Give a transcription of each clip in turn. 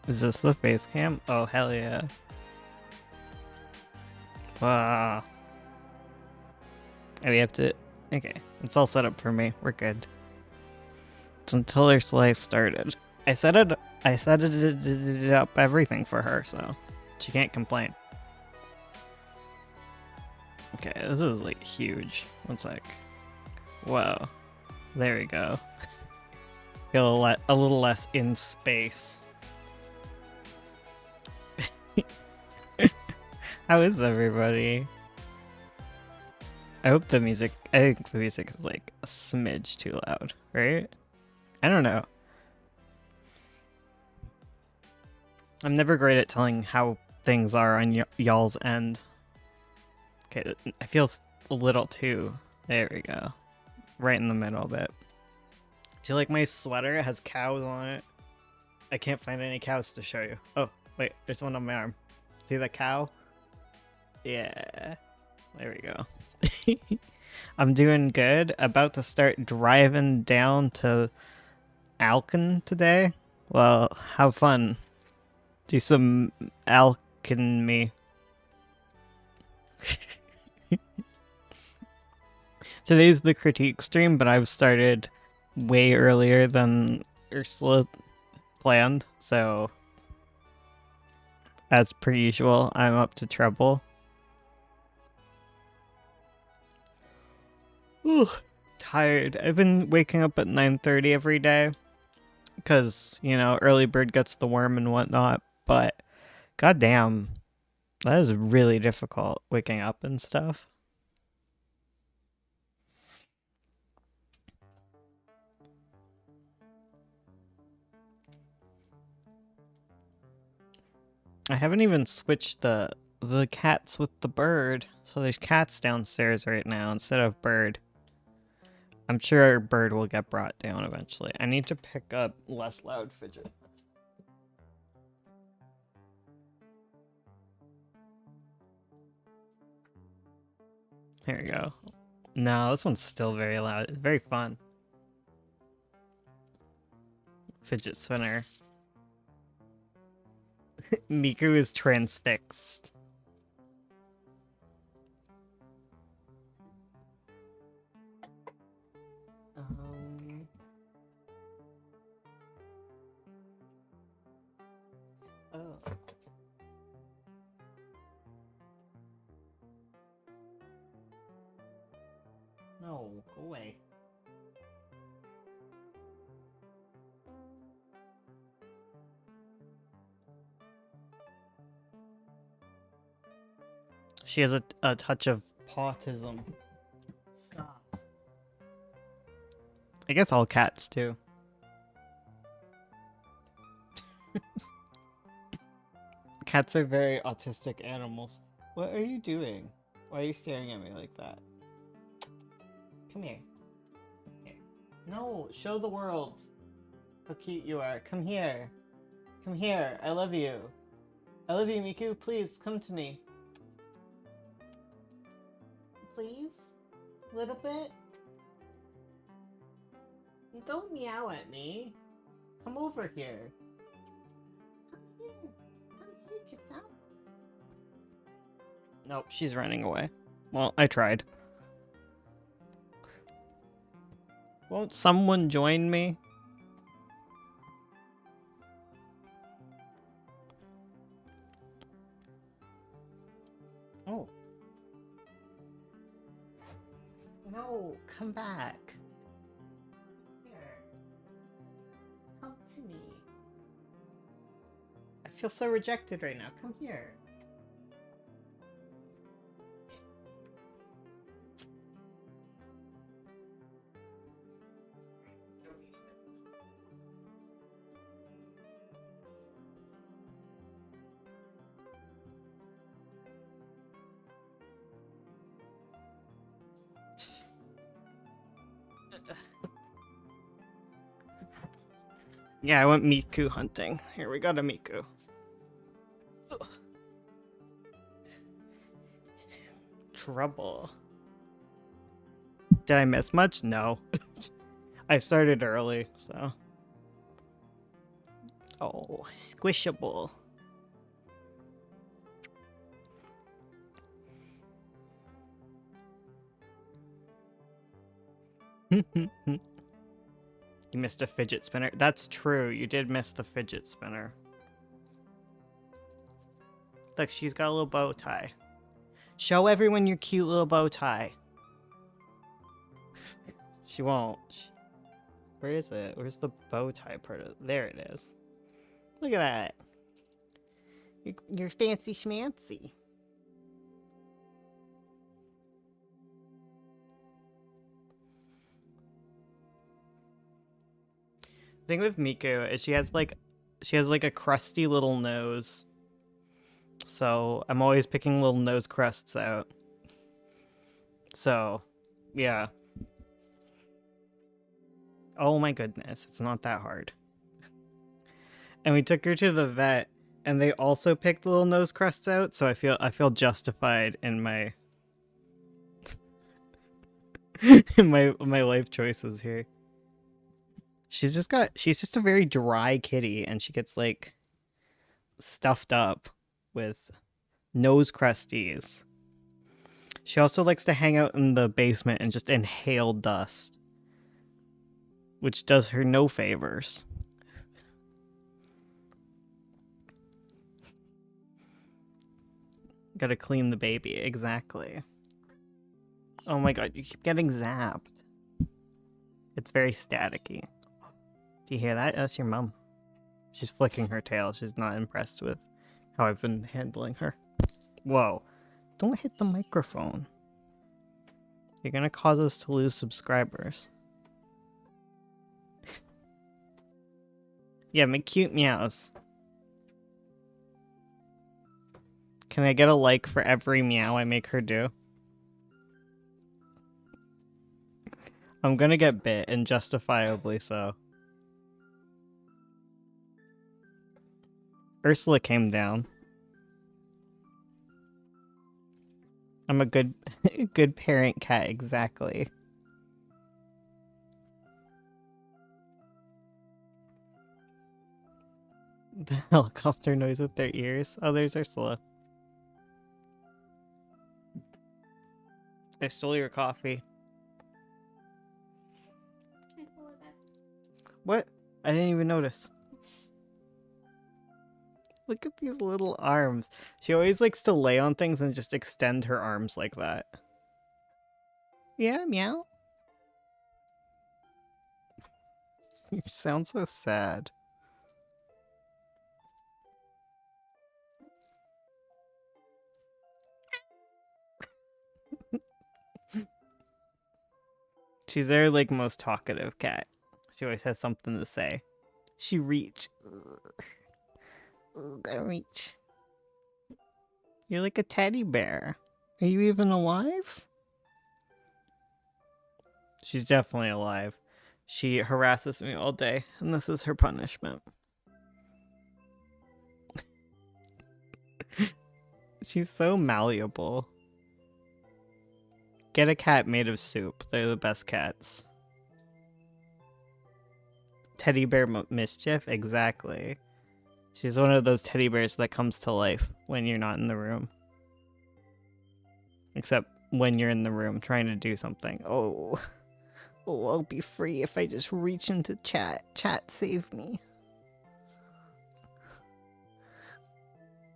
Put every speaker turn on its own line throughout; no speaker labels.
Is this the face cam? Oh, hell yeah. Wow. And we have to... Okay, it's all set up for me. We're good. It's until her slice started. I set it up everything for her, so she can't complain. Okay, this is like huge. One sec. Whoa. There we go. Feel a little less in space. How is everybody? I hope the music... I think the music is like a smidge too loud, right? I don't know. I'm never great at telling how things are on y'all's end. Okay, I feel a little too... There we go. Right in the middle a bit. Do you like my sweater? It has cows on it. I can't find any cows to show you. Oh, wait, there's one on my arm. See the cow? Yeah, there we go. I'm doing good. About to start driving down to Alkin today. Well, have fun. Do some alchemy. Today's the critique stream, but I've started way earlier than Ursula planned, so as per usual, I'm up to trouble. Ugh, tired. I've been waking up at 9:30 every day because, you know, early bird gets the worm and whatnot, but goddamn, that is really difficult waking up and stuff. I haven't even switched the cats with the bird, so there's cats downstairs right now instead of bird. I'm sure bird will get brought down eventually. I need to pick up less loud fidget. There we go. No, this one's still very loud. It's very fun. Fidget spinner. Miku is transfixed. Oh. No, go away. She has a touch of autism. Stop. I guess all cats do. Cats are very autistic animals. What are you doing? Why are you staring at me like that? Come here. Here. No, show the world how cute you are. Come here. Come here. I love you. I love you, Miku. Please, come to me. Please? A little bit? Don't meow at me. Come over here. Come here. Come here, get down. Nope, she's running away. Well, I tried. Won't someone join me? Oh. No, come back. Here. Come to me. I feel so rejected right now. Come here. Yeah, I went Miku hunting. Here, we got a Miku. Ugh. Trouble. Did I miss much? No. I started early, so. Oh, squishable. You missed a fidget spinner. That's true. You did miss the fidget spinner. Look, she's got a little bow tie. Show everyone your cute little bow tie. She won't. Where is it? Where's the bow tie part of it? There it is. Look at that. You're fancy schmancy. The thing with Miku is she has like a crusty little nose. So I'm always picking little nose crusts out. So, yeah. Oh my goodness, it's not that hard. And we took her to the vet, and they also picked little nose crusts out, so I feel justified in my in my life choices here. She's just a very dry kitty, and she gets like stuffed up with nose crusties. She also likes to hang out in the basement and just inhale dust, which does her no favors. Gotta clean the baby, exactly. Oh my god, you keep getting zapped. It's very staticky. Do you hear that? That's your mom. She's flicking her tail. She's not impressed with how I've been handling her. Whoa. Don't hit the microphone. You're gonna cause us to lose subscribers. Yeah, make cute meows. Can I get a like for every meow I make her do? I'm gonna get bit, and justifiably so. Ursula came down. I'm a good good parent cat, exactly. The helicopter noise with their ears. Oh, there's Ursula. I stole your coffee. What? I didn't even notice. Look at these little arms. She always likes to lay on things and just extend her arms like that. Yeah, meow. You sound so sad. She's their, like, most talkative cat. She always has something to say. She reach. Ugh, gotta reach. You're like a teddy bear. Are you even alive? She's definitely alive. She harasses me all day, and this is her punishment. She's so malleable. Get a cat made of soup. They're the best cats. Teddy bear mischief? Exactly. She's one of those teddy bears that comes to life when you're not in the room. Except when you're in the room trying to do something. Oh, I'll be free if I just reach into chat. Chat, save me.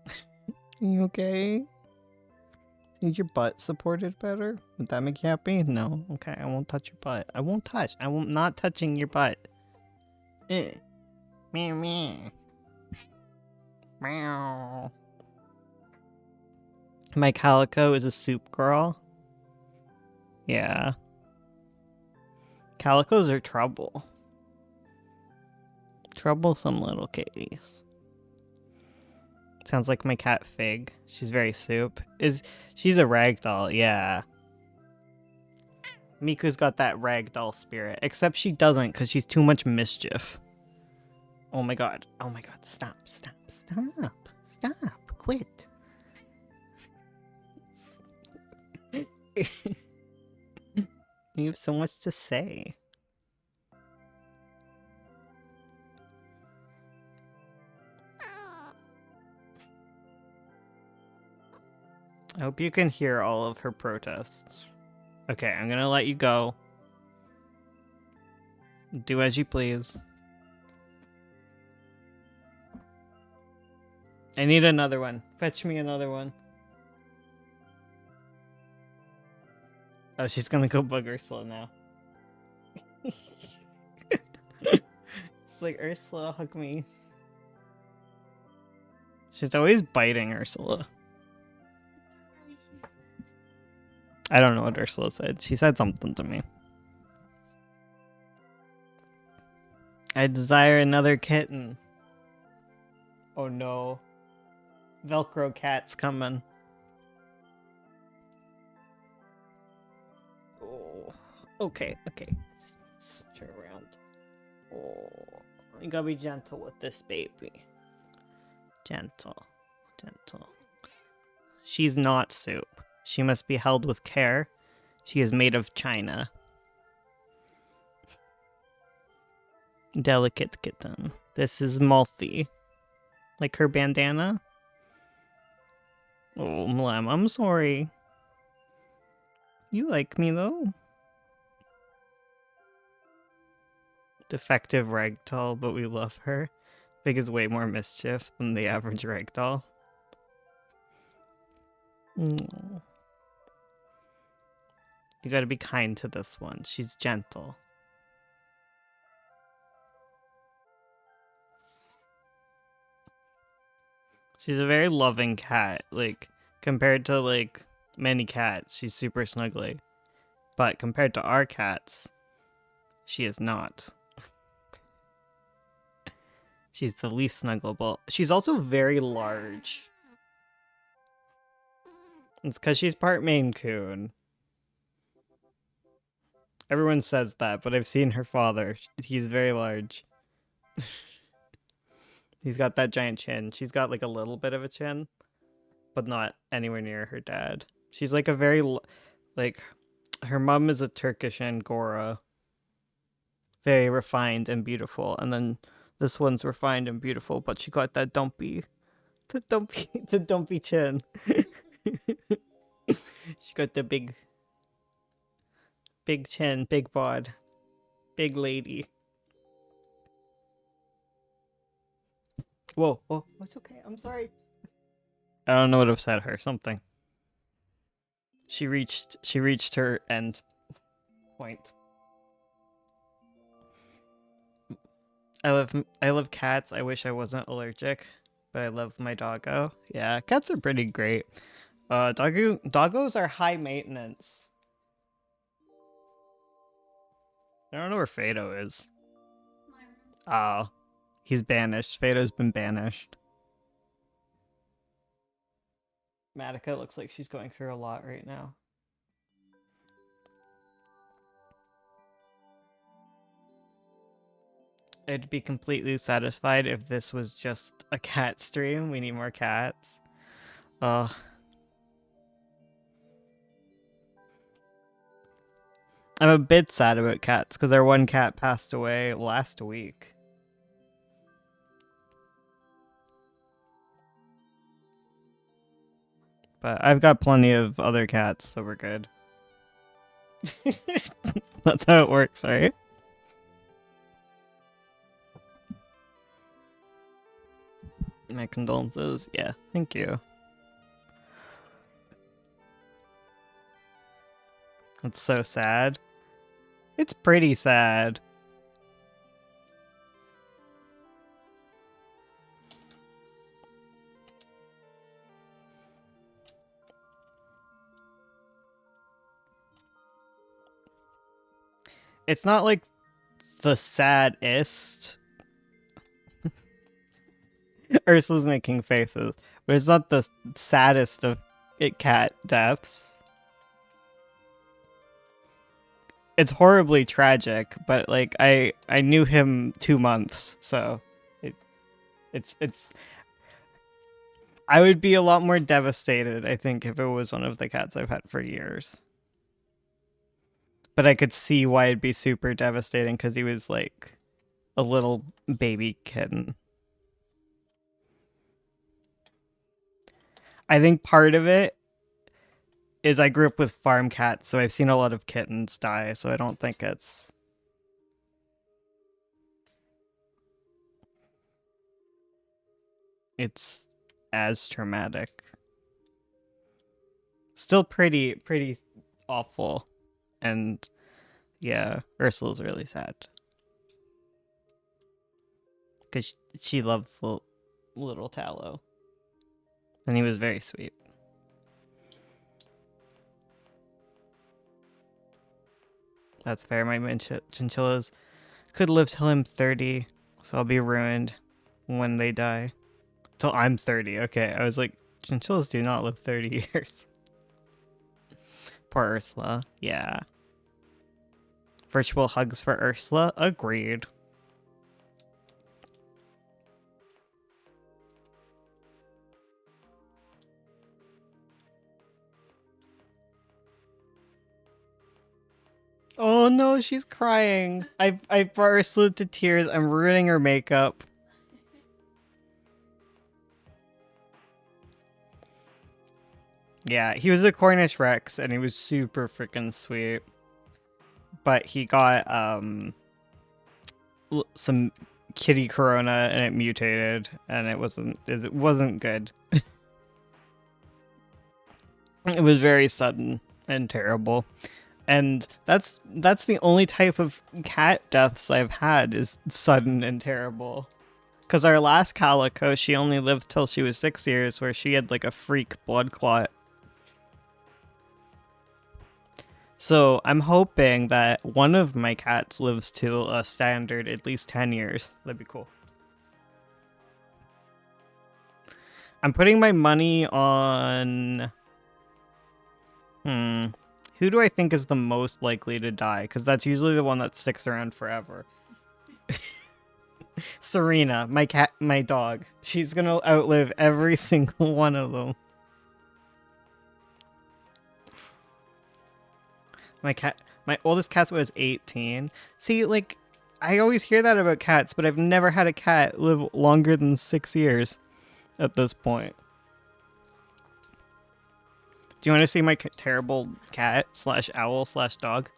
Are you okay? Need your butt supported better? Would that make you happy? No? Okay, I won't touch your butt. I won't touch. I'm not touching your butt. Eh. Meow meow. Meow. My Calico is a soup girl. Yeah. Calicos are trouble. Troublesome little kitties. Sounds like my cat Fig. She's very soup. She's a ragdoll, yeah. Miku's got that ragdoll spirit, except she doesn't because she's too much mischief. Oh my god. Oh my god. Stop. Stop. Stop. Stop. Quit. You have so much to say. I hope you can hear all of her protests. Okay, I'm gonna let you go. Do as you please. I need another one. Fetch me another one. Oh, she's gonna go bug Ursula now. It's like, Ursula, hug me. She's always biting Ursula. I don't know what Ursula said. She said something to me. I desire another kitten. Oh no. Velcro cat's coming. Oh, okay. Just switch her around. Oh, you gotta be gentle with this baby. Gentle. She's not soup. She must be held with care. She is made of china. Delicate kitten. This is Malthy. Like her bandana? Oh, Mlem, I'm sorry. You like me, though. Defective ragdoll, but we love her. Fig is way more mischief than the average ragdoll. Mm. You gotta be kind to this one. She's gentle. She's a very loving cat. Like, compared to, like, many cats, she's super snuggly. But compared to our cats, she is not. She's the least snuggleable. She's also very large. It's because she's part Maine Coon. Everyone says that, but I've seen her father. He's very large. He's got that giant chin. She's got like a little bit of a chin, but not anywhere near her dad. She's like a very, like, her mom is a Turkish Angora. Very refined and beautiful. And then this one's refined and beautiful, but she got that dumpy, the dumpy chin. She got the big chin, big bod, big lady. Whoa, it's okay. I'm sorry. I don't know what upset her. Something. She reached her end point. I love cats. I wish I wasn't allergic, but I love my doggo. Yeah, cats are pretty great. Doggos are high maintenance. I don't know where Fado is. Oh, he's banished. Fado's been banished. Matika looks like she's going through a lot right now. I'd be completely satisfied if this was just a cat stream. We need more cats. Ugh. I'm a bit sad about cats because our one cat passed away last week. But I've got plenty of other cats, so we're good. That's how it works, right? My condolences. Yeah, thank you. It's so sad. It's pretty sad. It's not like the saddest. Ursula's making faces, but it's not the saddest of cat deaths. It's horribly tragic, but like I knew him 2 months, so it's I would be a lot more devastated, I think, if it was one of the cats I've had for years. But I could see why it'd be super devastating because he was like a little baby kitten. I think part of it is I grew up with farm cats, so I've seen a lot of kittens die, so I don't think it's as traumatic. Still pretty awful. And yeah, Ursula's really sad. Because she loved the little Tallow. And he was very sweet. That's fair. My chinchillas could live till I'm 30, so I'll be ruined when they die. Till I'm 30. Okay, I was like, chinchillas do not live 30 years. Poor Ursula. Yeah. Virtual hugs for Ursula. Agreed. Oh no, she's crying. I brought Ursula to tears. I'm ruining her makeup. Yeah, he was a Cornish Rex and he was super freaking sweet. But he got some kitty corona and it mutated and it wasn't good. It was very sudden and terrible. And that's the only type of cat deaths I've had is sudden and terrible. Because our last Calico, she only lived till she was 6 years, where she had like a freak blood clot. So I'm hoping that one of my cats lives to a standard at least 10 years. That'd be cool. I'm putting my money on... Who do I think is the most likely to die? Because that's usually the one that sticks around forever. Serena, my dog. She's gonna outlive every single one of them. My oldest cat was 18. See, like, I always hear that about cats, but I've never had a cat live longer than 6 years at this point. Do you want to see my terrible cat / owl / dog?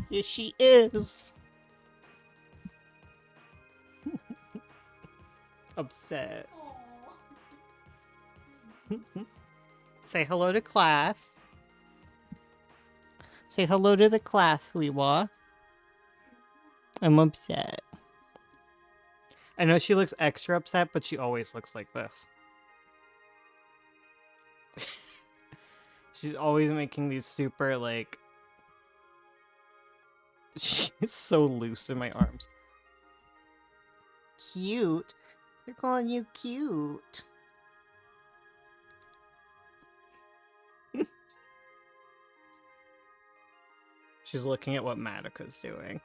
Yes, she is. Upset. Say hello to class. Say hello to the class, Weewa. I'm upset. I know she looks extra upset, but she always looks like this. She's always making these super, like... She's so loose in my arms. Cute? They're calling you cute. She's looking at what Madoka's doing.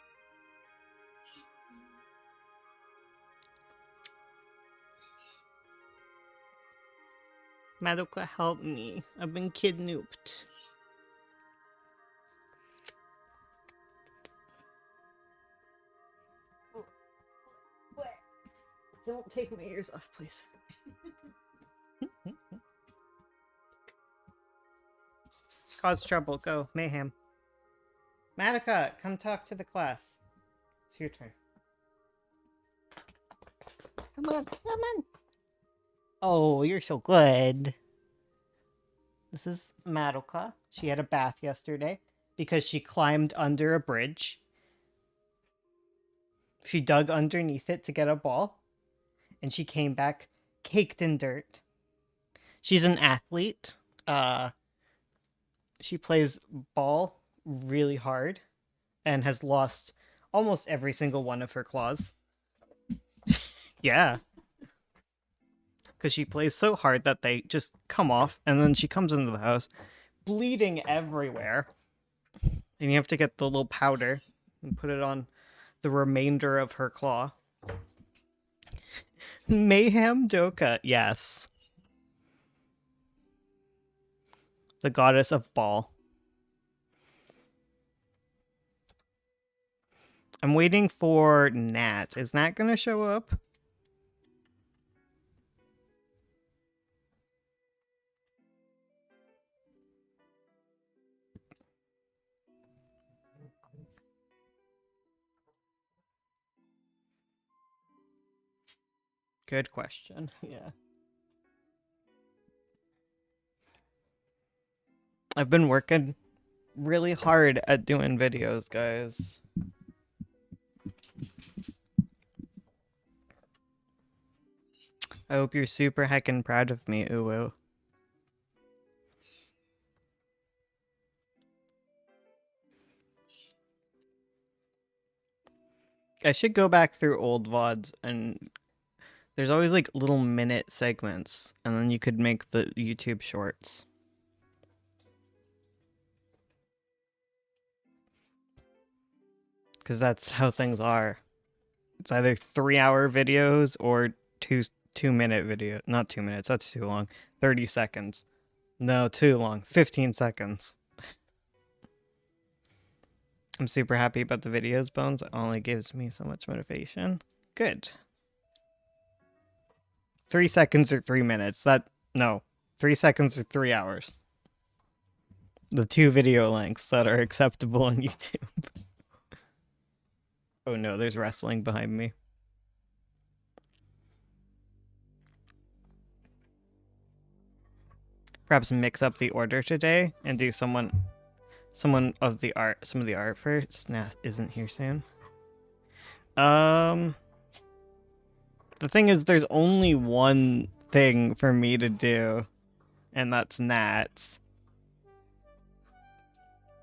Madoka, help me. I've been kidnapped. Don't take my ears off, please. Cause trouble. Go. Mayhem. Madoka, come talk to the class. It's your turn. Come on. Come on. Oh, you're so good. This is Madoka. She had a bath yesterday because she climbed under a bridge. She dug underneath it to get a ball. And she came back caked in dirt. She's an athlete. She plays ball really hard and has lost almost every single one of her claws. Yeah. Because she plays so hard that they just come off, and then she comes into the house bleeding everywhere. And you have to get the little powder and put it on the remainder of her claw. Mayhem Doka, yes. The goddess of ball. I'm waiting for Nat. Is Nat gonna show up? Good question. Yeah. I've been working really hard at doing videos, guys. I hope you're super heckin' proud of me, Uwu. I should go back through old VODs, and there's always like little minute segments, and then you could make the YouTube shorts. Because that's how things are. It's either 3-hour videos or 2-minute video. Not 2 minutes, that's too long. 30 seconds. No, too long. 15 seconds. I'm super happy about the videos, Bones. It only gives me so much motivation. Good. 3 seconds or 3 minutes. No. 3 seconds or 3 hours. The 2 video lengths that are acceptable on YouTube. Oh no, there's wrestling behind me. Perhaps mix up the order today and do some of the art first. Nat isn't here soon. The thing is, there's only one thing for me to do, and that's Nat's.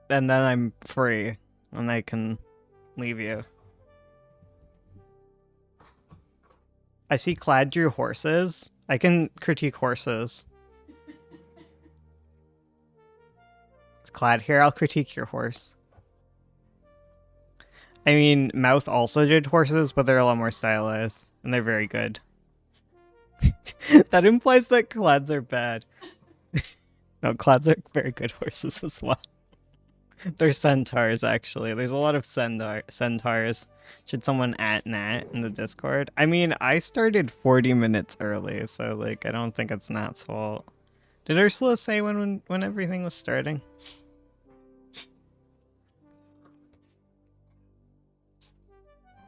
and then I'm free, and I can leave you. I see Kladd drew horses. I can critique horses. Is Kladd here? I'll critique your horse. I mean, Mouth also did horses, but they're a lot more stylized, and they're very good. That implies that Kladds are bad. No, Kladds are very good horses as well. They're centaurs, actually. There's a lot of centaurs. Should someone at Nat in the Discord? I mean, I started 40 minutes early, so, like, I don't think it's Nat's fault. Did Ursula say when everything was starting?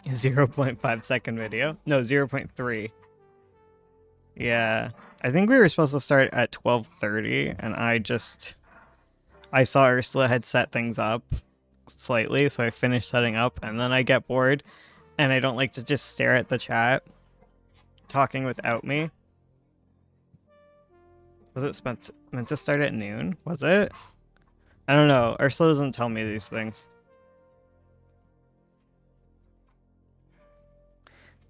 A 0.5 second video? No, 0.3. Yeah. I think we were supposed to start at 12:30, and I saw Ursula had set things up slightly, so I finished setting up, and then I get bored, and I don't like to just stare at the chat talking without me. Was it meant to start at noon? Was it? I don't know. Ursula doesn't tell me these things.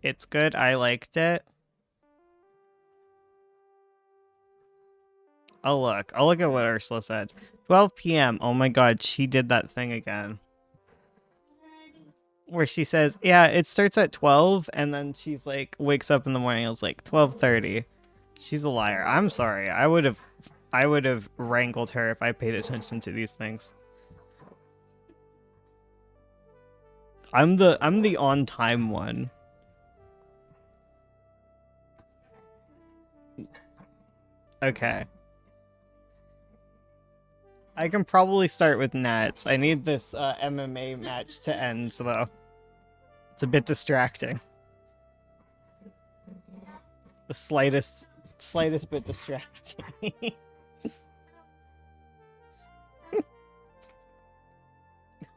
It's good. I liked it. I'll look at what Ursula said. 12 p.m. Oh my god, she did that thing again. Where she says, yeah, it starts at 12, and then she's like, wakes up in the morning, it was like 12:30. She's a liar. I'm sorry. I would have wrangled her if I paid attention to these things. I'm the on time one. Okay. I can probably start with Nats. I need this MMA match to end, though. It's a bit distracting. The slightest bit distracting.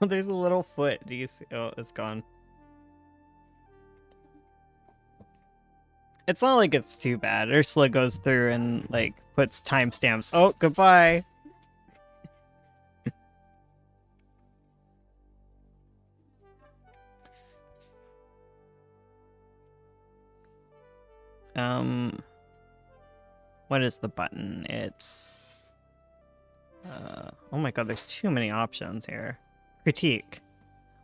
There's a little foot. Do you see? Oh, it's gone. It's not like it's too bad. Ursula goes through and, like, puts timestamps. Oh, goodbye. What is the button? It's... oh my god, there's too many options here. Critique.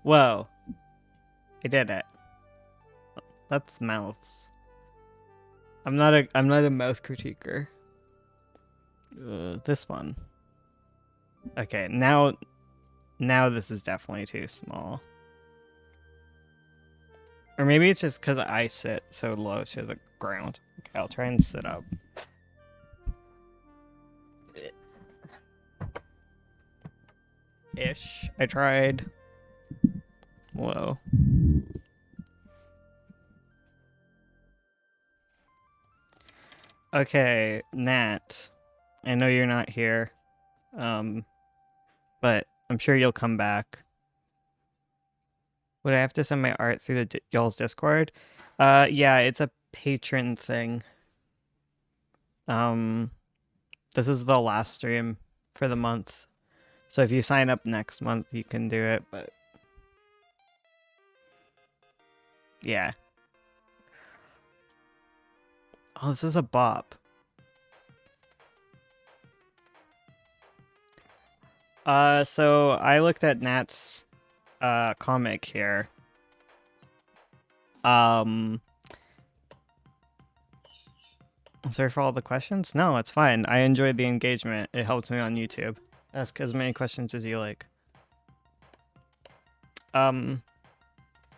Whoa. I did it. That's mouths. I'm not a mouth critiquer. This one. Okay, now this is definitely too small. Or maybe it's just because I sit so low to the ground. Okay, I'll try and sit up. Ish. I tried. Whoa. Okay, Nat. I know you're not here. But I'm sure you'll come back. Would I have to send my art through the y'all's Discord? Yeah, it's a patron thing. This is the last stream for the month. So if you sign up next month, you can do it, but... yeah. Oh, this is a bop. So I looked at Nat's comic here. Sorry for all the questions? No, it's fine. I enjoyed the engagement. It helps me on YouTube. Ask as many questions as you like.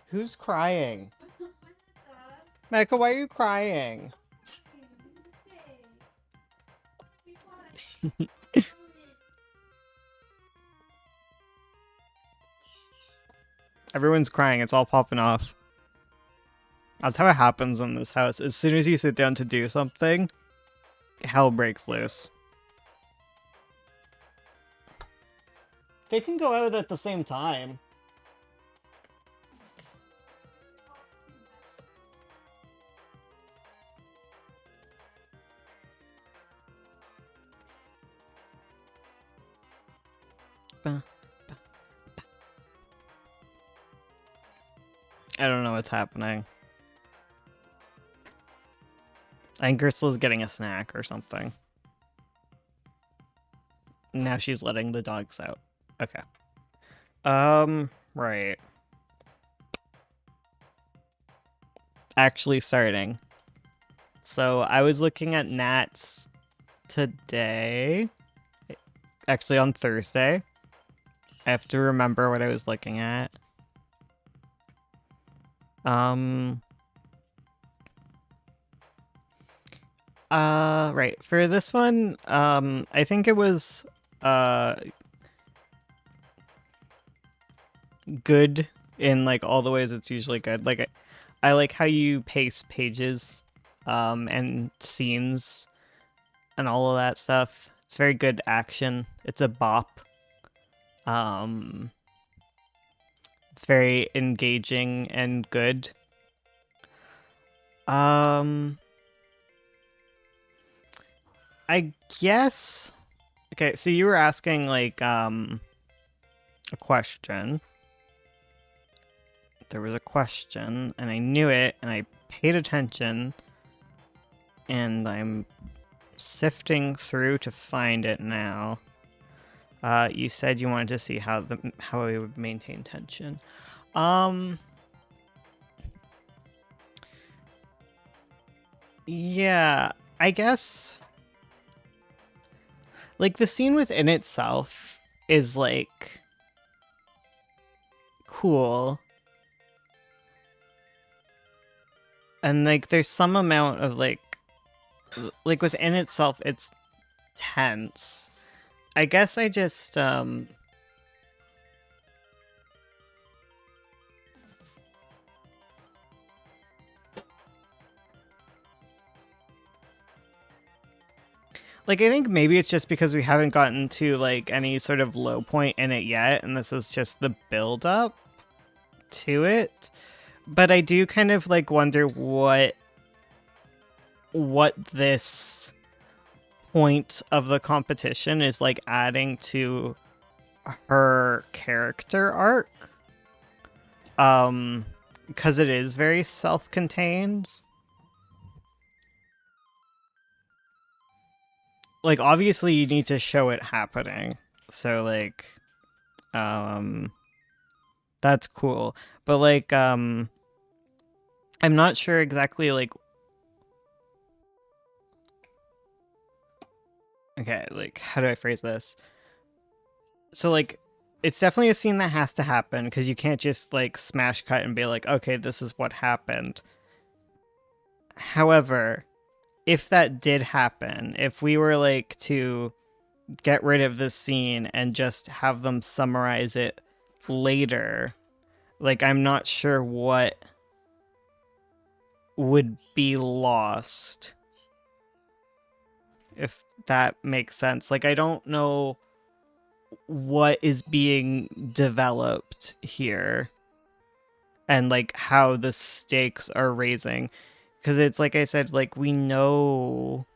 Who's crying? Medica, why are you crying? Everyone's crying. It's all popping off. That's how it happens in this house. As soon as you sit down to do something, hell breaks loose. They can go out at the same time. I don't know what's happening. I think Ursula's getting a snack or something. Now she's letting the dogs out. Okay. Right. Actually starting. So I was looking at Nat's today. Actually on Thursday. I have to remember what I was looking at. Right. For this one, I think it was, good in, like, all the ways it's usually good. Like, I like how you pace pages, and scenes and all of that stuff. It's very good action. It's a bop. It's very engaging and good. I guess... Okay, so you were asking, like, a question. There was a question, and I knew it, and I paid attention, and I'm sifting through to find it now. You said you wanted to see how we would maintain tension. Yeah, I guess, like, the scene within itself is, like, cool. And, like, there's some amount of, like, within itself, it's tense. I guess I just, like, I think maybe it's just because we haven't gotten to, like, any sort of low point in it yet, and this is just the build-up to it. But I do kind of, like, wonder what this point of the competition is, like, adding to her character arc. Because it is very self-contained. Like, obviously you need to show it happening. So, like, that's cool. But, like, I'm not sure exactly, like... Okay, like, how do I phrase this? So, like, it's definitely a scene that has to happen, because you can't just, like, smash cut and be like, okay, this is what happened. However, if that did happen, if we were, like, to get rid of this scene and just have them summarize it later, like, I'm not sure what would be lost, if that makes sense. Like, I don't know what is being developed here and, like, how the stakes are raising, because it's like I said, like, we know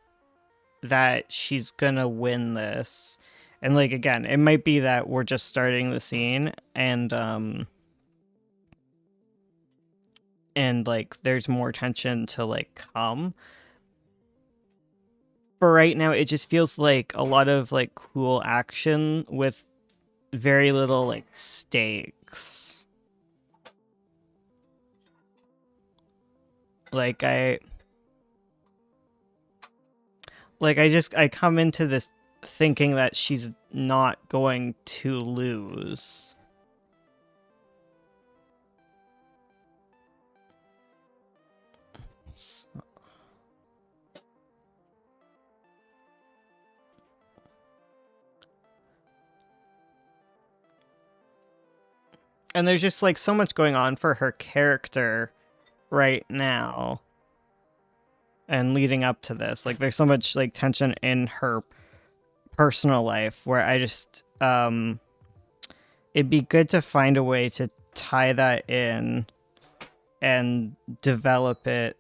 that she's gonna win this, and, like, again, it might be that we're just starting the scene and like, there's more tension to, like, come. But right now, it just feels like a lot of, like, cool action with very little, like, stakes. Like, I come into this thinking that she's not going to lose. So... And there's just, like, so much going on for her character right now. And leading up to this. Like, there's so much, like, tension in her personal life where I just, it'd be good to find a way to tie that in and develop it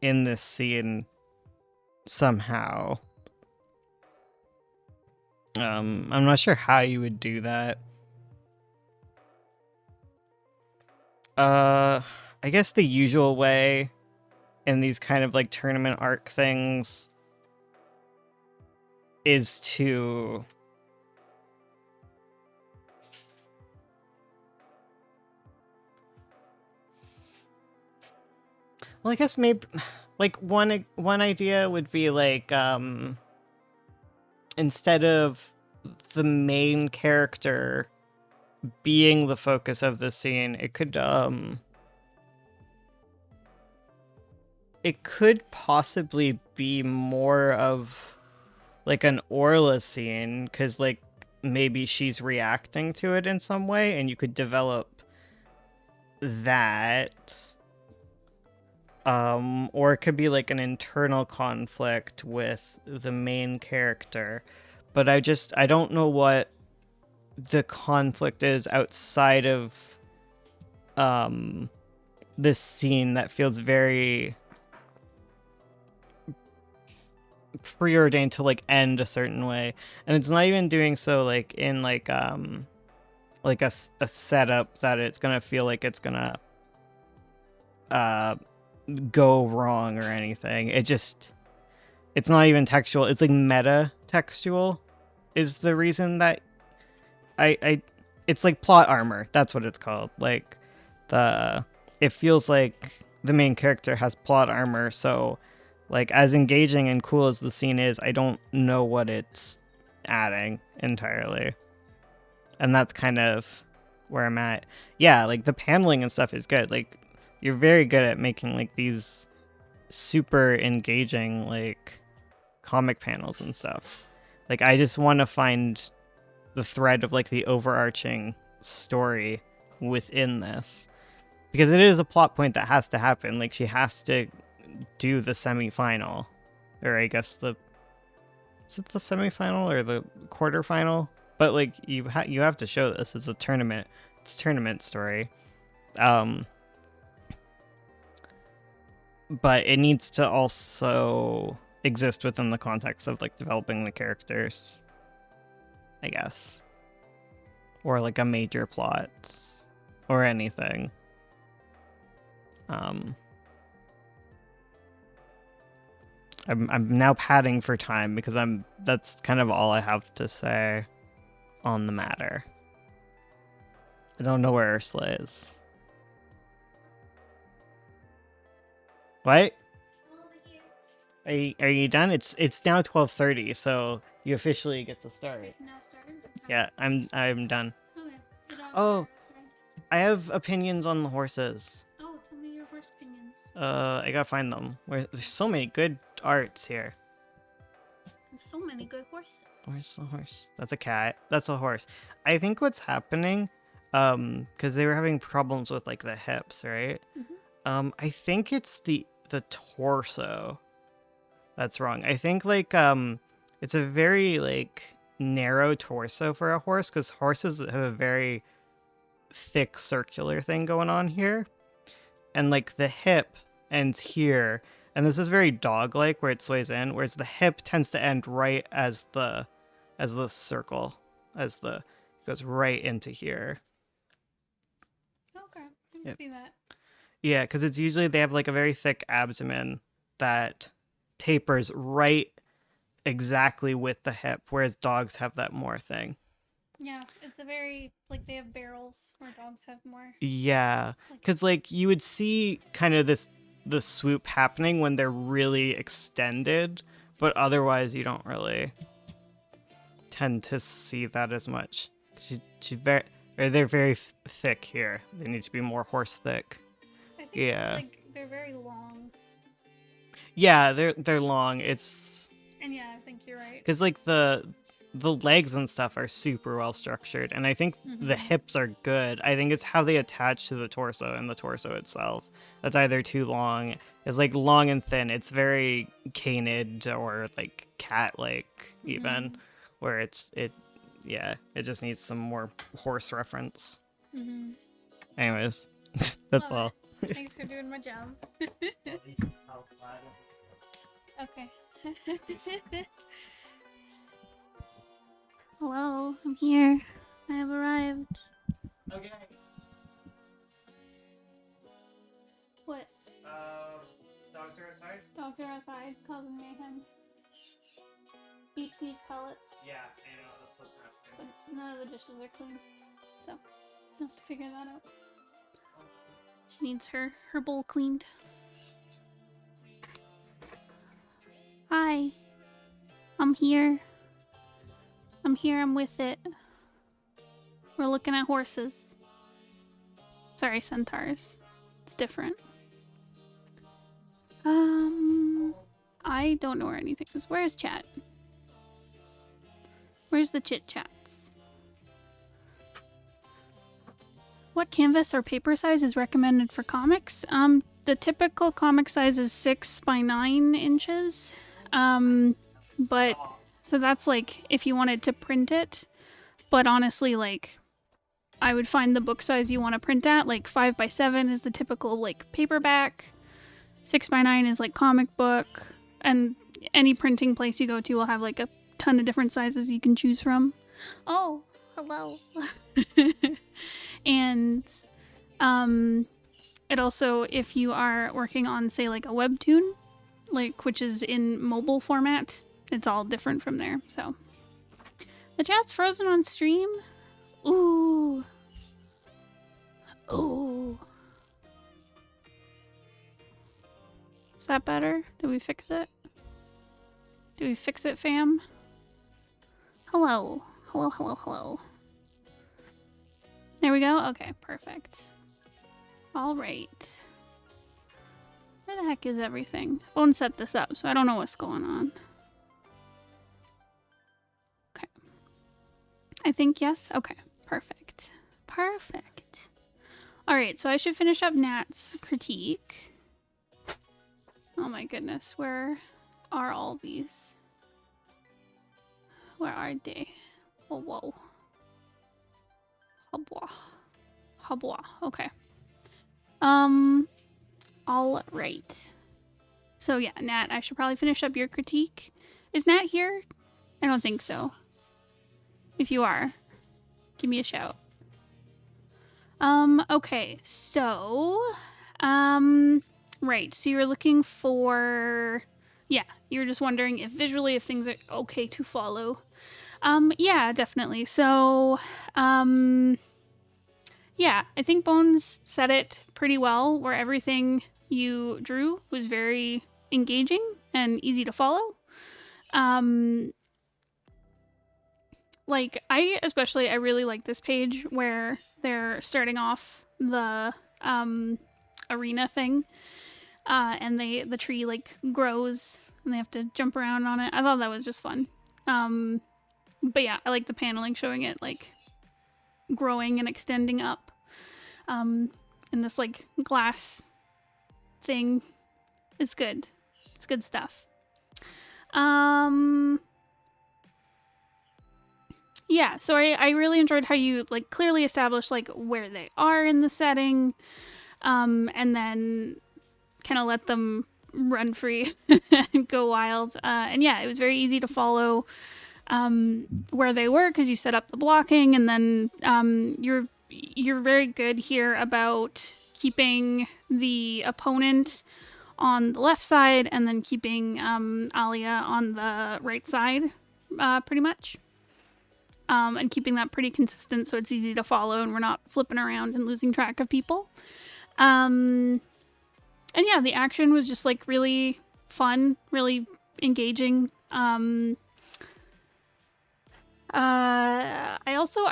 in this scene somehow. I'm not sure how you would do that. I I guess the usual way in these kind of like tournament arc things is to well, I guess maybe like one idea would be like instead of the main character being the focus of the scene, it could possibly be more of like an Orla scene, because like maybe she's reacting to it in some way, and you could develop that. Or it could be like an internal conflict with the main character. But I don't know what the conflict is outside of this scene that feels very preordained to like end a certain way. And it's not even doing so like in like a setup that it's gonna feel like it's gonna go wrong or anything. It's not even textual. It's like meta textual is the reason that it's like plot armor. That's what it's called. Like it feels like the main character has plot armor. So like as engaging and cool as the scene is, I don't know what it's adding entirely. And that's kind of where I'm at. Yeah, like the paneling and stuff is good. Like you're very good at making like these super engaging like comic panels and stuff. Like I just want to find the thread of like the overarching story within this, because it is a plot point that has to happen. Like she has to do the semifinal, or I guess is it the semifinal or the quarterfinal? But like you have to show this. It's a tournament. It's a tournament story. But it needs to also exist within the context of like developing the characters, I guess, or like a major plot or anything. I'm now padding for time because that's kind of all I have to say on the matter. I don't know where Ursula is. What? Are you done? It's now 12:30, so you officially get to start.
Now started?
Yeah, I'm done.
Okay.
Oh, I have opinions on the horses.
Oh, tell me your horse opinions.
I gotta find them. There's so many good arts here.
And so many good horses.
Where's the horse? That's a cat. That's a horse. I think what's happening, because they were having problems with like the hips, right?
Mm-hmm.
I think it's the torso that's wrong. I think like it's a very like narrow torso for a horse, because horses have a very thick circular thing going on here, and like the hip ends here, and this is very dog-like where it sways in, whereas the hip tends to end right as the circle, goes right into here.
Okay, I can see that.
Yeah, because it's usually they have like a very thick abdomen that tapers right exactly with the hip, whereas dogs have that more thing.
Yeah, it's a very, like, they have barrels where dogs have more.
Yeah, because like you would see kind of the swoop happening when they're really extended, but otherwise you don't really tend to see that as much. They're very thick here. They need to be more horse thick.
I think it's like they're very long.
Yeah, they're long.
And yeah, I think you're right.
Because like the legs and stuff are super well structured, and I think the hips are good. I think it's how they attach to the torso and the torso itself that's either too long. It's like long and thin. It's very canid or like cat-like even, where it just needs some more horse reference. Anyways, that's all.
Thanks for doing my job. Okay. Hello, I'm here. I have arrived.
Okay.
What?
Doctor outside?
Doctor outside causing mayhem. Each needs pellets.
Yeah, I know, that's what's happening.
But none of the dishes are clean. So, I'll have to figure that out. She needs her bowl cleaned. Hi. I'm here. I'm with it. We're looking at horses. Sorry, centaurs. It's different. I don't know where anything is. Where's chat? Where's the chit chats? What canvas or paper size is recommended for comics? The typical comic size is 6 by 9 inches. But so that's like if you wanted to print it. But honestly, like I would find the book size you want to print at. Like 5 by 7 is the typical like paperback. 6 by 9 is like comic book. And any printing place you go to will have like a ton of different sizes you can choose from. Oh, hello. And it also, if you are working on say like a webtoon, like which is in mobile format, it's all different from there. So the chat's frozen on stream. Ooh. Ooh. Is that better? Did we fix it? Did we fix it, fam? Hello. Hello, hello, hello. There we go? Okay, perfect. Alright. Where the heck is everything? Bone set this up, so I don't know what's going on. Okay. I think yes? Okay, perfect. Perfect. Alright, so I should finish up Nat's critique. Oh my goodness, where are all these? Where are they? Oh, whoa. Habwa. Habwa. Okay. All right. So yeah, Nat, I should probably finish up your critique. Is Nat here? I don't think so. If you are, give me a shout. Okay, so, right, so you're looking for, yeah, you're just wondering if visually if things are okay to follow. Yeah, definitely. So, yeah, I think Bones said it pretty well, where everything you drew was very engaging and easy to follow. Like, I really like this page where they're starting off the, arena thing, and the tree, like, grows, and they have to jump around on it. I thought that was just fun. But yeah, I like the paneling showing it, like, growing and extending up, in this, like, glass thing. It's good. It's good stuff. Yeah, so I really enjoyed how you, like, clearly established, like, where they are in the setting, and then kind of let them run free and go wild. And yeah, it was very easy to follow where they were because you set up the blocking, and then you're very good here about keeping the opponent on the left side and then keeping Alia on the right side, pretty much. And keeping that pretty consistent so it's easy to follow and we're not flipping around and losing track of people. And yeah, the action was just like really fun, really engaging. I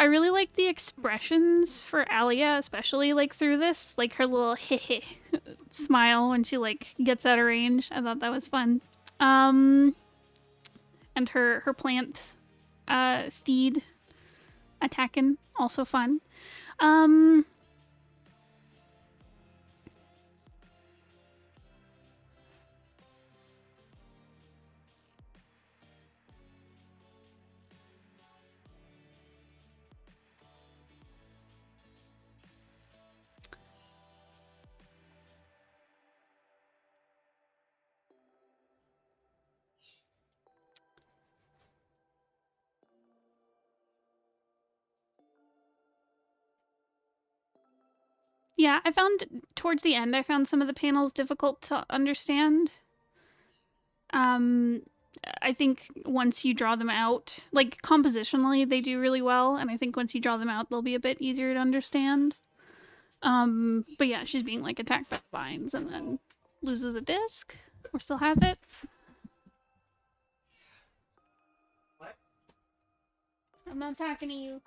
really like the expressions for Alia, especially like through this, like her little heh smile when she like gets out of range. I thought that was fun. And her plant steed attacking, also fun. Yeah, I found towards the end, I found some of the panels difficult to understand. I think once you draw them out, like compositionally, they do really well, and I think once you draw them out, they'll be a bit easier to understand. But yeah, she's being like attacked by vines and then loses a disc, or still has it.
What?
I'm not talking to you.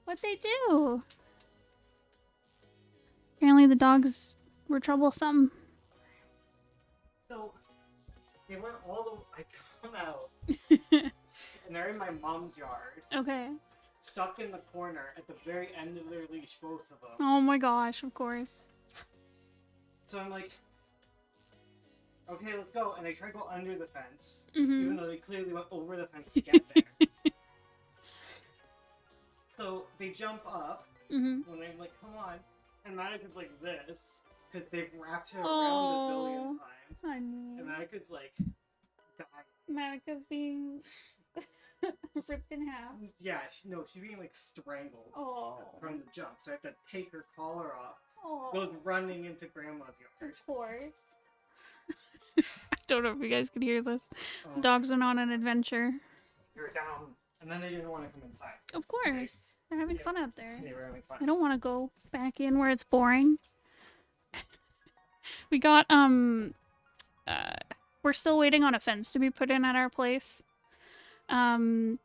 What'd they do? Apparently the dogs were troublesome.
So, they went all the... I come out, and they're in my mom's yard.
Okay.
Stuck in the corner at the very end of their leash, both of them.
Oh my gosh, of course.
So I'm like, okay, let's go. And they try to go under the fence,
Mm-hmm.
even though they clearly went over the fence to get there. So they jump up,
Mm-hmm.
when I'm like, come on. And Matica's like this, because they've wrapped her around a zillion times.
I know.
And Matica's like, dying.
Matica's being ripped in half.
Yeah, she's being like strangled
Oh.
from the jump. So I have to take her collar off.
Oh.
Goes running into Grandma's yard.
Of course. I don't know if you guys could hear this.
Oh.
The dogs went on an adventure.
You're down. And then they didn't want to come inside.
Of course. They're having fun out there.
They were having fun.
I don't want to go back in where it's boring. We got, we're still waiting on a fence to be put in at our place. And,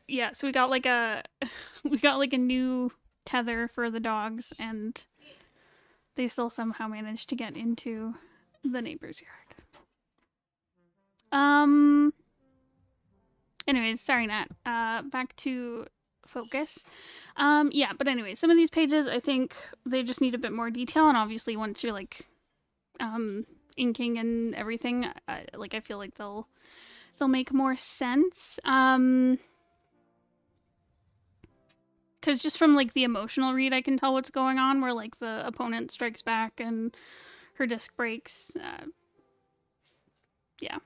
yeah, so we got like a, we got like a new tether for the dogs, and they still somehow managed to get into the neighbor's yard. Anyways, sorry, Nat. Back to focus. Yeah, but anyway, some of these pages, I think they just need a bit more detail, and obviously once you're like, inking and everything, I feel like they'll make more sense. Because just from like the emotional read, I can tell what's going on, where like the opponent strikes back and her disc breaks. Yeah.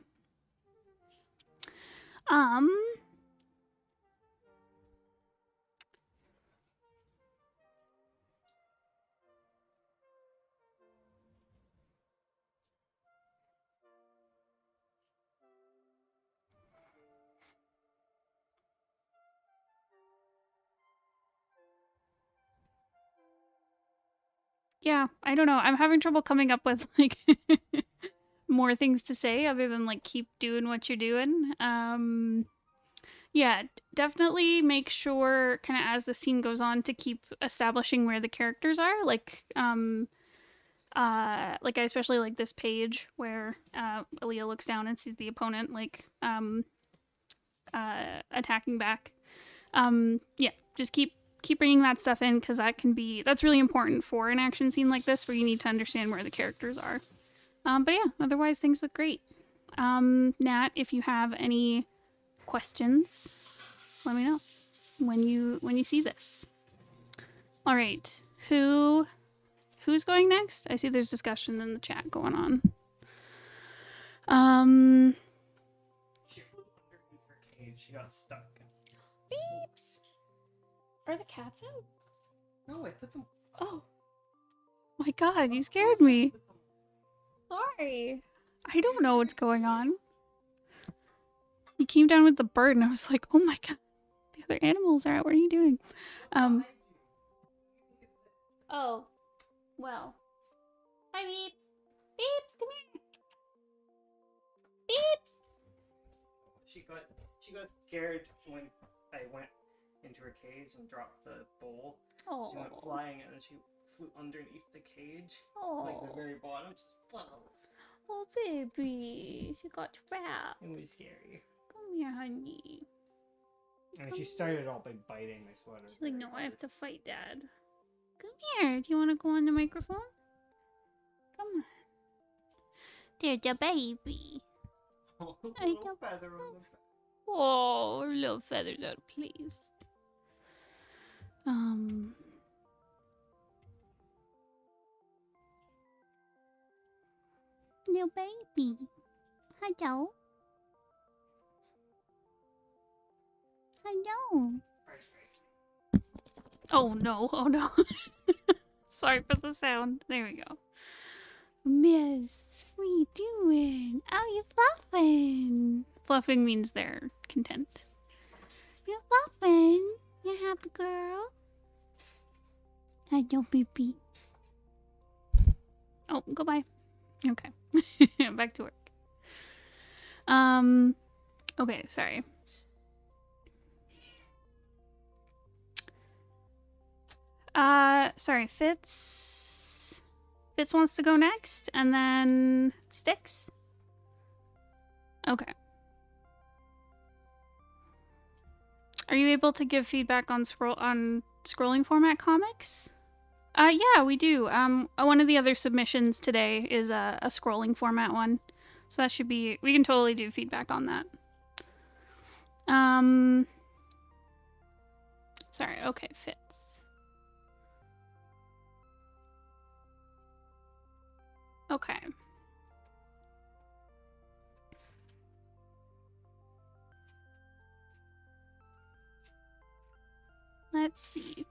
Yeah, I don't know. I'm having trouble coming up with like more things to say other than like keep doing what you're doing. Yeah, definitely make sure kind of as the scene goes on to keep establishing where the characters are. Like I especially like this page where Aaliyah looks down and sees the opponent like attacking back. Yeah, just keep bringing that stuff in, because that's really important for an action scene like this where you need to understand where the characters are. But yeah, otherwise things look great. Nat, if you have any questions, let me know when you see this. All right, who's going next? I see there's discussion in the chat going on.
She flew underneath her cage. She got stuck.
Beeps. Are the cats out?
No, I put them.
Oh my god, you scared me. Sorry. I don't know what's going on. He came down with the bird and I was like, oh my god, the other animals are out. What are you doing? Oh, well. Hi, Beeps. Beeps, come here. Beeps.
She got scared when I went into her cage and dropped the bowl.
Oh.
She went flying and then she flew underneath the cage,
Oh.
like the very bottom.
Oh, baby. She got trapped.
It was scary.
Come here, honey.
And she started all by biting my sweater.
She's like, no, I have to fight, Dad. Come here. Do you want to go on the microphone? Come on. There's a baby.
Oh,
I
little
don't-
feather on the back.
Oh, her little feathers out of place. Little baby. Hello. Hello. Oh no, oh no. Sorry for the sound. There we go. Miss, what are you doing? Oh, you're fluffing. Fluffing means they're content. You're fluffing. You happy girl? Hello, baby. Oh, goodbye. Okay. Back to work. Okay, sorry. Sorry, Fitz wants to go next, and then Sticks? Okay. Are you able to give feedback on scrolling format comics? Yeah, we do. One of the other submissions today is a scrolling format one. So that should be, we can totally do feedback on that. Sorry, okay, Fitz. Okay. Let's see.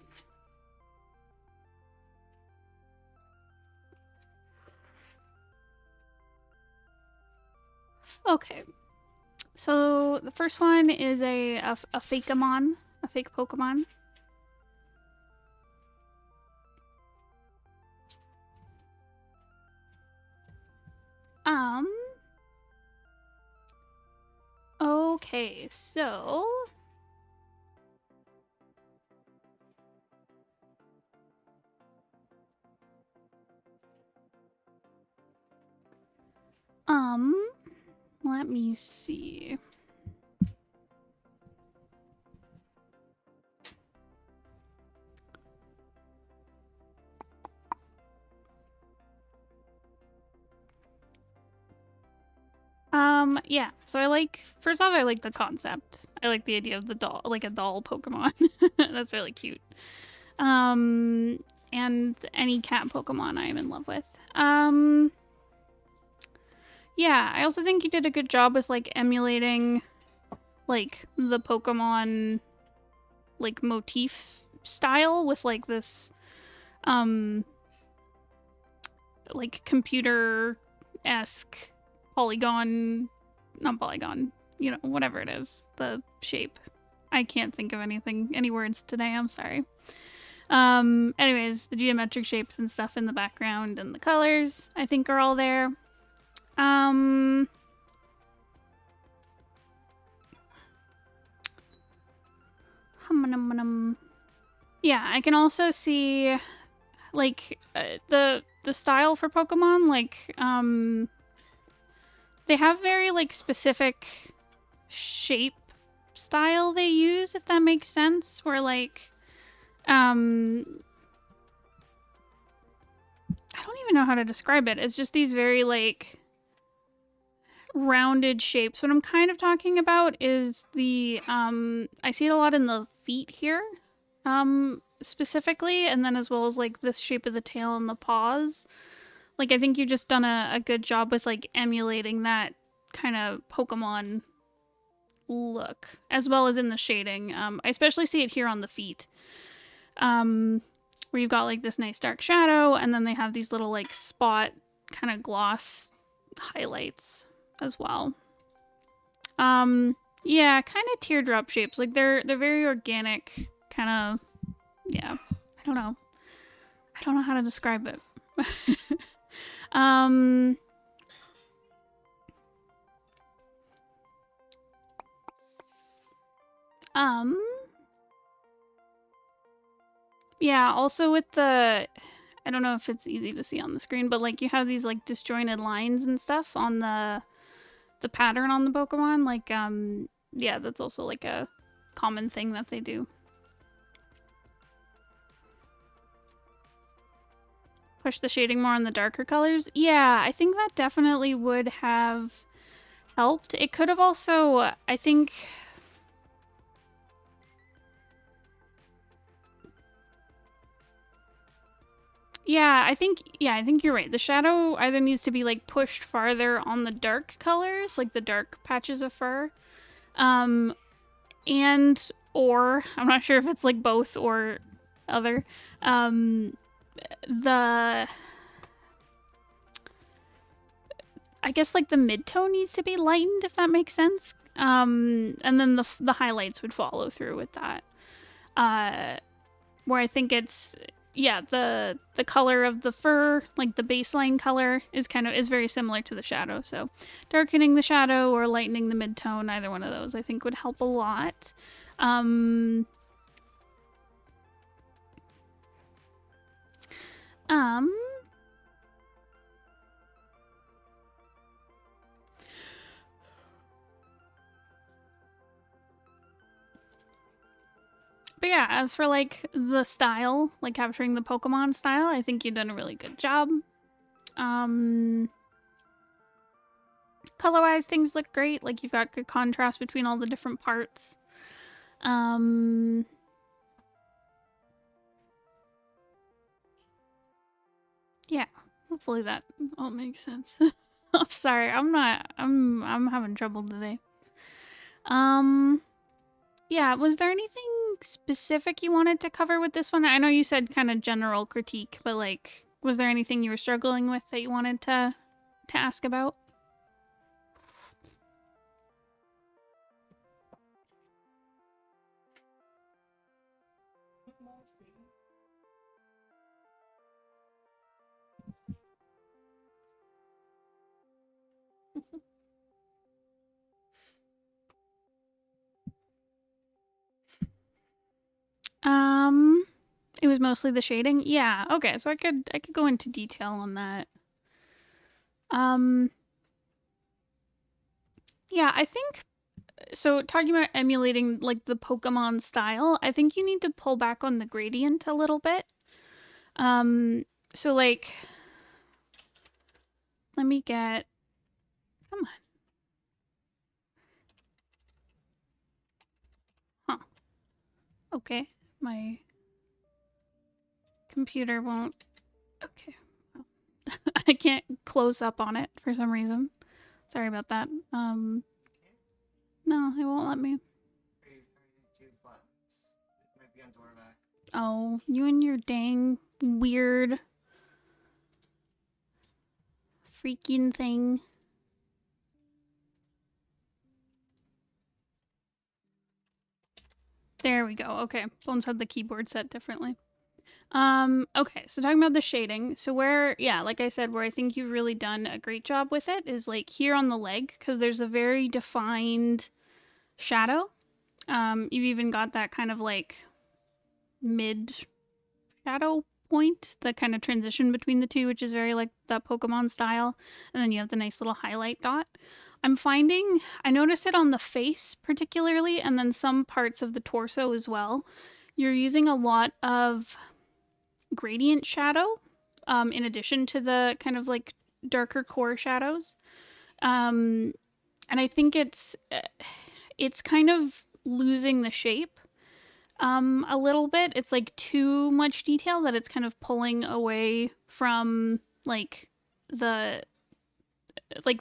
Okay. So the first one is a Fakeamon, a fake Pokemon. Okay, so let me see. Yeah, so first off, I like the concept. I like the idea of the doll, like a doll Pokemon. That's really cute. And any cat Pokemon I am in love with. Yeah, I also think you did a good job with, like, emulating, like, the Pokemon, like, motif style with, like, this, like, computer-esque polygon, not polygon, you know, whatever it is, the shape. I can't think of any words today, I'm sorry. Anyways, the geometric shapes and stuff in the background and the colors, I think, are all there. Yeah, I can also see, like, the style for Pokemon, like, they have very, like, specific shape style they use, if that makes sense, where, like, I don't even know how to describe it. It's just these very, like, rounded shapes. What I'm kind of talking about is the, I see it a lot in the feet here, specifically, and then as well as, like, this shape of the tail and the paws. Like, I think you've just done a good job with, like, emulating that kind of Pokemon look, as well as in the shading. I especially see it here on the feet, where you've got, like, this nice dark shadow, and then they have these little, like, spot kind of gloss highlights as well. Yeah, kind of teardrop shapes. Like, they're very organic, kind of, yeah. I don't know how to describe it. Yeah, also with the, I don't know if it's easy to see on the screen, but, like, you have these, like, disjointed lines and stuff on the pattern on the Pokemon. Like, yeah, that's also, like, a common thing that they do. Push the shading more on the darker colors. Yeah, I think that definitely would have helped. It could have also, I think, Yeah, I think you're right. The shadow either needs to be like pushed farther on the dark colors, like the dark patches of fur, and or I'm not sure if it's like both or other. The I guess like the mid-tone needs to be lightened, if that makes sense. And then the highlights would follow through with that. Where I think it's the color of the fur, like the baseline color, is very similar to the shadow. So darkening the shadow or lightening the mid-tone, either one of those, I think would help a lot. Um, But yeah, as for like the style, like capturing the Pokemon style, I think you've done a really good job. Color-wise, things look great. Like you've got good contrast between all the different parts. Yeah, hopefully that all makes sense. I'm sorry, I'm having trouble today. Yeah, was there anything specific you wanted to cover with this one? I know you said kind of general critique, but like, was there anything you were struggling with that you wanted to ask about? It was mostly the shading. Yeah, okay, so I could go into detail on that. Yeah, I think so. Talking about emulating like the Pokemon style, I think you need to pull back on the gradient a little bit. So like, let me get. Come on. Huh. Okay, my computer won't. Okay, I can't close up on it for some reason. Sorry about that. No, it won't let me. Oh, you and your dang weird freaking thing. There we go. Okay, Bones had the keyboard set differently. Okay, so talking about the shading. So where, yeah, like I said, where I think you've really done a great job with it is like here on the leg, because there's a very defined shadow. You've even got that kind of like mid shadow point, the kind of transition between the two, which is very like that Pokemon style. And then you have the nice little highlight dot. I'm finding, I noticed it on the face particularly, and then some parts of the torso as well. You're using a lot of gradient shadow in addition to the kind of like darker core shadows. And I think it's kind of losing the shape a little bit. It's like too much detail that it's kind of pulling away from like the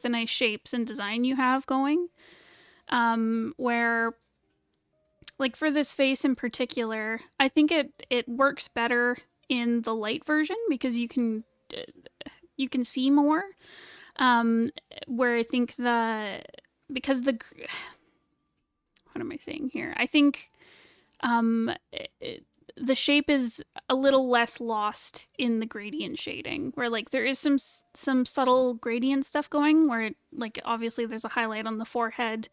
nice shapes and design you have going. Where like for this face in particular, I think it works better in the light version because you can see more. Where I think because the what am I saying here? I think the shape is a little less lost in the gradient shading, where like there is some subtle gradient stuff going, where like obviously there's a highlight on the forehead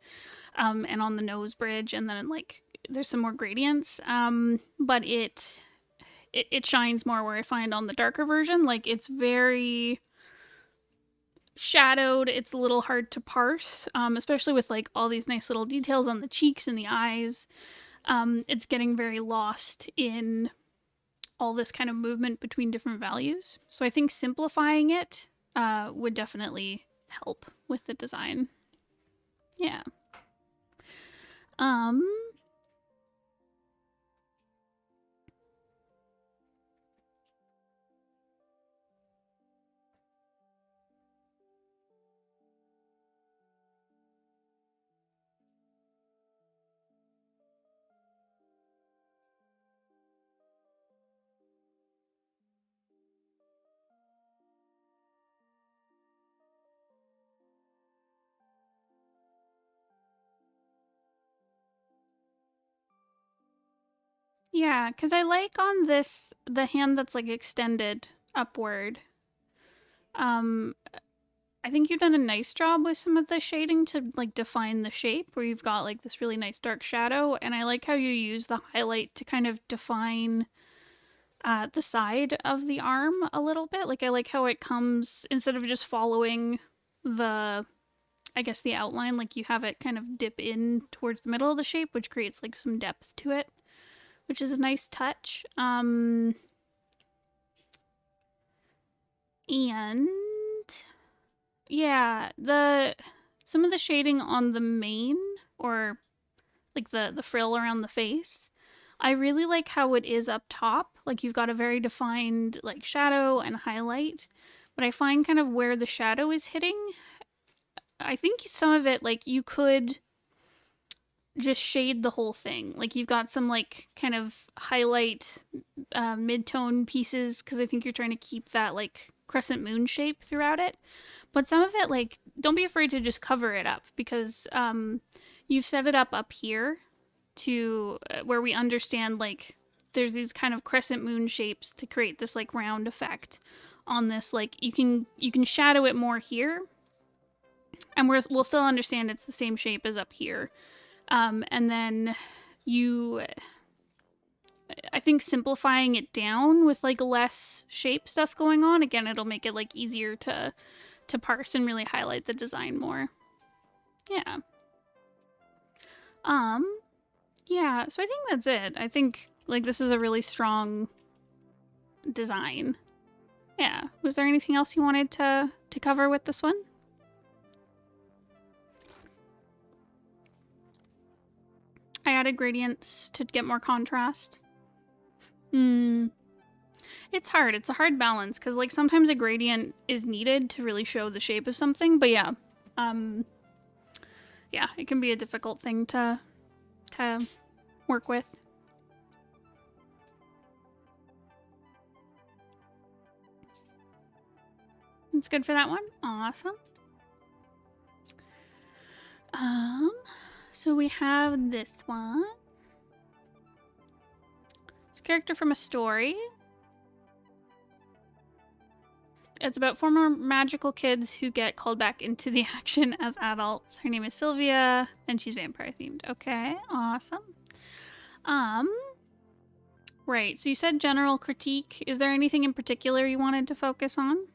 and on the nose bridge, and then like there's some more gradients, but it shines more. Where I find on the darker version, like it's very shadowed. It's a little hard to parse, especially with like all these nice little details on the cheeks and the eyes. It's getting very lost in all this kind of movement between different values. So I think simplifying it would definitely help with the design. Yeah. Yeah, because I like on this, the hand that's like extended upward. I think you've done a nice job with some of the shading to like define the shape, where you've got like this really nice dark shadow, and I like how you use the highlight to kind of define the side of the arm a little bit. Like I like how it comes, instead of just following the, I guess, the outline, like you have it kind of dip in towards the middle of the shape, which creates like some depth to it, which is a nice touch. And yeah, some of the shading on the mane, or like the frill around the face, I really like how it is up top. Like you've got a very defined like shadow and highlight, but I find kind of where the shadow is hitting, I think some of it, like you could just shade the whole thing. Like you've got some like kind of highlight mid-tone pieces, because I think you're trying to keep that like crescent moon shape throughout it. But some of it, like, don't be afraid to just cover it up, because you've set it up here to where we understand like there's these kind of crescent moon shapes to create this like round effect on this. Like you can shadow it more here, and we'll still understand it's the same shape as up here. And then I think simplifying it down with like less shape stuff going on, again, it'll make it like easier to parse and really highlight the design more. Yeah. Yeah, so I think that's it. I think like this is a really strong design. Yeah. Was there anything else you wanted to cover with this one? I added gradients to get more contrast. It's hard. It's a hard balance, because like sometimes a gradient is needed to really show the shape of something, but yeah. Yeah, it can be a difficult thing to work with. It's good for that one. Awesome. So we have this one. It's a character from a story. It's about former magical kids who get called back into the action as adults. Her name is Sylvia, and she's vampire themed. Okay, awesome. Right, so you said general critique. Is there anything in particular you wanted to focus on?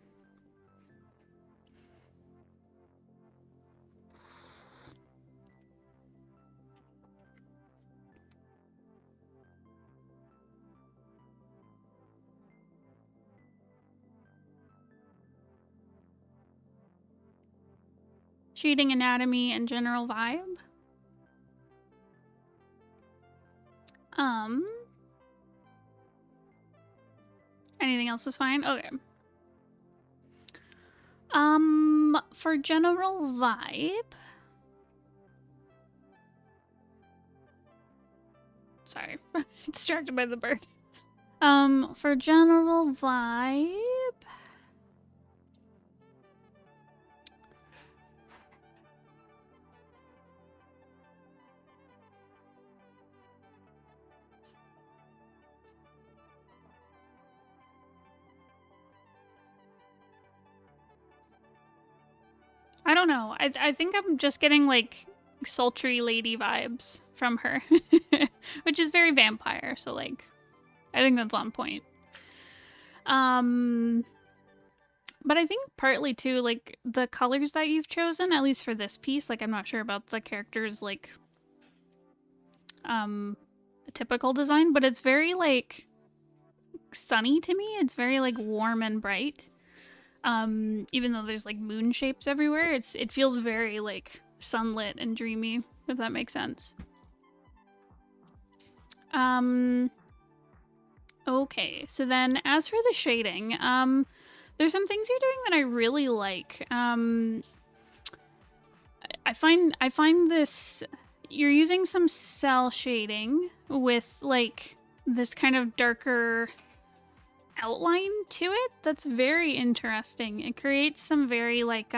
Shading, anatomy, and general vibe. Anything else is fine? Okay. For general vibe. Sorry, distracted by the bird. For general vibe. I don't know. I think I'm just getting like sultry lady vibes from her, which is very vampire. So like, I think that's on point. But I think partly too, like the colors that you've chosen, at least for this piece, like I'm not sure about the characters, like, the typical design, but it's very like sunny to me. It's very like warm and bright. Even though there's like moon shapes everywhere, it feels very like sunlit and dreamy, if that makes sense. Okay, so then as for the shading, there's some things you're doing that I really like. I find this, you're using some cell shading with like this kind of darker outline to it that's very interesting. It creates some very like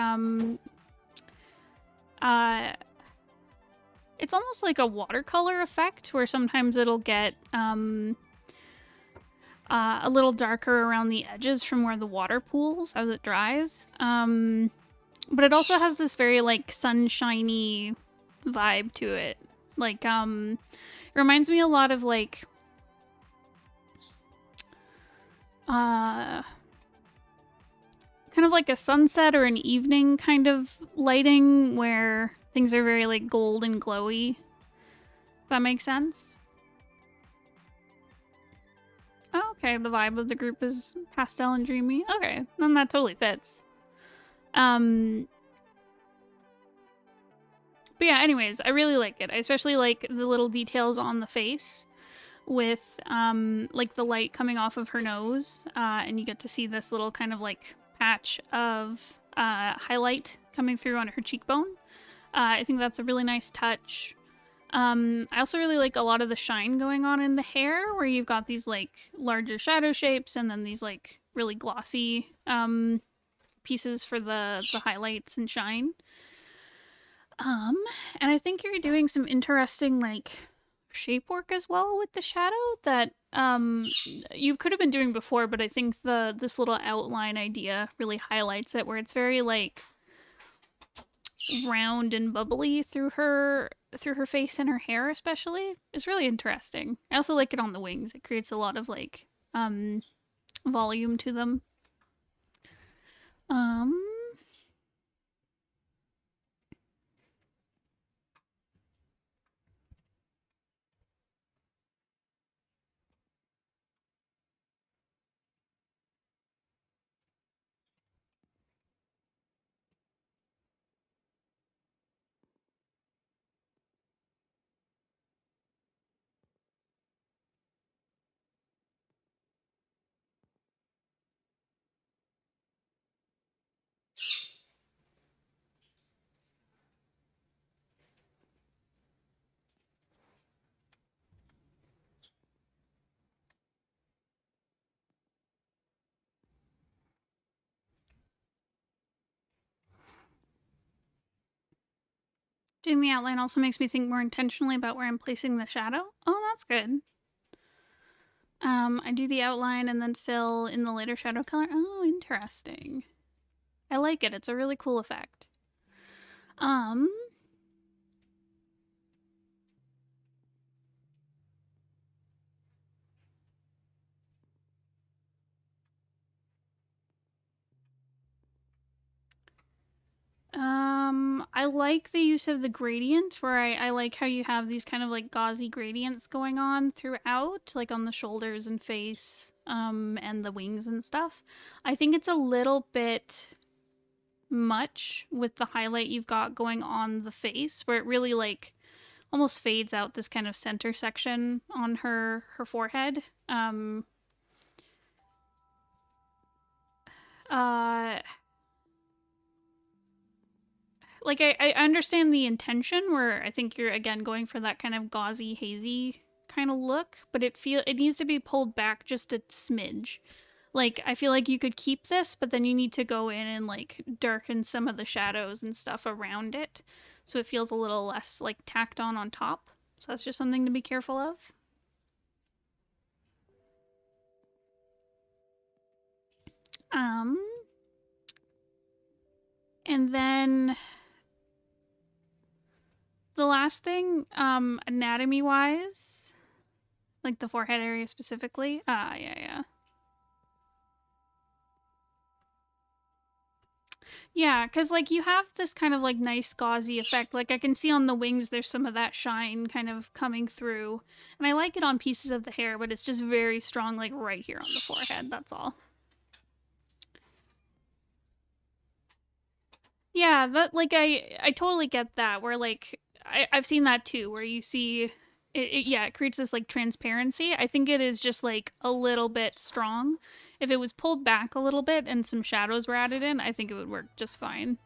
it's almost like a watercolor effect where sometimes it'll get a little darker around the edges from where the water pools as it dries. But it also has this very like sunshiny vibe to it. Like it reminds me a lot of like kind of like a sunset or an evening kind of lighting where things are very like gold and glowy. If that makes sense. Oh, okay, the vibe of the group is pastel and dreamy. Okay, then that totally fits. But yeah, anyways, I really like it. I especially like the little details on the face with like the light coming off of her nose, and you get to see this little kind of like patch of highlight coming through on her cheekbone. I think that's a really nice touch. I also really like a lot of the shine going on in the hair, where you've got these like larger shadow shapes and then these like really glossy pieces for the highlights and shine. And I think you're doing some interesting like shape work as well with the shadow that you could have been doing before, but I think this little outline idea really highlights it, where it's very like round and bubbly through her face and her hair especially. It's really interesting. I also like it on the wings. It creates a lot of like volume to them. Doing the outline also makes me think more intentionally about where I'm placing the shadow. Oh, that's good. I do the outline and then fill in the later shadow color. Oh, interesting. I like it. It's a really cool effect. I like the use of the gradient, where I like how you have these kind of like gauzy gradients going on throughout, like on the shoulders and face, and the wings and stuff. I think it's a little bit much with the highlight you've got going on the face, where it really like almost fades out this kind of center section on her forehead. Like I understand the intention, where I think you're again going for that kind of gauzy, hazy kind of look, but it needs to be pulled back just a smidge. Like I feel like you could keep this, but then you need to go in and like darken some of the shadows and stuff around it, so it feels a little less like tacked on top. So that's just something to be careful of. And then the last thing, anatomy wise, like the forehead area specifically. Yeah. Yeah, because like you have this kind of like nice gauzy effect. Like I can see on the wings there's some of that shine kind of coming through. And I like it on pieces of the hair, but it's just very strong like right here on the forehead, that's all. Yeah, that like I totally get that, where like I've seen that too, where you see it creates this like transparency. I think it is just like a little bit strong. If it was pulled back a little bit and some shadows were added in, I think it would work just fine.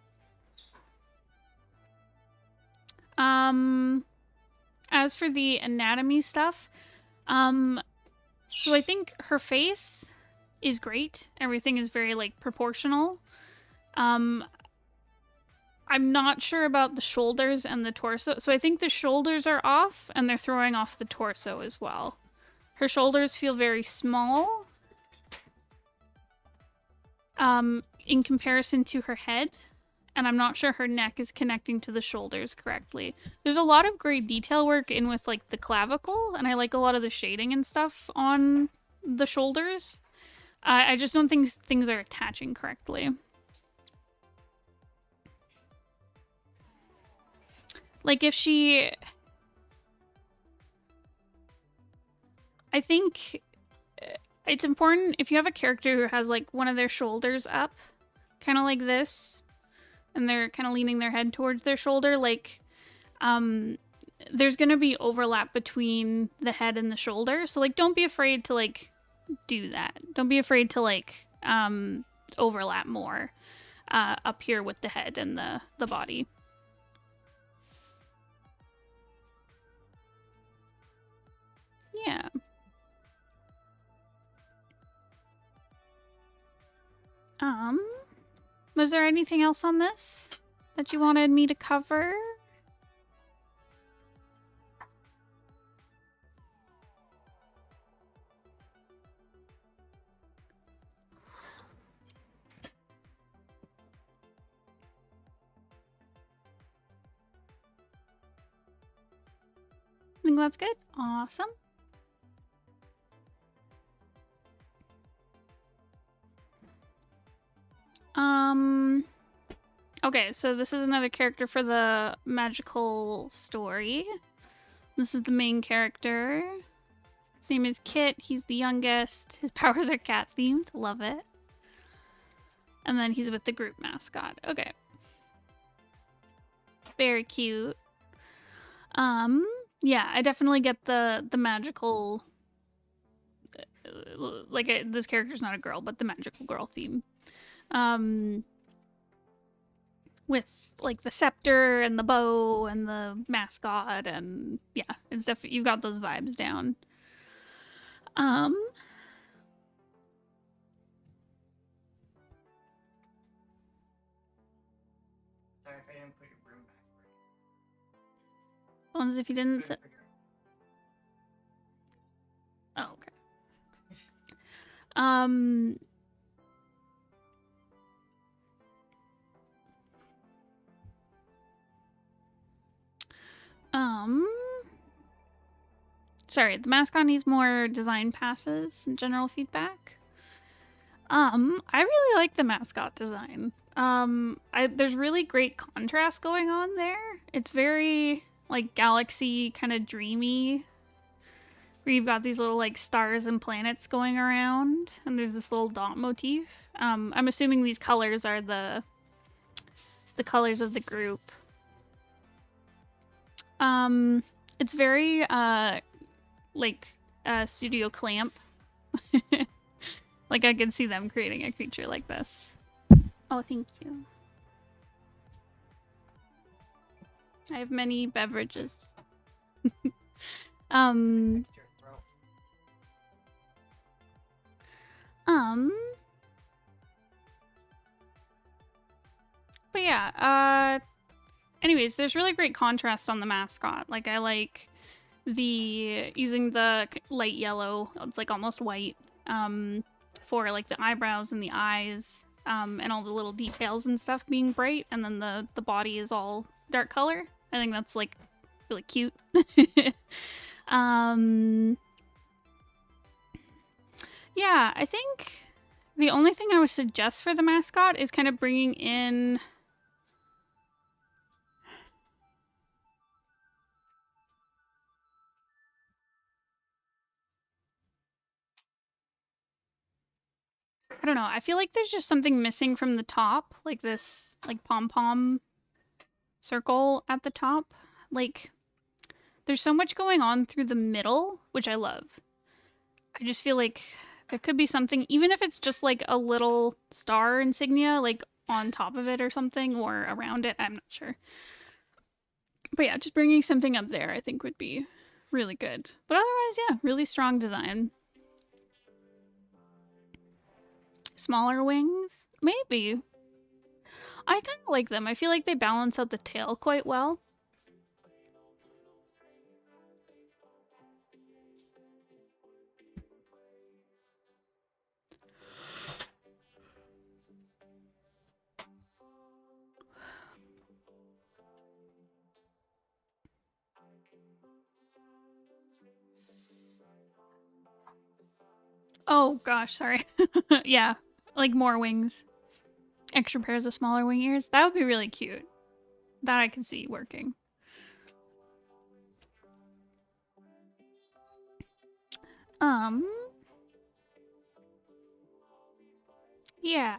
As for the anatomy stuff, so I think her face is great. Everything is very like proportional. I'm not sure about the shoulders and the torso. So I think the shoulders are off and they're throwing off the torso as well. Her shoulders feel very small in comparison to her head. And I'm not sure her neck is connecting to the shoulders correctly. There's a lot of great detail work in with like the clavicle, and I like a lot of the shading and stuff on the shoulders. I just don't think things are attaching correctly. Like if she... I think it's important if you have a character who has like one of their shoulders up, kind of like this, and they're kind of leaning their head towards their shoulder, like there's gonna be overlap between the head and the shoulder. So like don't be afraid to like do that. Don't be afraid to like overlap more up here with the head and the body. Yeah. Was there anything else on this that you wanted me to cover? I think that's good. Awesome. Okay, so this is another character for the magical story. This is the main character. His name is Kit. He's the youngest. His powers are cat themed. Love it. And then he's with the group mascot. Okay. Very cute. Yeah, I definitely get the magical, like this character's not a girl, but the magical girl theme. With like the scepter and the bow and the mascot, and yeah, it's definitely, you've got those vibes down. Sorry if I didn't put your broom back. Bones, if you didn't sit. Oh, okay. Sorry, the mascot needs more design passes and general feedback. I really like the mascot design. There's really great contrast going on there. It's very like galaxy kind of dreamy, where you've got these little like stars and planets going around, and there's this little dot motif. I'm assuming these colors are the colors of the group. It's very like Studio Clamp. Like I could see them creating a creature like this. Oh, thank you. I have many beverages. But yeah, anyways, there's really great contrast on the mascot. Like I like the using the light yellow, it's like almost white, for like the eyebrows and the eyes, and all the little details and stuff being bright, and then the body is all dark color. I think that's like really cute. Yeah, I think the only thing I would suggest for the mascot is kind of bringing in I don't know. I feel like there's just something missing from the top, like this like pom-pom circle at the top. Like there's so much going on through the middle, which I love. I just feel like there could be something, even if it's just like a little star insignia like on top of it or something, or around it, I'm not sure. But yeah, just bringing something up there I think would be really good. But otherwise, yeah, really strong design. Smaller wings? Maybe. I kind of like them. I feel like they balance out the tail quite well. Oh gosh, sorry. Yeah, like more wings. Extra pairs of smaller wing ears. That would be really cute. That I can see working. Yeah.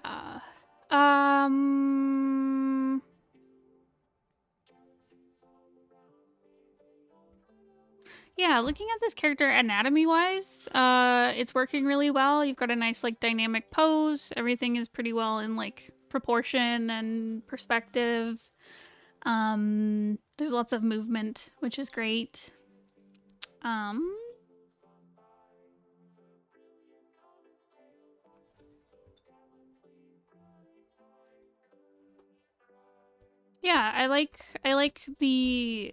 Yeah, looking at this character anatomy-wise, it's working really well. You've got a nice, like, dynamic pose. Everything is pretty well in, like, proportion and perspective. There's lots of movement, which is great. Yeah, I like the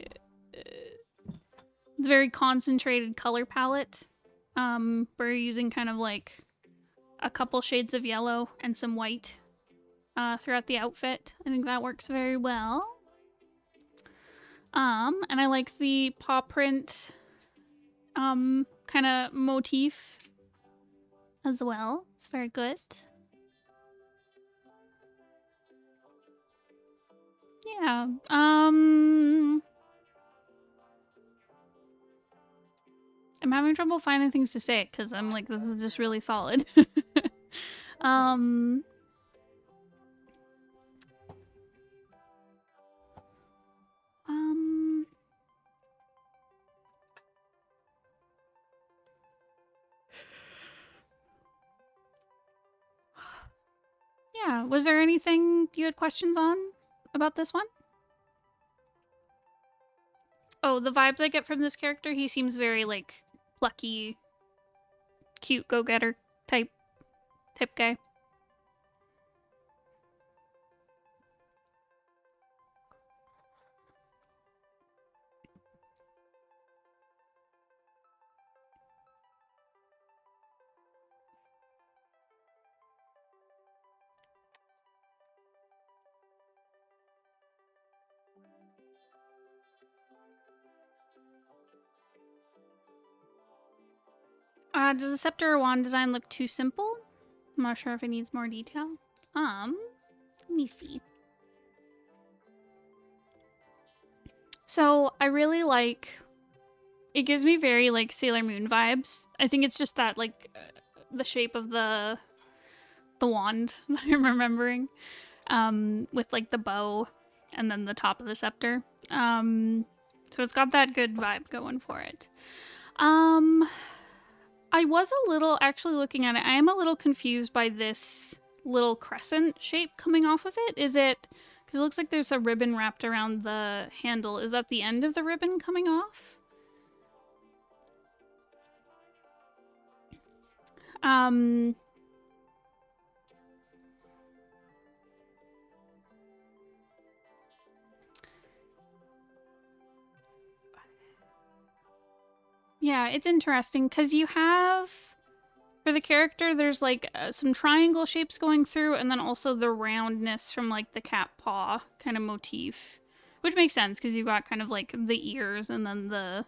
very concentrated color palette. We're using kind of like a couple shades of yellow and some white throughout the outfit. I think that works very well. And I like the paw print kind of motif as well. It's very good. Yeah. I'm having trouble finding things to say because I'm like, this is just really solid. Yeah, was there anything you had questions on about this one? Oh, the vibes I get from this character, he seems very, like, plucky, cute go-getter type guy. Does the scepter or wand design look too simple? I'm not sure if it needs more detail. Let me see. So I really like, it gives me very like Sailor Moon vibes. I think it's just that like the shape of the wand that I'm remembering, with like the bow and then the top of the scepter. So it's got that good vibe going for it. I was a little, actually looking at it, I am a little confused by this little crescent shape coming off of it. Is it, because it looks like there's a ribbon wrapped around the handle. Is that the end of the ribbon coming off? Yeah, it's interesting because you have, for the character, there's like some triangle shapes going through and then also the roundness from like the cat paw kind of motif, which makes sense because you've got kind of like the ears and then the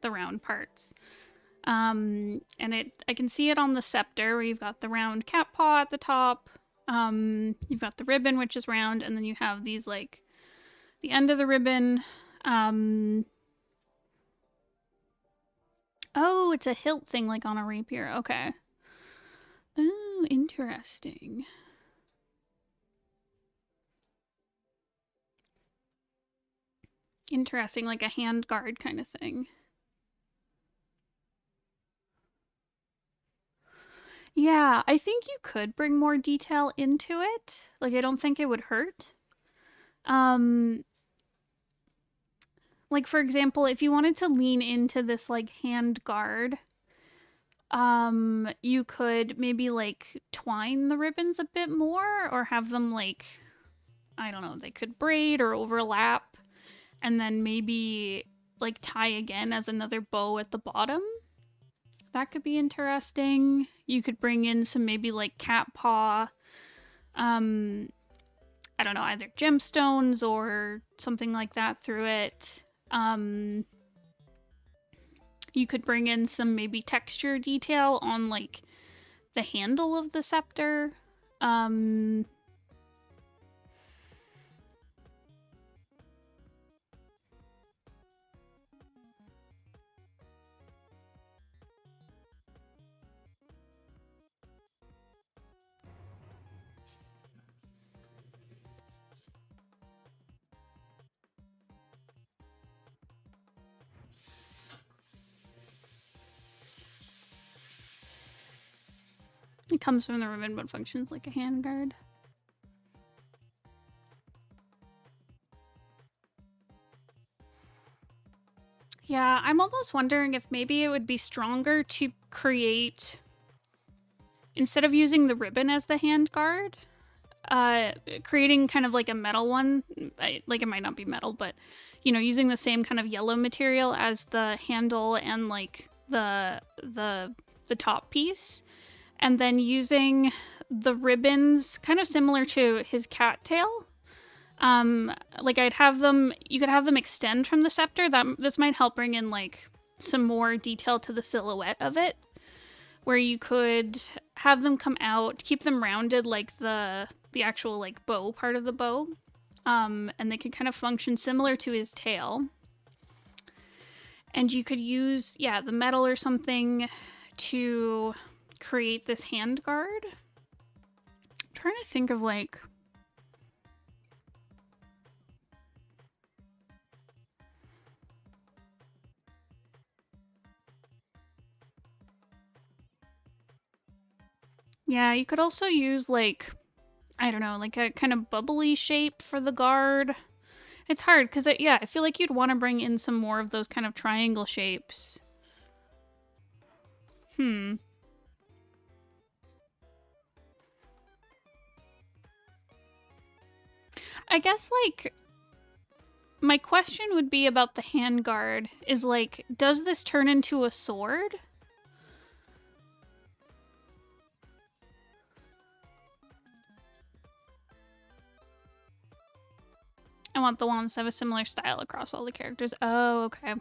round parts. And I can see it on the scepter where you've got the round cat paw at the top. You've got the ribbon, which is round, and then you have these like the end of the ribbon. Oh, it's a hilt thing like on a rapier. Okay. Oh, interesting. Interesting, like a hand guard kind of thing. Yeah, I think you could bring more detail into it. Like, I don't think it would hurt. Like, for example, if you wanted to lean into this, like, hand guard, you could maybe, like, twine the ribbons a bit more or have them, like, I don't know, they could braid or overlap and then maybe like tie again as another bow at the bottom. That could be interesting. You could bring in some maybe like cat paw, I don't know, either gemstones or something like that through it. You could bring in some maybe texture detail on like the handle of the scepter. It comes from the ribbon but functions like a handguard. Yeah, I'm almost wondering if maybe it would be stronger to create, instead of using the ribbon as the handguard, creating kind of like a metal one. Like it might not be metal, but you know, using the same kind of yellow material as the handle and like the top piece, and then using the ribbons kind of similar to his cattail. Like I'd have them, you could have them extend from the scepter. This might help bring in like some more detail to the silhouette of it, where you could have them come out, keep them rounded like the actual like bow part of the bow. And they could kind of function similar to his tail. And you could use, yeah, the metal or something to create this handguard. I'm trying to think of like, yeah, you could also use like, I don't know, like a kind of bubbly shape for the guard. It's hard because, yeah, I feel like you'd want to bring in some more of those kind of triangle shapes. I guess, like, my question would be about the handguard is, like, does this turn into a sword? I want the wands to have a similar style across all the characters. Oh, okay.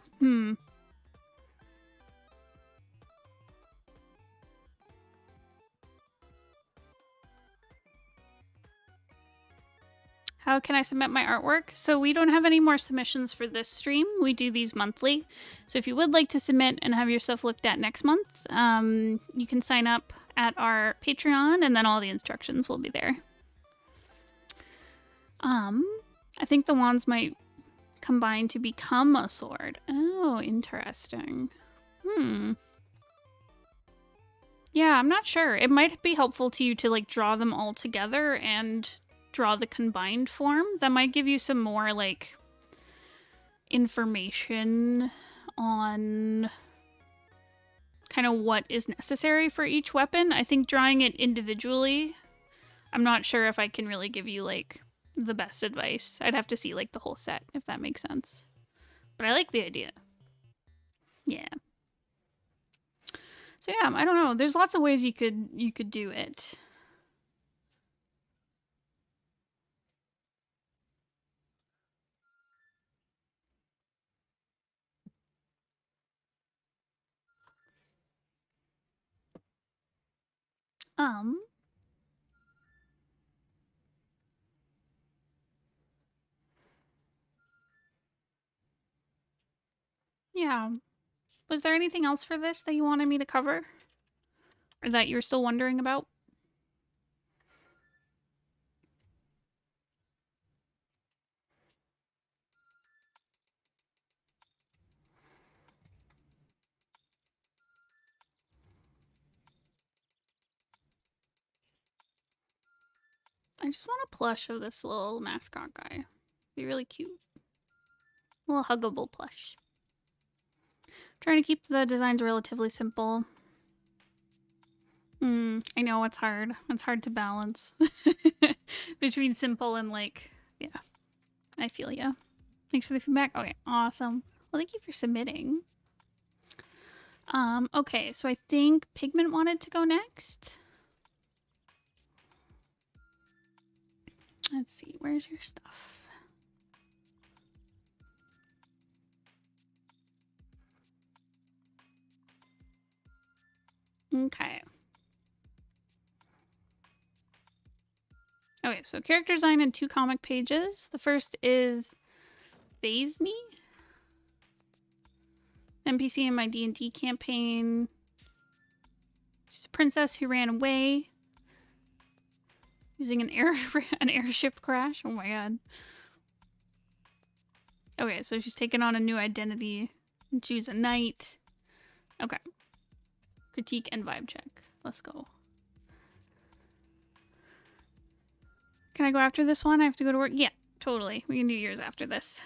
How can I submit my artwork? So we don't have any more submissions for this stream. We do these monthly. So if you would like to submit and have your stuff looked at next month, you can sign up at our Patreon, and then all the instructions will be there. I think the wands might combine to become a sword. Oh, interesting. Yeah, I'm not sure. It might be helpful to you to like draw them all together and draw the combined form. That might give you some more like information on kind of what is necessary for each weapon. I think drawing it individually, I'm not sure if I can really give you like the best advice. I'd have to see like the whole set, if that makes sense. But I like the idea. Yeah. So yeah, I don't know. There's lots of ways you could do it. Yeah. Was there anything else for this that you wanted me to cover? Or that you're still wondering about? I just want a plush of this little mascot guy. Be really cute. A little huggable plush. Trying to keep the designs relatively simple. I know it's hard. It's hard to balance between simple and like Yeah. I feel ya. Thanks for the feedback. Okay, awesome. Well, thank you for submitting. Okay, so I think Pigment wanted to go next. Let's see, where's your stuff? Okay. Okay, so character design in 2 comic pages. The first is Vaisni, NPC in my D&D campaign. She's a princess who ran away using an airship crash. Oh my god. Okay, so she's taken on a new identity. Choose a knight. Okay. Critique and vibe check. Let's go. Can I go after this one? I have to go to work? Yeah, totally. We can do yours after this.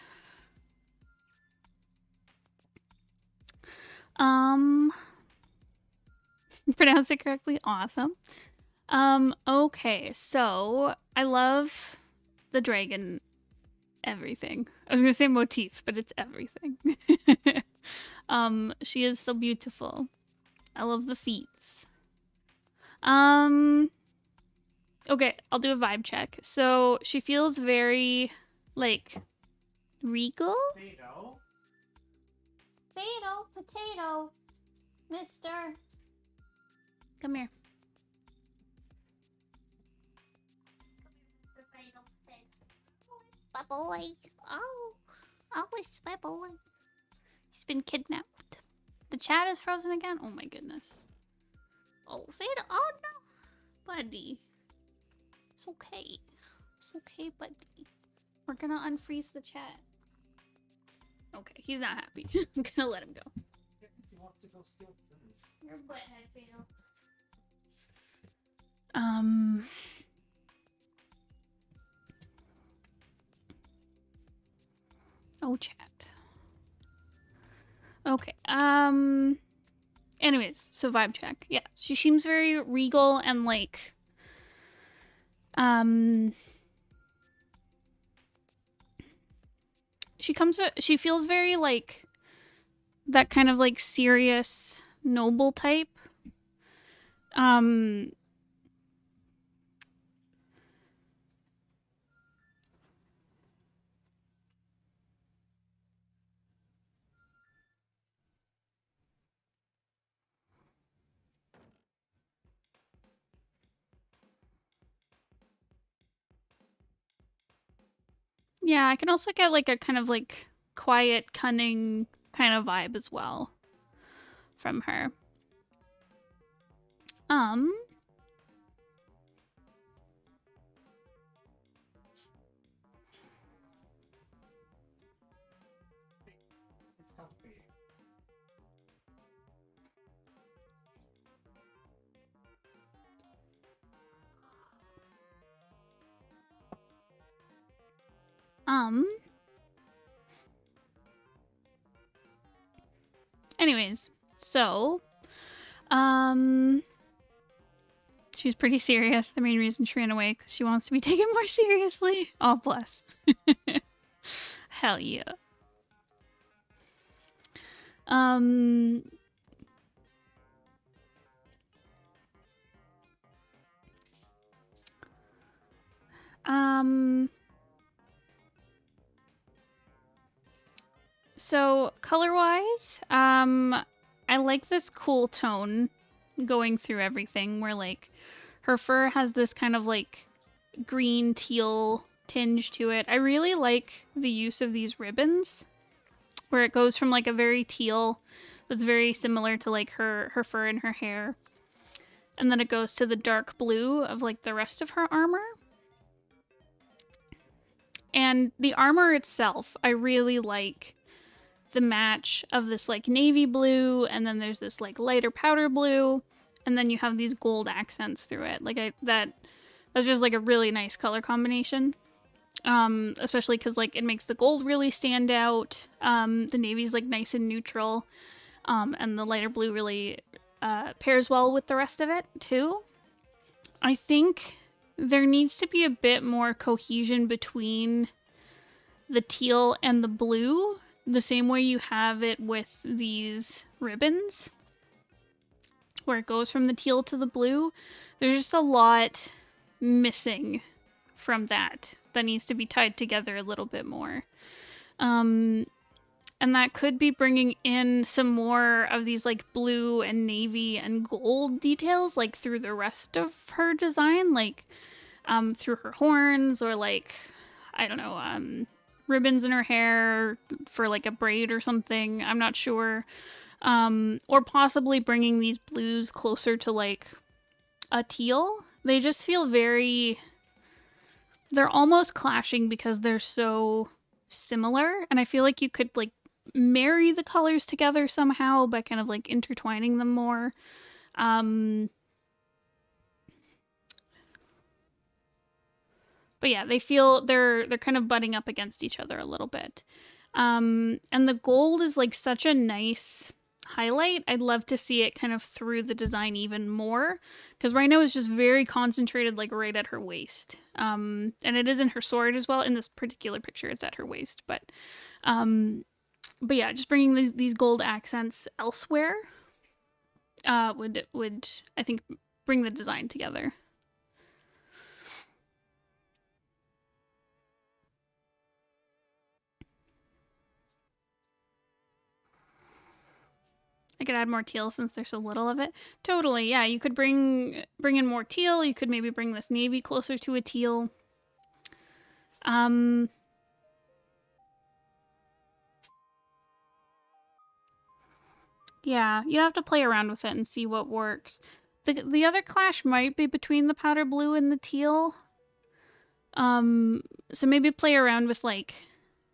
Pronounced it correctly? Awesome. Okay, so I love the dragon everything. I was gonna say motif, but it's everything. She is so beautiful. I love the feats. Okay, I'll do a vibe check. So she feels very, like, regal? Potato, mister. Come here. My boy. Oh, it's my boy. He's been kidnapped. The chat is frozen again? Oh my goodness. Oh, Fade. Oh no. Buddy. It's okay. It's okay, buddy. We're gonna unfreeze the chat. Okay, he's not happy. I'm gonna let him go.
He wants to go steal food.
Your butthead, Fatal. Oh, chat. Okay. Anyways, so vibe check. Yeah, she seems very regal and like, she feels very like that kind of like serious noble type. Yeah, I can also get like a kind of like quiet, cunning kind of vibe as well from her.
It's comfy.
Anyways, so she's pretty serious. The main reason she ran away because she wants to be taken more seriously. Oh, bless. Hell yeah. So color-wise, I like this cool tone going through everything where like her fur has this kind of like green teal tinge to it. I really like the use of these ribbons where it goes from like a very teal that's very similar to like her fur and her hair, and then it goes to the dark blue of like the rest of her armor. And the armor itself, I really like the match of this like navy blue, and then there's this like lighter powder blue, and then you have these gold accents through it. Like that's just like a really nice color combination. Especially because like it makes the gold really stand out. The navy's like nice and neutral, and the lighter blue really pairs well with the rest of it too. I think there needs to be a bit more cohesion between the teal and the blue, the same way you have it with these ribbons, where it goes from the teal to the blue. There's just a lot missing from that needs to be tied together a little bit more. And that could be bringing in some more of these like blue and navy and gold details, like through the rest of her design, like through her horns, or like, I don't know, ribbons in her hair for like a braid or something. I'm not sure. Or possibly bringing these blues closer to like a teal. They just feel they're almost clashing because they're so similar, and I feel like you could like marry the colors together somehow by kind of like intertwining them more. But yeah, they feel they're kind of butting up against each other a little bit. And the gold is like such a nice highlight. I'd love to see it kind of through the design even more, because right now it's just very concentrated, like right at her waist. And it is in her sword as well. In this particular picture, it's at her waist. But yeah, just bringing these gold accents elsewhere would I think bring the design together. I could add more teal since there's so little of it. Totally, yeah. You could bring in more teal. You could maybe bring this navy closer to a teal. Yeah, you'd have to play around with it and see what works. The other clash might be between the powder blue and the teal. So maybe play around with like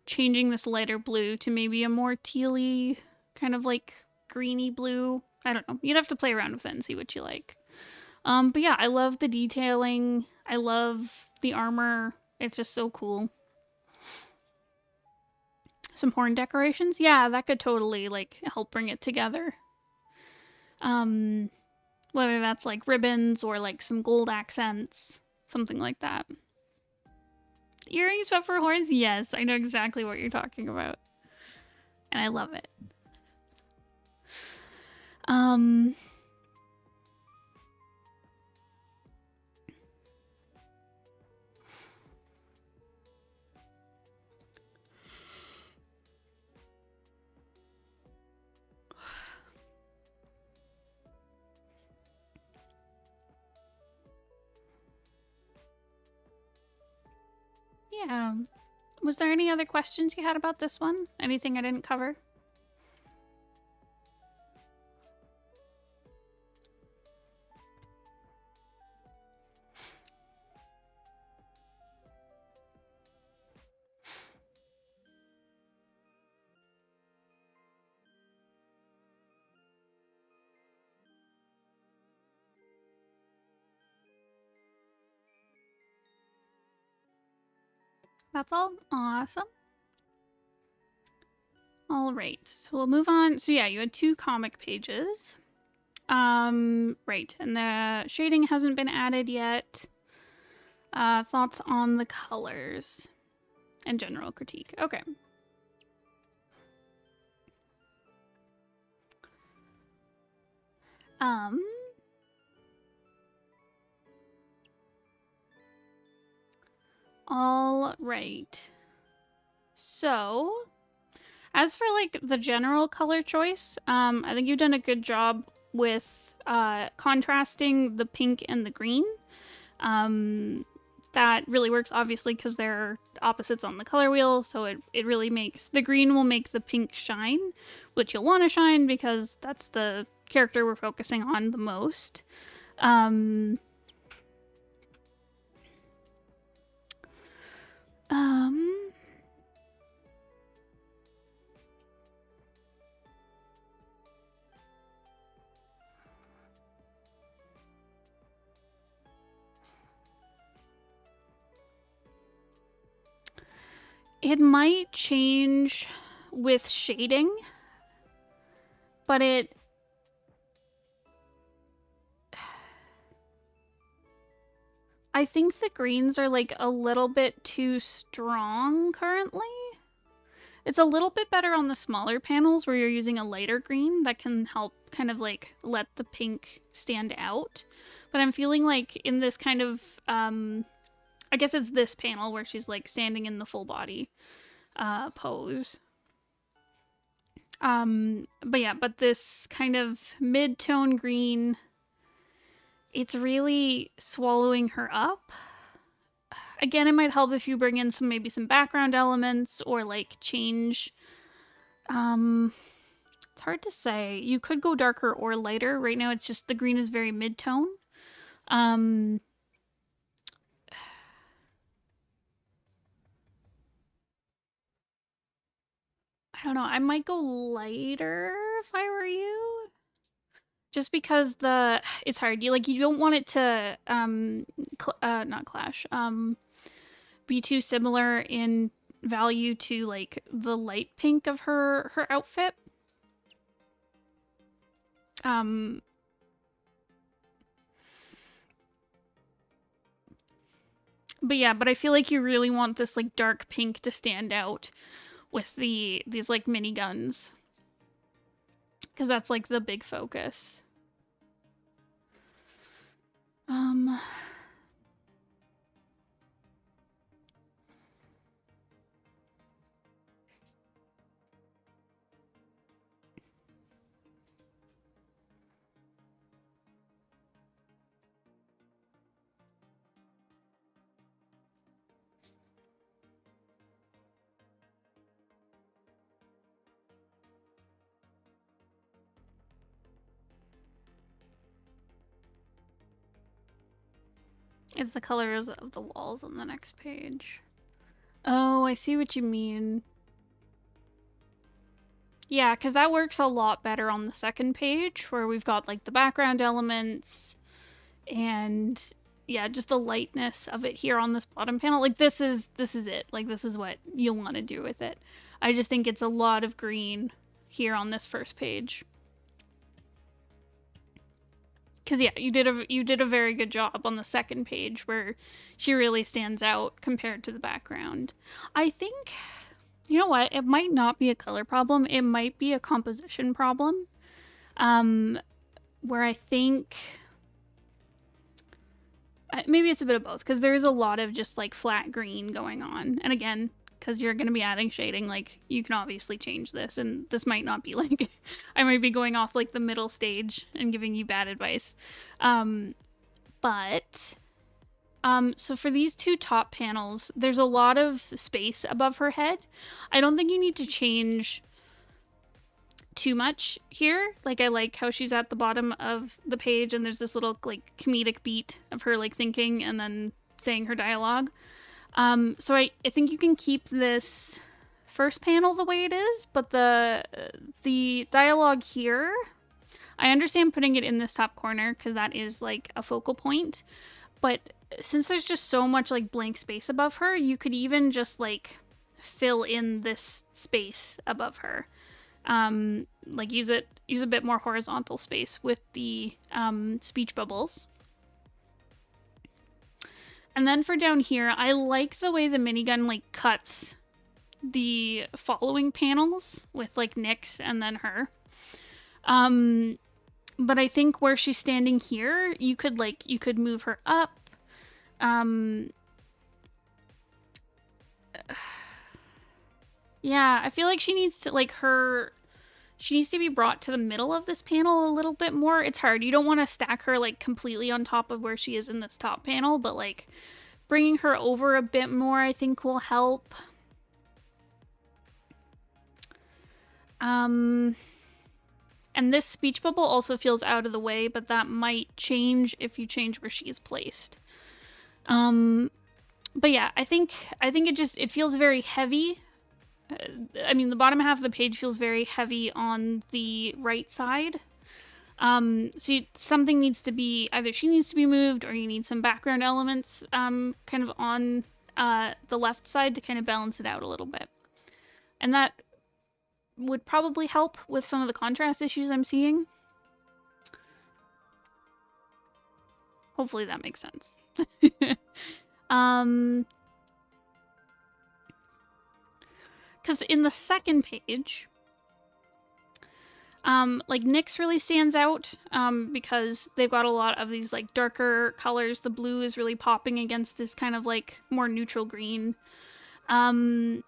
changing this lighter blue to maybe a more tealy kind of like greeny blue. I don't know. You'd have to play around with it and see what you like. But yeah, I love the detailing. I love the armor. It's just so cool. Some horn decorations? Yeah, that could totally like help bring it together. Whether that's like ribbons or like some gold accents, something like that. Earrings but for horns? Yes, I know exactly what you're talking about. And I love it. Yeah. Was there any other questions you had about this one? Anything I didn't cover? That's all? Awesome. All right, so we'll move on. So yeah, you had 2 comic pages. Right, and the shading hasn't been added yet. Thoughts on the colors and general critique. Okay. All right. So, as for like the general color choice, I think you've done a good job with contrasting the pink and the green. That really works obviously because they're opposites on the color wheel, so it really makes the green will make the pink shine, which you'll want to shine because that's the character we're focusing on the most. It might change with shading, but I think the greens are like a little bit too strong currently. It's a little bit better on the smaller panels where you're using a lighter green that can help kind of like let the pink stand out. But I'm feeling like in this kind of, I guess it's this panel where she's like standing in the full body pose. But yeah, but this kind of mid-tone green, it's really swallowing her up. Again, it might help if you bring in maybe some background elements or like change. It's hard to say. You could go darker or lighter. Right now, it's just the green is very mid-tone. I don't know. I might go lighter if I were you. Just because it's hard. You don't want it to not clash. Be too similar in value to like the light pink of her outfit. But yeah, but I feel like you really want this like dark pink to stand out with these like mini guns, because that's like the big focus. It's the colors of the walls on the next page. Oh, I see what you mean. Yeah, because that works a lot better on the second page where we've got like the background elements and yeah, just the lightness of it here on this bottom panel. Like this is it. Like this is what you'll want to do with it. I just think it's a lot of green here on this first page. Because yeah, you did a very good job on the second page where she really stands out compared to the background. I think, you know what, it might not be a color problem. It might be a composition problem. Where I think maybe it's a bit of both, because there's a lot of just like flat green going on. And again, because you're going to be adding shading, like you can obviously change this, and this might not be like I might be going off like the middle stage and giving you bad advice. So for these two top panels, there's a lot of space above her head. I don't think you need to change too much here. Like I like how she's at the bottom of the page and there's this little like comedic beat of her like thinking and then saying her dialogue. So I think you can keep this first panel the way it is, but the dialogue here, I understand putting it in this top corner because that is like a focal point, but since there's just so much like blank space above her, you could even just like fill in this space above her. Like use a bit more horizontal space with the speech bubbles. And then for down here, I like the way the minigun like cuts the following panels with like Nyx and then her. But I think where she's standing here, you could move her up. Yeah, I feel like she needs to be brought to the middle of this panel a little bit more. It's hard. You don't want to stack her like completely on top of where she is in this top panel, but like bringing her over a bit more I think will help. And this speech bubble also feels out of the way, but that might change if you change where she is placed. But yeah, I think it feels very heavy. I mean, the bottom half of the page feels very heavy on the right side. So something needs to be, either she needs to be moved or you need some background elements kind of on the left side to kind of balance it out a little bit. And that would probably help with some of the contrast issues I'm seeing. Hopefully that makes sense. Because in the second page, like NYX really stands out because they've got a lot of these like darker colors. The blue is really popping against this kind of like more neutral green. And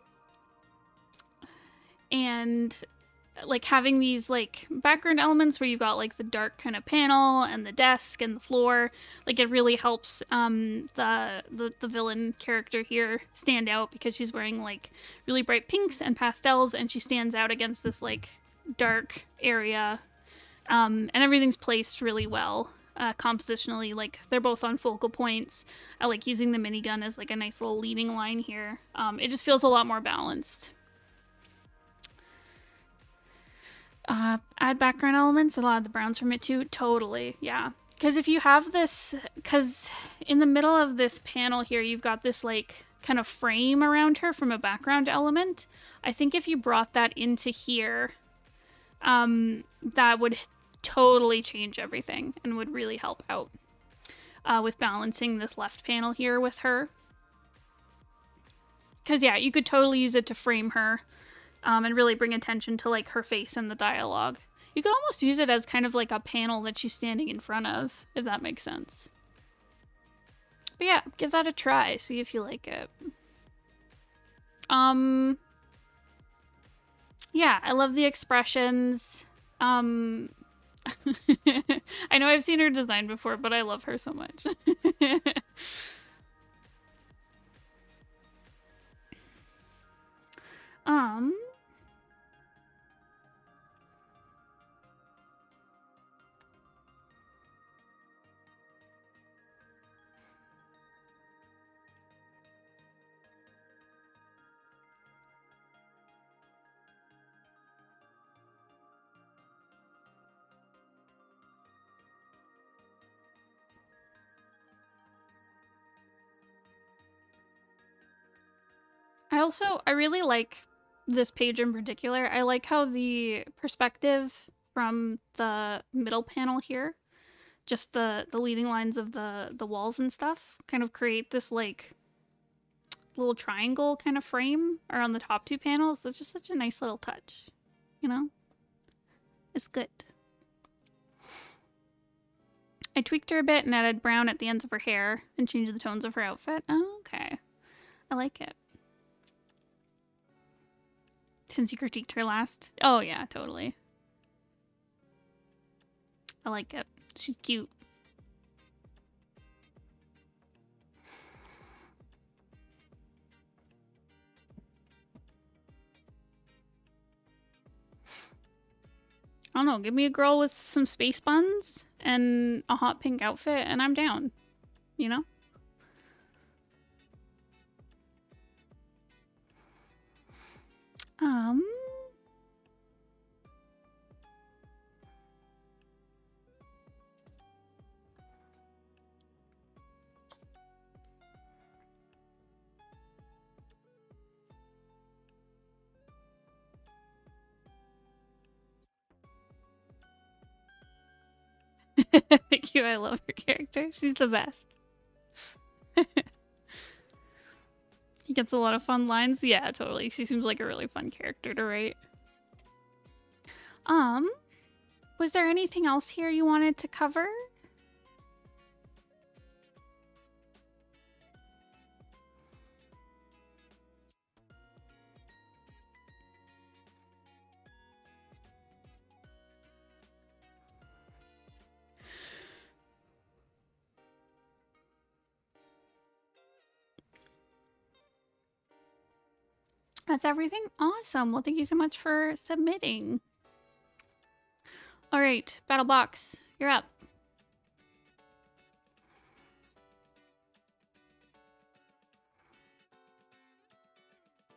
like having these like background elements where you've got like the dark kind of panel and the desk and the floor, like it really helps the villain character here stand out because she's wearing like really bright pinks and pastels, and she stands out against this like dark area, and everything's placed really well compositionally. Like they're both on focal points. I like using the minigun as like a nice little leading line here. It just feels a lot more balanced. Add background elements, a lot of the browns from it too. Totally, yeah. Because if you have this, because in the middle of this panel here, you've got this like kind of frame around her from a background element. I think if you brought that into here, that would totally change everything and would really help out with balancing this left panel here with her. Because yeah, you could totally use it to frame her. And really bring attention to like her face and the dialogue. You could almost use it as kind of like a panel that she's standing in front of, if that makes sense. But yeah, give that a try. See if you like it. Yeah, I love the expressions. I know I've seen her design before, but I love her so much. I really like this page in particular. I like how the perspective from the middle panel here, just the leading lines of the walls and stuff, kind of create this like little triangle kind of frame around the top two panels. That's just such a nice little touch, you know? It's good. I tweaked her a bit and added brown at the ends of her hair and changed the tones of her outfit. Oh, okay. I like it. Since you critiqued her last. Oh yeah, totally. I like it. She's cute. I don't know, give me a girl with some space buns and a hot pink outfit and I'm down. You know? Thank you, I love her character. She's the best. He gets a lot of fun lines. Yeah, totally. She seems like a really fun character to write. Was there anything else here you wanted to cover? That's everything? Awesome. Well, thank you so much for submitting. All right, BattleBox, you're up.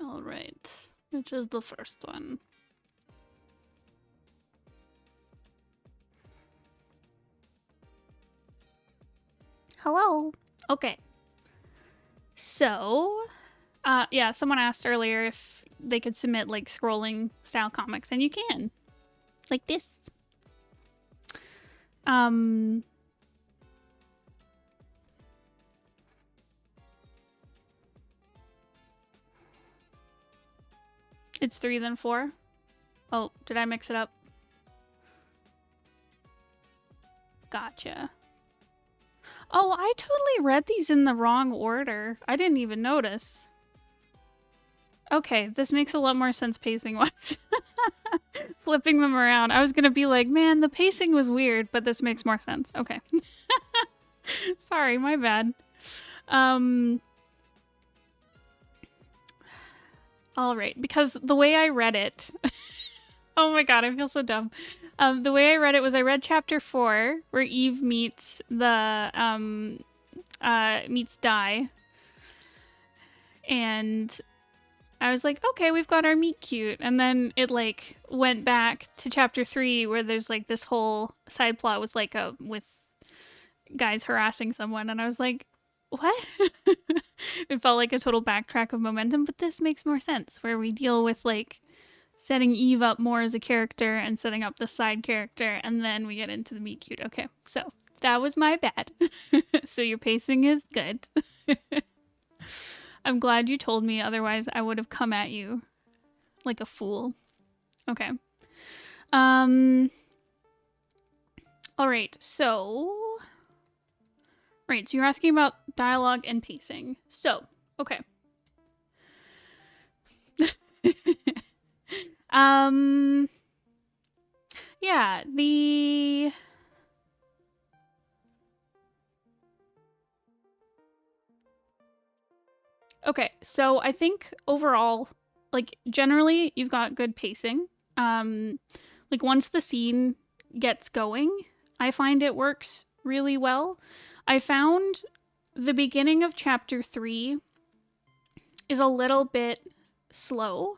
All right, which is the first one? Hello. Okay. So, yeah, someone asked earlier if they could submit like scrolling style comics, and you can. Like this. It's 3 then 4? Oh, did I mix it up? Gotcha. Oh, I totally read these in the wrong order. I didn't even notice. Okay, this makes a lot more sense pacing-wise. Flipping them around. I was gonna be like, man, the pacing was weird, but this makes more sense. Okay. Sorry, my bad. All right, because the way I read it... Oh my god, I feel so dumb. The way I read it was I read chapter 4, where Eve meets the, meets Dye. And I was like, okay, we've got our meet cute. And then it, like, went back to chapter 3, where there's, like, this whole side plot with, like, with guys harassing someone. And I was like, what? It felt like a total backtrack of momentum, but this makes more sense, where we deal with, like, setting Eve up more as a character and setting up the side character, and then we get into the meet cute. Okay, so that was my bad. So your pacing is good. I'm glad you told me, otherwise I would have come at you like a fool. Okay. All right, so... Right, so you're asking about dialogue and pacing. So, okay. Yeah, the... Okay, so I think overall, like, generally, you've got good pacing. Like, once the scene gets going, I find it works really well. I found the beginning of chapter 3 is a little bit slow.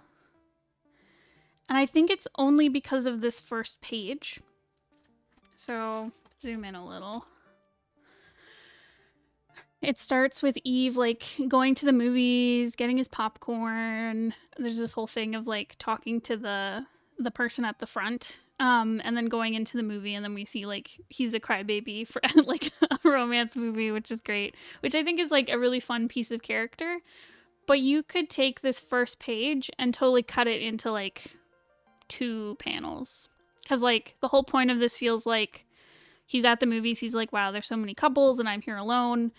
And I think it's only because of this first page. So, zoom in a little. It starts with Eve, like, going to the movies, getting his popcorn. There's this whole thing of, like, talking to the person at the front. And then going into the movie, and then we see, like, he's a crybaby for, like, a romance movie, which is great. Which I think is, like, a really fun piece of character. But you could take this first page and totally cut it into, like, 2 panels. Because, like, the whole point of this feels like he's at the movies, he's like, wow, there's so many couples, and I'm here alone.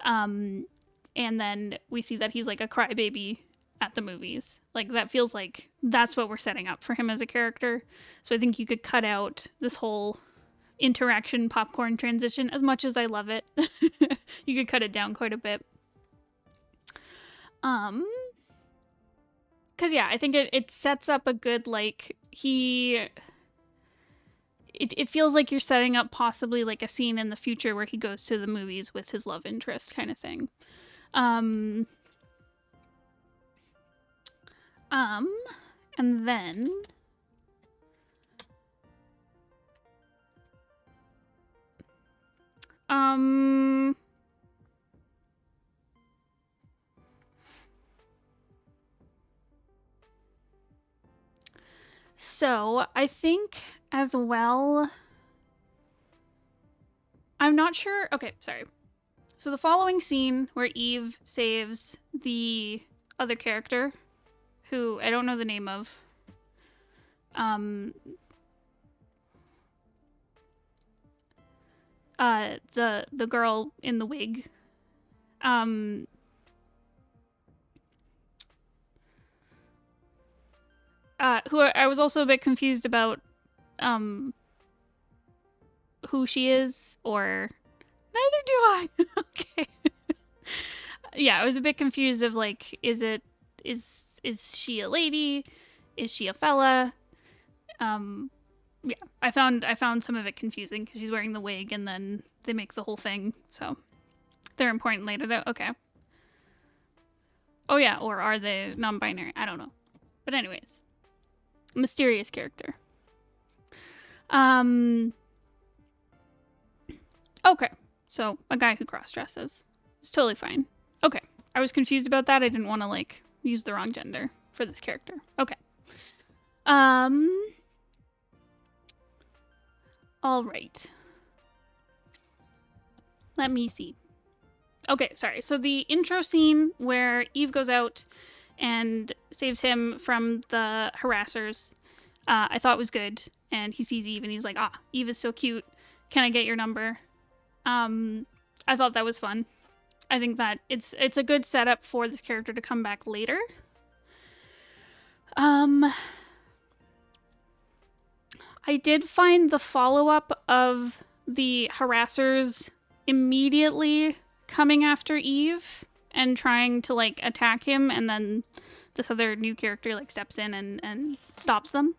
And then we see that he's, like, a crybaby at the movies. Like, that feels like that's what we're setting up for him as a character. So I think you could cut out this whole interaction popcorn transition. As much as I love it, you could cut it down quite a bit. Because, yeah, I think it sets up a good, like, it feels like you're setting up possibly, like, a scene in the future where he goes to the movies with his love interest kind of thing. And then... So, I think as well... I'm not sure... Okay, sorry. So the following scene where Eve saves the other character, who I don't know the name of, the girl in the wig, who I was also a bit confused about, who she is, or neither do I. Okay. Yeah, I was a bit confused of, like, is she a lady? Is she a fella? Yeah, I found some of it confusing because she's wearing the wig and then they make the whole thing, so they're important later though. Okay. Oh yeah, or are they non-binary? I don't know. But anyways, mysterious character. Okay, so a guy who cross-dresses. It's totally fine. Okay, I was confused about that. I didn't want to, like, use the wrong gender for this character. Okay. All right. Let me see. Okay, sorry. So the intro scene where Eve goes out and saves him from the harassers, I thought was good. And he sees Eve and he's like, ah, Eve is so cute. Can I get your number? I thought that was fun. I think that it's a good setup for this character to come back later. I did find the follow-up of the harassers immediately coming after Eve and trying to, like, attack him, and then this other new character, like, steps in and stops them.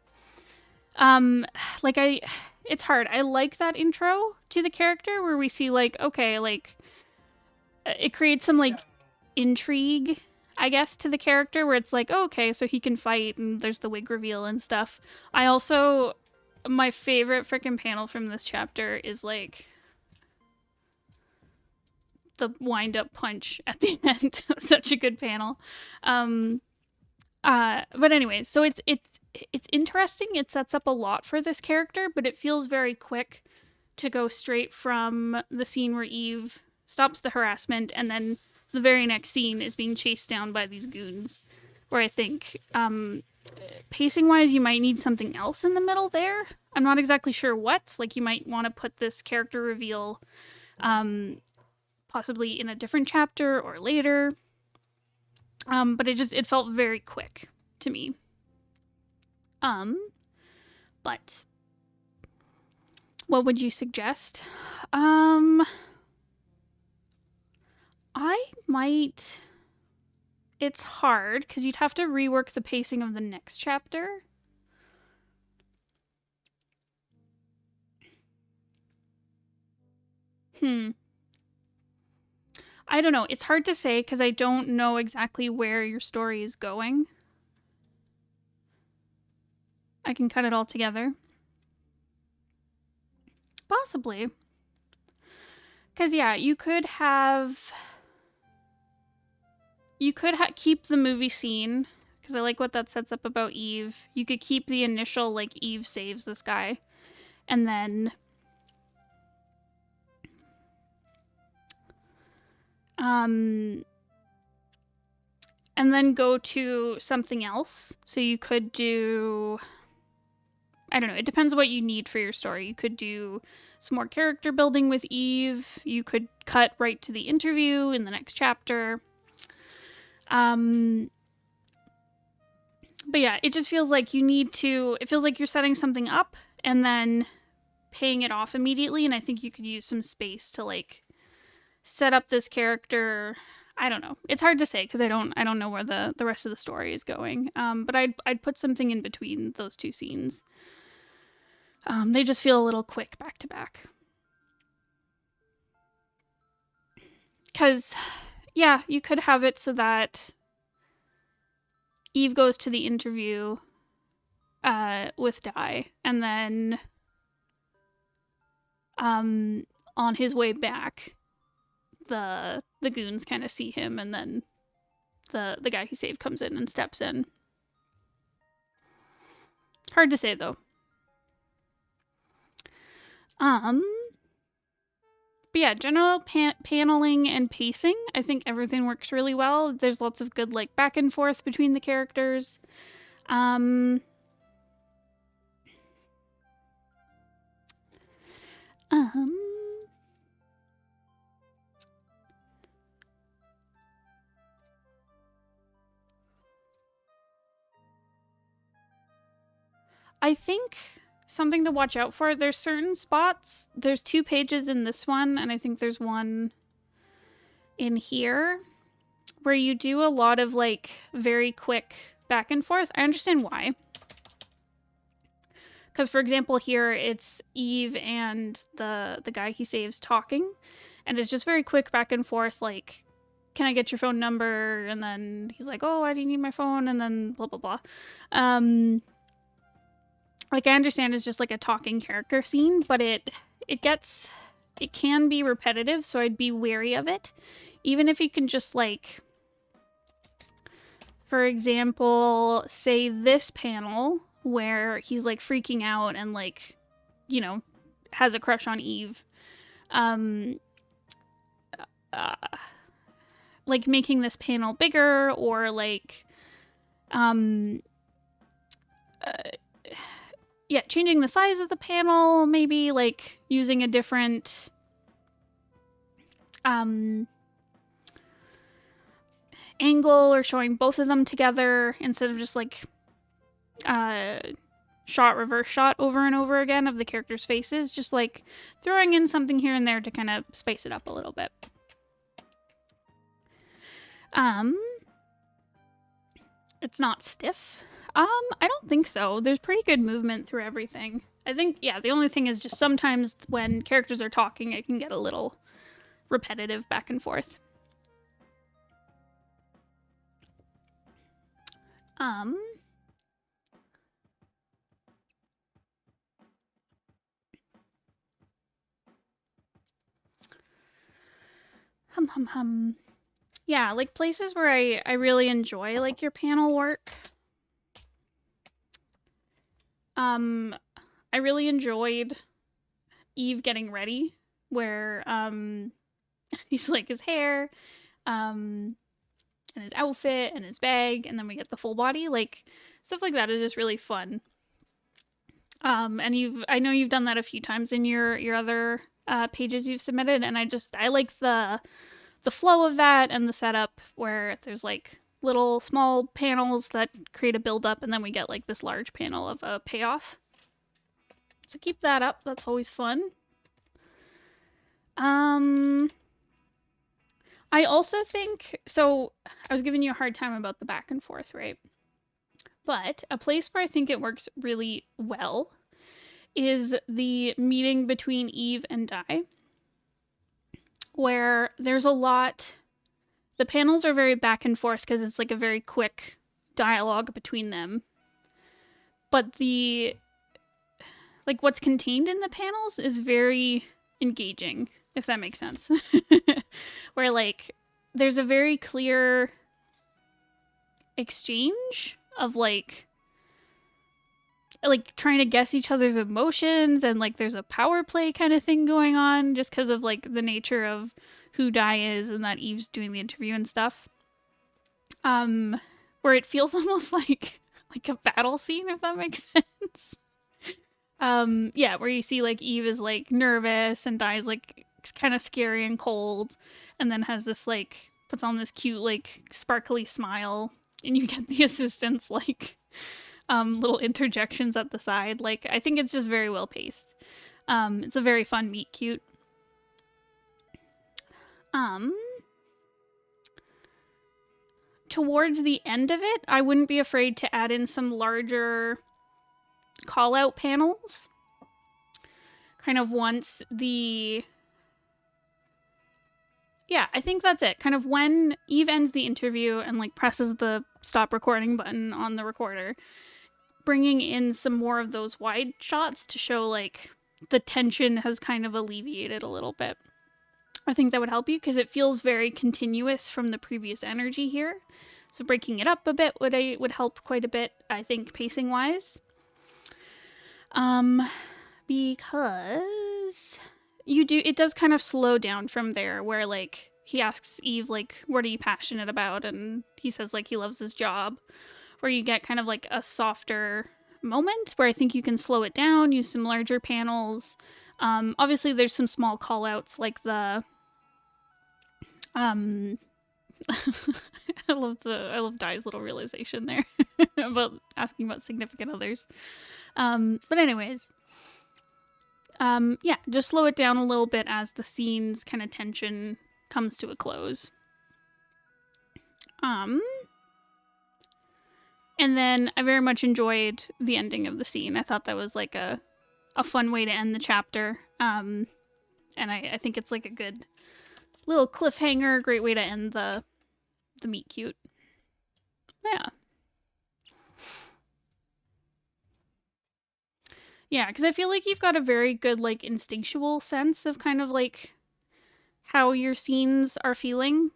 It's hard. I like that intro to the character where we see, like, okay, like, it creates some, like, intrigue, I guess, to the character where it's like, oh, okay, so he can fight and there's the wig reveal and stuff. I also, my favorite freaking panel from this chapter is, like, the wind-up punch at the end. Such a good panel. But anyways, so it's interesting. It sets up a lot for this character, but it feels very quick to go straight from the scene where Eve stops the harassment, and then the very next scene is being chased down by these goons, where I think, pacing-wise, you might need something else in the middle there. I'm not exactly sure what. Like, you might want to put this character reveal, possibly in a different chapter or later. But it felt very quick to me. But what would you suggest? I might... It's hard, because you'd have to rework the pacing of the next chapter. I don't know. It's hard to say, because I don't know exactly where your story is going. I can cut it all together. Possibly. Because, yeah, you could have... You could keep the movie scene, because I like what that sets up about Eve. You could keep the initial, like, Eve saves this guy. And then... and then go to something else. So you could do... I don't know. It depends what you need for your story. You could do some more character building with Eve. You could cut right to the interview in the next chapter. But yeah, it just feels like you need to... It feels like you're setting something up and then paying it off immediately. And I think you could use some space to, like, set up this character. I don't know. It's hard to say because I don't know where the rest of the story is going. But I'd put something in between those two scenes. They just feel a little quick back to back. Because, yeah, you could have it so that Eve goes to the interview with Byye, and then on his way back, the goons kind of see him, and then the guy he saved comes in and steps in. Hard to say, though. But yeah, general paneling and pacing, I think everything works really well. There's lots of good, like, back and forth between the characters. I think something to watch out for, there's certain spots, there's 2 pages in this one, and I think there's one in here, where you do a lot of, like, very quick back and forth. I understand why. Because, for example, here, it's Eve and the guy he saves talking, and it's just very quick back and forth, like, can I get your phone number? And then he's like, oh, why do you need my phone? And then blah, blah, blah. Like, I understand it's just, like, a talking character scene, but it can be repetitive, so I'd be wary of it. Even if you can just, like, for example, say this panel where he's, like, freaking out and, like, you know, has a crush on Eve. Like, making this panel bigger, or, like, Yeah, changing the size of the panel, maybe like using a different angle, or showing both of them together instead of just like shot, reverse shot over and over again of the characters' faces. Just like throwing in something here and there to kind of spice it up a little bit. It's not stiff. I don't think so. There's pretty good movement through everything. I think, yeah, the only thing is just sometimes when characters are talking, it can get a little repetitive back and forth. Yeah, like places where I really enjoy like your panel work. I really enjoyed Eve getting ready, where he's like his hair, and his outfit and his bag, and then we get the full body. Like stuff like that is just really fun. And I know you've done that a few times in your other pages you've submitted, and I like the flow of that and the setup where there's like little small panels that create a build up, and then we get like this large panel of a payoff. So keep that up. That's always fun. I also think, so I was giving you a hard time about the back and forth, right? But a place where I think it works really well is the meeting between Eve and Byye, where there's a lot, the panels are very back and forth because it's like a very quick dialogue between them. But like what's contained in the panels is very engaging, if that makes sense. Where like there's a very clear exchange of like trying to guess each other's emotions, and like there's a power play kind of thing going on just because of like the nature of who Byye is and that Eve's doing the interview and stuff. Where it feels almost like a battle scene, if that makes sense. Yeah, where you see like Eve is like nervous and Bye's like kind of scary and cold, and then has this like puts on this cute like sparkly smile, and you get the assistants like little interjections at the side. Like I think it's just very well paced. It's a very fun meet cute. Towards the end of it, I wouldn't be afraid to add in some larger call out panels. Kind of once the... Yeah, I think that's it. Kind of when Eve ends the interview and like presses the stop recording button on the recorder, bringing in some more of those wide shots to show like the tension has kind of alleviated a little bit. I think that would help you because it feels very continuous from the previous energy here. So breaking it up a bit would help quite a bit, I think, pacing wise. Because it does kind of slow down from there, where like he asks Eve like, what are you passionate about? And he says like he loves his job, where you get kind of like a softer moment where I think you can slow it down, use some larger panels. Obviously there's some small call outs like the I love Bye's little realization there about asking about significant others. But anyways, yeah, just slow it down a little bit as the scene's kind of tension comes to a close. And then I very much enjoyed the ending of the scene. I thought that was like a fun way to end the chapter. And I think it's like a good little cliffhanger, great way to end the meet cute. Yeah. Yeah, because I feel like you've got a very good like instinctual sense of kind of like how your scenes are feeling.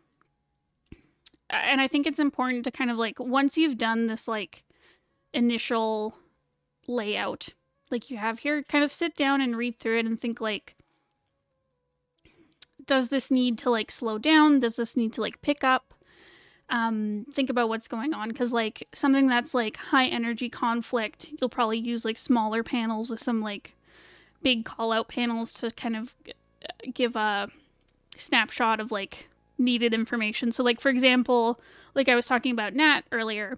And I think it's important to kind of like, once you've done this like initial layout like you have here, kind of sit down and read through it and think like, does this need to like slow down? Does this need to like pick up? think about what's going on, because like something that's like high energy conflict, you'll probably use like smaller panels with some like big call out panels to kind of give a snapshot of like needed information. So like for example, like I was talking about Nat earlier,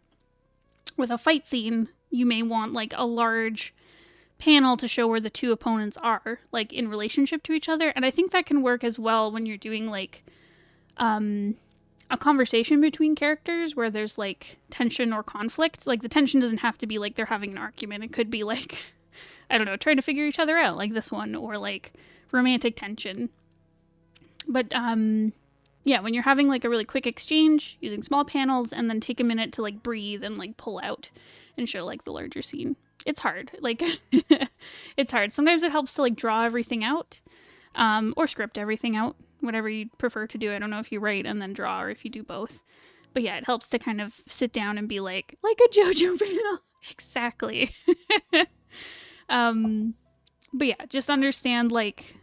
with a fight scene, you may want like a large panel to show where the two opponents are like in relationship to each other. And I think that can work as well when you're doing like a conversation between characters where there's like tension or conflict. Like the tension doesn't have to be like they're having an argument. It could be like, I don't know, trying to figure each other out, like this one, or like romantic tension. But yeah, when you're having like a really quick exchange using small panels, and then take a minute to like breathe and like pull out and show like the larger scene. It's hard. Like it's hard. Sometimes it helps to like draw everything out, or script everything out, whatever you prefer to do. I don't know if you write and then draw or if you do both. But yeah, it helps to kind of sit down and be like a JoJo panel. Exactly. But yeah, just understand like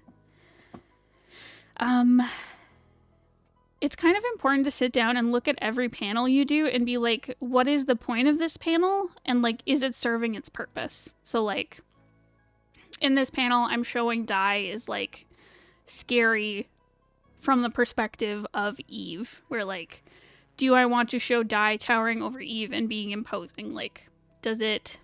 it's kind of important to sit down and look at every panel you do and be like, what is the point of this panel? And like, is it serving its purpose? So like in this panel, I'm showing Dai is like scary from the perspective of Eve, where like, do I want to show Dai towering over Eve and being imposing? Like, does it,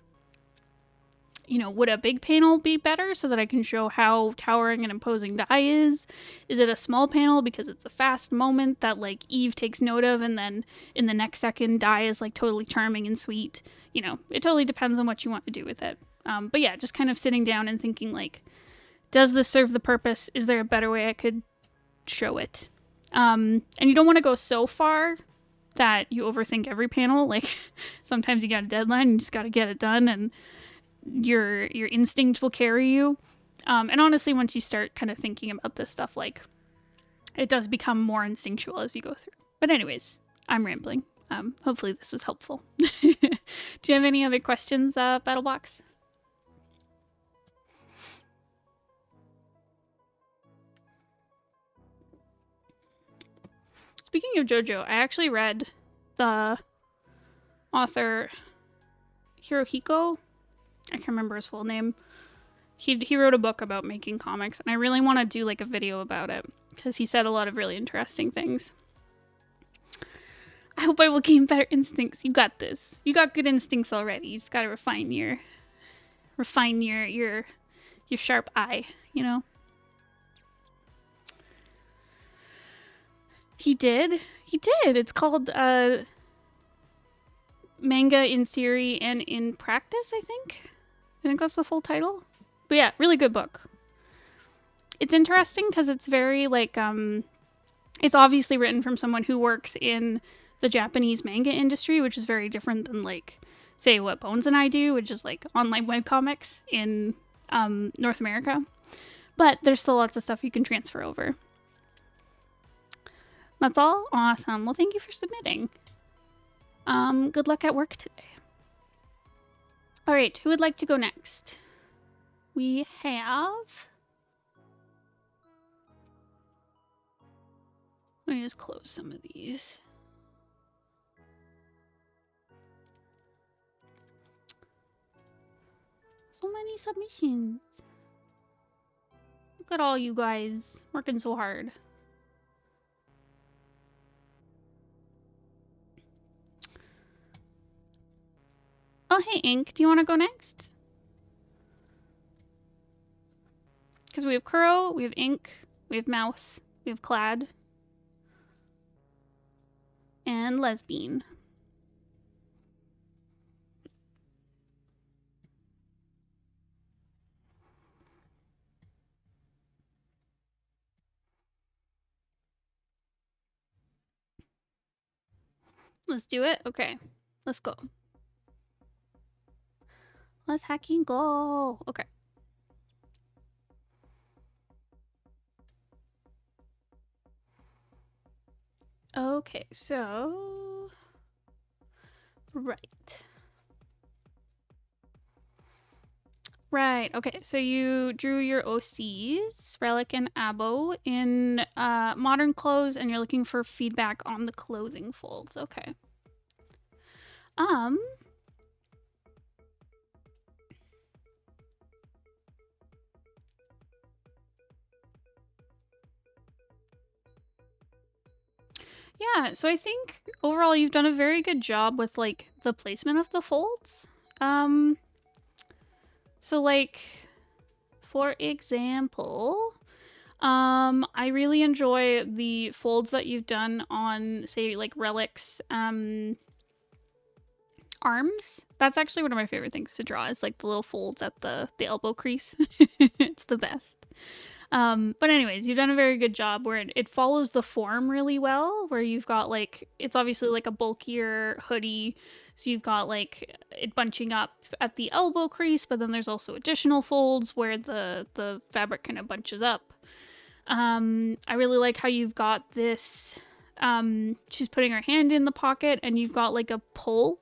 you know, would a big panel be better so that I can show how towering and imposing Dai is? Is it a small panel because it's a fast moment that like Eve takes note of, and then in the next second Dai is like totally charming and sweet? You know, it totally depends on what you want to do with it. But yeah, just kind of sitting down and thinking like, does this serve the purpose? Is there a better way I could show it? And you don't want to go so far that you overthink every panel. Like sometimes you got a deadline and you just got to get it done, and your instinct will carry you. And honestly, once you start kind of thinking about this stuff, like it does become more instinctual as you go through. But anyways, I'm rambling. Hopefully this was helpful. Do you have any other questions, BattleBox? Speaking of JoJo, I actually read the author Hirohiko. I can't remember his full name. He wrote a book about making comics, and I really want to do like a video about it because he said a lot of really interesting things. I hope I will gain better instincts. You got this. You got good instincts already. You just gotta refine your sharp eye, you know? He did. It's called Manga in Theory and in Practice, I think that's the full title. But yeah, really good book. It's interesting because it's very like it's obviously written from someone who works in the Japanese manga industry, which is very different than like say what Bones and I do, which is like online webcomics in North America. But there's still lots of stuff you can transfer over. That's all? Awesome. Well, thank you for submitting. Good luck at work today. All right, who would like to go next? We have... Let me just close some of these. So many submissions. Look at all you guys working so hard. Oh, hey, Ink. Do you want to go next? Because we have Kuroe, we have Ink, we have Mouth, we have Kladd, and LesBean. Let's do it? Okay. Let's go. Let's hacking go. Okay. Okay, so... Right. Right. Okay. So you drew your OCs, Relic and Abo, in modern clothes, and you're looking for feedback on the clothing folds. Okay. Yeah, so I think overall you've done a very good job with like the placement of the folds. So like for example, I really enjoy the folds that you've done on say like Relic's arms. That's actually one of my favorite things to draw is like the little folds at the elbow crease. It's the best. But anyways, you've done a very good job where it follows the form really well, where you've got like, it's obviously like a bulkier hoodie. So you've got like it bunching up at the elbow crease, but then there's also additional folds where the fabric kind of bunches up. I really like how you've got this, she's putting her hand in the pocket and you've got like a pull.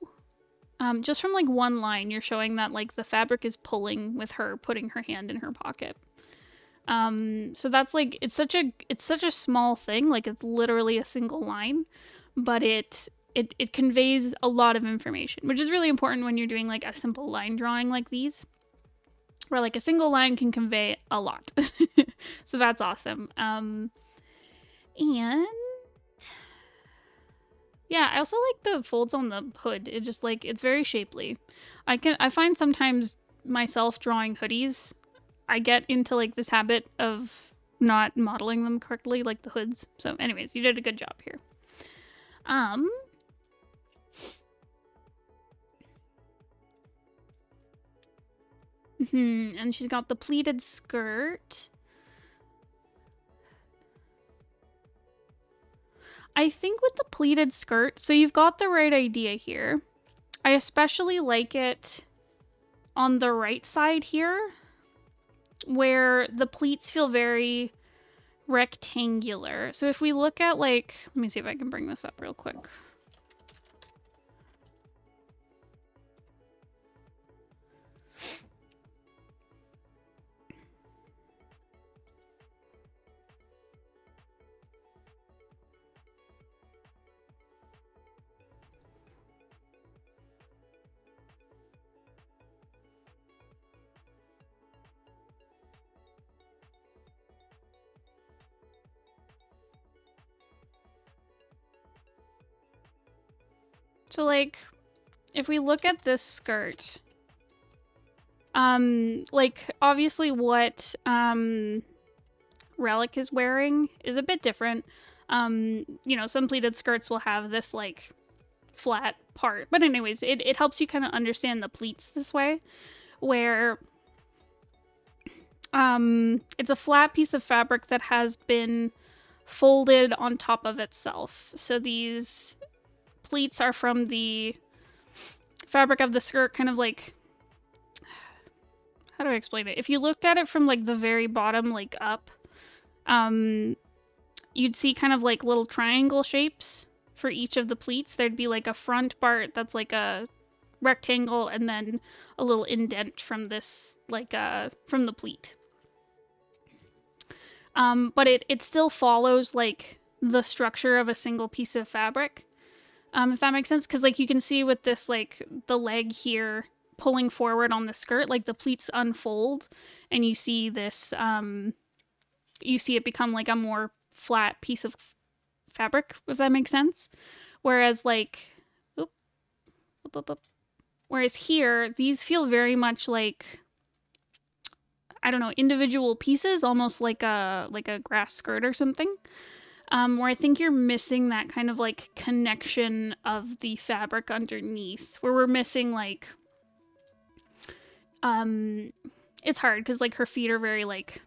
Just from like one line, you're showing that like the fabric is pulling with her putting her hand in her pocket. So that's like, it's such a small thing, like it's literally a single line, but it conveys a lot of information, which is really important when you're doing like a simple line drawing like these, where like a single line can convey a lot. So that's awesome. And yeah, I also like the folds on the hood. It just like, it's very shapely. I find sometimes myself drawing hoodies, I get into like this habit of not modeling them correctly, like the hoods. So anyways, you did a good job here. And she's got the pleated skirt. I think with the pleated skirt, so you've got the right idea here. I especially like it on the right side here, where the pleats feel very rectangular. So if we look at like, let me see if I can bring this up real quick. So like, if we look at this skirt, like obviously what Relic is wearing is a bit different. You know, some pleated skirts will have this like flat part, but anyways, it helps you kind of understand the pleats this way, where it's a flat piece of fabric that has been folded on top of itself. So these pleats are from the fabric of the skirt, kind of like, how do I explain it? If you looked at it from like the very bottom, like up, you'd see kind of like little triangle shapes for each of the pleats. There'd be like a front part that's like a rectangle and then a little indent from this, like from the pleat. But it still follows like the structure of a single piece of fabric. If that makes sense, because like you can see with this, like the leg here pulling forward on the skirt, like the pleats unfold and you see this, you see it become like a more flat piece of fabric, if that makes sense. Whereas like, whereas here, these feel very much like, I don't know, individual pieces, almost like a grass skirt or something. Where I think you're missing that kind of like connection of the fabric underneath, where we're missing like, it's hard because like her feet are very like,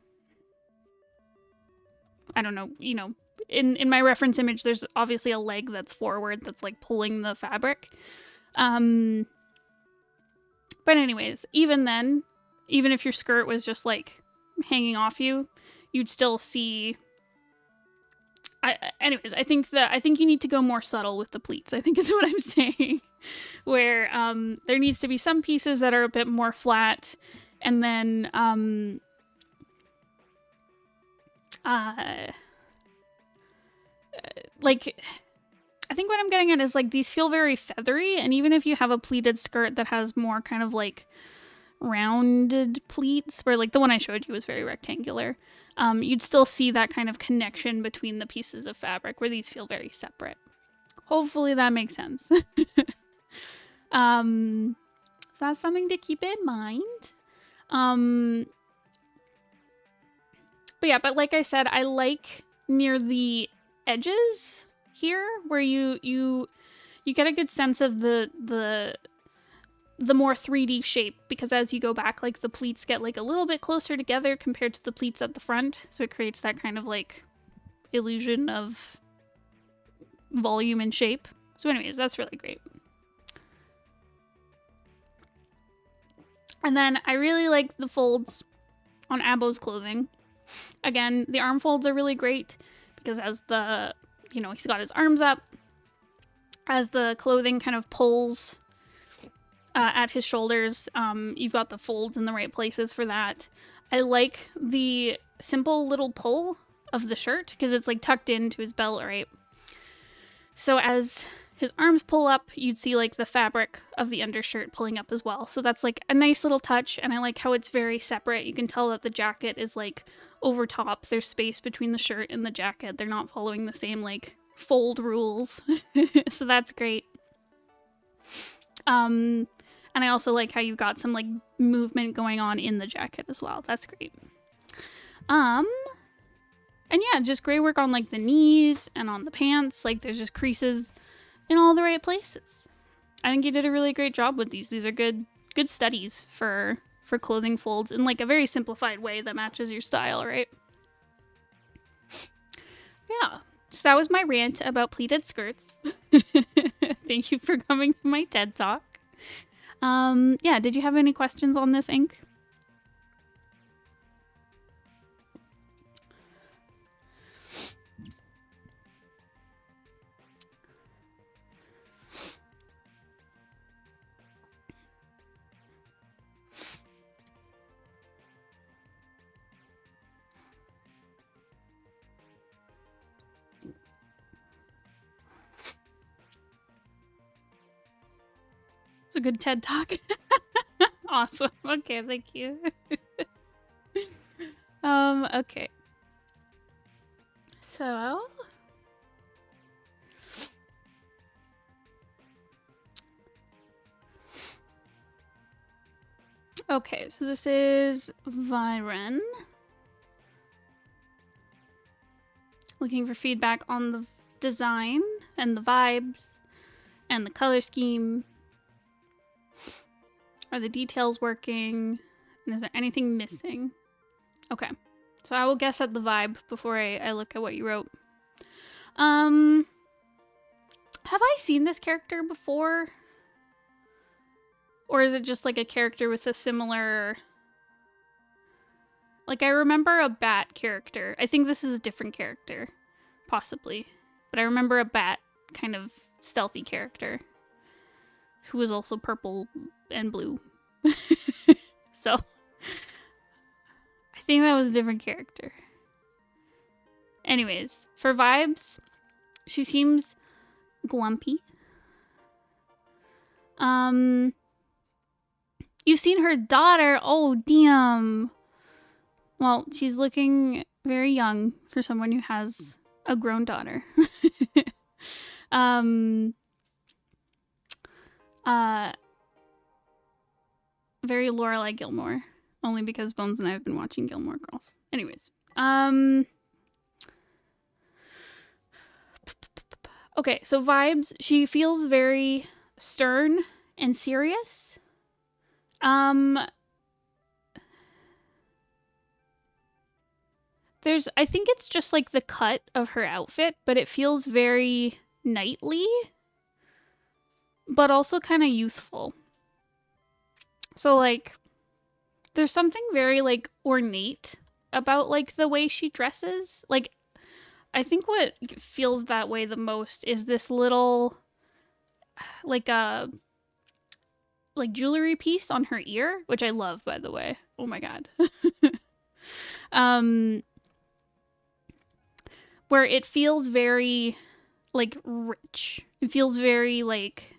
I don't know, you know, in my reference image, there's obviously a leg that's forward that's like pulling the fabric. But anyways, even then, even if your skirt was just like hanging off you, you'd still see. Anyways, I think you need to go more subtle with the pleats, I think is what I'm saying. Where there needs to be some pieces that are a bit more flat, And then, like, I think what I'm getting at is, like, these feel very feathery, and even if you have a pleated skirt that has more kind of, like, rounded pleats, where, like, the one I showed you was very rectangular, you'd still see that kind of connection between the pieces of fabric, where these feel very separate. Hopefully that makes sense. So that's something to keep in mind. But yeah, but like I said, I like near the edges here where you get a good sense of the more 3D shape, because as you go back, like, the pleats get, like, a little bit closer together compared to the pleats at the front, so it creates that kind of, like, illusion of volume and shape. So anyways, that's really great. And then I really like the folds on Abo's clothing. Again, the arm folds are really great because as the, you know, he's got his arms up, as the clothing kind of pulls at his shoulders, you've got the folds in the right places for that. I like the simple little pull of the shirt because it's, like, tucked into his belt, right? So as his arms pull up, you'd see, like, the fabric of the undershirt pulling up as well. So that's, like, a nice little touch, and I like how it's very separate. You can tell that the jacket is, like, over top. There's space between the shirt and the jacket. They're not following the same, like, fold rules. So that's great. And I also like how you've got some, like, movement going on in the jacket as well. That's great. And yeah, just great work on, like, the knees and on the pants. Like, there's just creases in all the right places. I think you did a really great job with these. These are good studies for clothing folds in, like, a very simplified way that matches your style, right? Yeah. So that was my rant about pleated skirts. Thank you for coming to my TED Talk. Yeah, did you have any questions on this ink? It's a good TED Talk. Awesome. Okay, thank you. Okay. So okay, so this is Viren. Looking for feedback on the design and the vibes and the color scheme. Are the details working? And is there anything missing? Okay. So I will guess at the vibe before I look at what you wrote. Have I seen this character before? Or is it just, like, a character with a similar... Like, I remember a bat character. I think this is a different character. Possibly. But I remember a bat kind of stealthy character. Who was also purple and blue. So, I think that was a different character. Anyways, for vibes, she seems glumpy. You've seen her daughter? Oh, damn. Well, she's looking very young for someone who has a grown daughter. Very Lorelai Gilmore, only because Bones and I have been watching Gilmore Girls. Anyways, okay, so vibes, she feels very stern and serious. I think it's just, like, the cut of her outfit, but it feels very knightly, but also kind of youthful. So, like, there's something very, like, ornate about, like, the way she dresses. Like, I think what feels that way the most is this little, like, jewelry piece on her ear, which I love, by the way. oh my god. Where it feels very like rich. It feels very like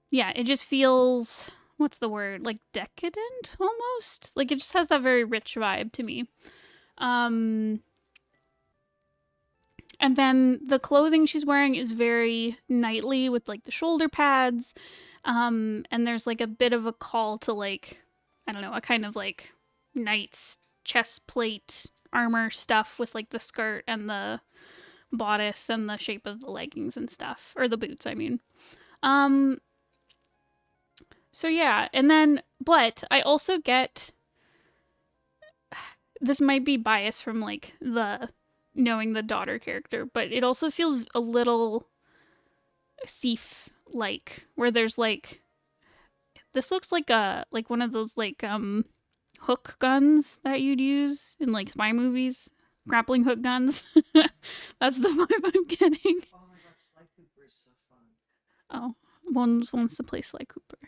yeah, it just feels, what's the word? Like decadent almost. Like it just has that very rich vibe to me. And then the clothing she's wearing is very knightly with like the shoulder pads. And there's like a bit of a call to like, I don't know, a kind of like knight's chest plate armor stuff with like the skirt and the bodice and the shape of the leggings and stuff. Or the boots, I mean. So yeah, and then, but I also get, this might be bias from like the knowing the daughter character, but it also feels a little thief like, where there's like, this looks like one of those like hook guns that you'd use in like spy movies, grappling hook guns. That's the vibe I'm getting.
Oh my god, Sly Cooper is so fun.
Oh, one wants to play Sly Cooper.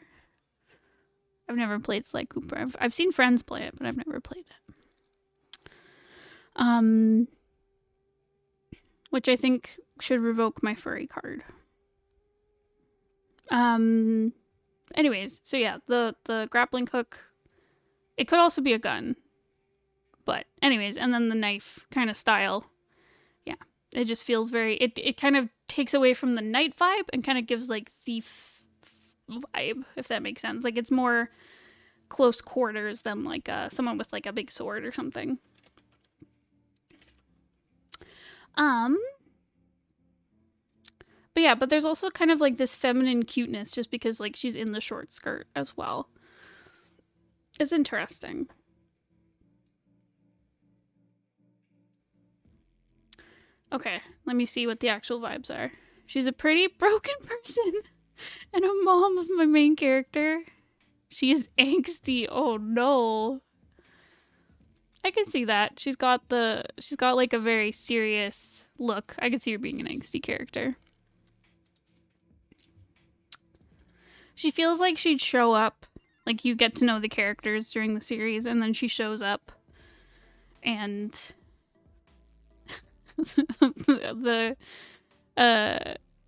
I've never played Sly Cooper. I've seen friends play it, but I've never played it. Which I think should revoke my furry card. Anyways, so yeah, the grappling hook, it could also be a gun. But anyways, and then the knife kind of style. Yeah, it just feels very, it kind of takes away from the knight vibe and kind of gives like thief vibe, if that makes sense. Like it's more close quarters than like someone with like a big sword or something. But yeah, but there's also kind of like this feminine cuteness just because like she's in the short skirt as well. It's interesting. Okay, let me see what the actual vibes are. She's a pretty broken person and a mom of my main character. She is angsty. Oh no. I can see that. She's got like a very serious look. I could see her being an angsty character. She feels like she'd show up, like you get to know the characters during the series and then she shows up and the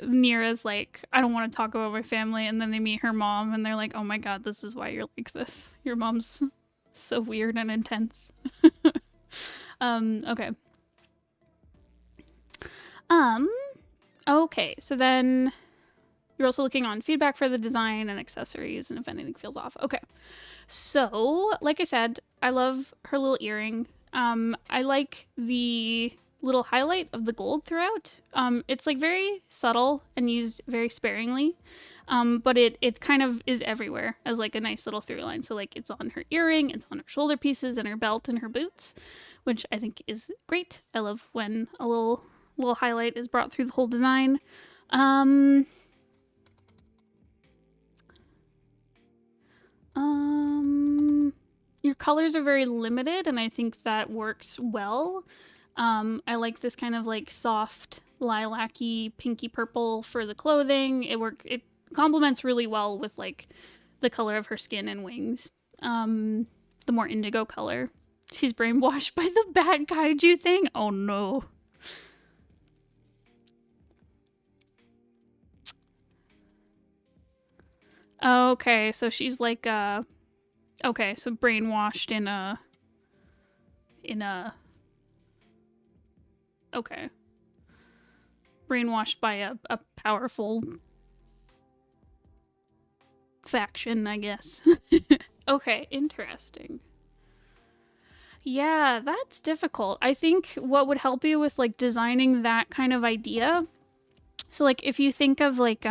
Nira's like, I don't want to talk about my family, and then they meet her mom and they're like, oh my god, this is why you're like this. Your mom's so weird and intense. Okay. Okay, so then you're also looking on feedback for the design and accessories and if anything feels off. Okay. So, like I said, I love her little earring. I like the little highlight of the gold throughout. It's like very subtle and used very sparingly. But it kind of is everywhere as like a nice little through line. So like it's on her earring, it's on her shoulder pieces and her belt and her boots, which I think is great. I love when a little highlight is brought through the whole design. Your colors are very limited and I think that works well. I like this kind of like soft lilac-y pinky purple for the clothing. It complements really well with like the color of her skin and wings. The more indigo color. She's brainwashed by the bad kaiju thing. Oh no. Okay, so she's like okay, so brainwashed in a okay. Brainwashed by a powerful faction, I guess. Okay, interesting. Yeah, that's difficult. I think what would help you with like designing that kind of idea, so like if you think of like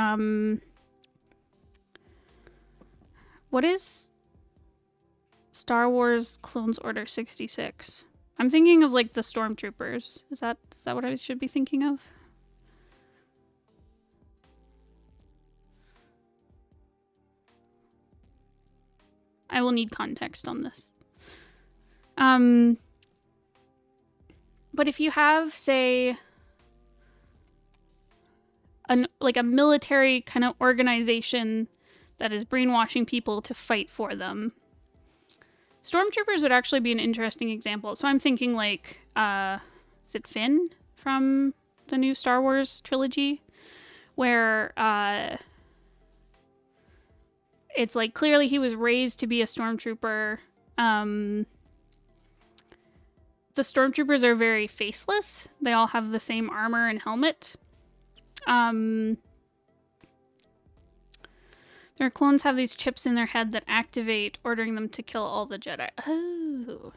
what is Star Wars Clones Order 66? I'm thinking of like the stormtroopers. Is that what I should be thinking of? I will need context on this. But if you have, say, like a military kind of organization that is brainwashing people to fight for them. Stormtroopers would actually be an interesting example. So I'm thinking like, is it Finn from the new Star Wars trilogy? Where it's like clearly he was raised to be a stormtrooper. The stormtroopers are very faceless. They all have the same armor and helmet. Their clones have these chips in their head that activate, ordering them to kill all the Jedi. Oh.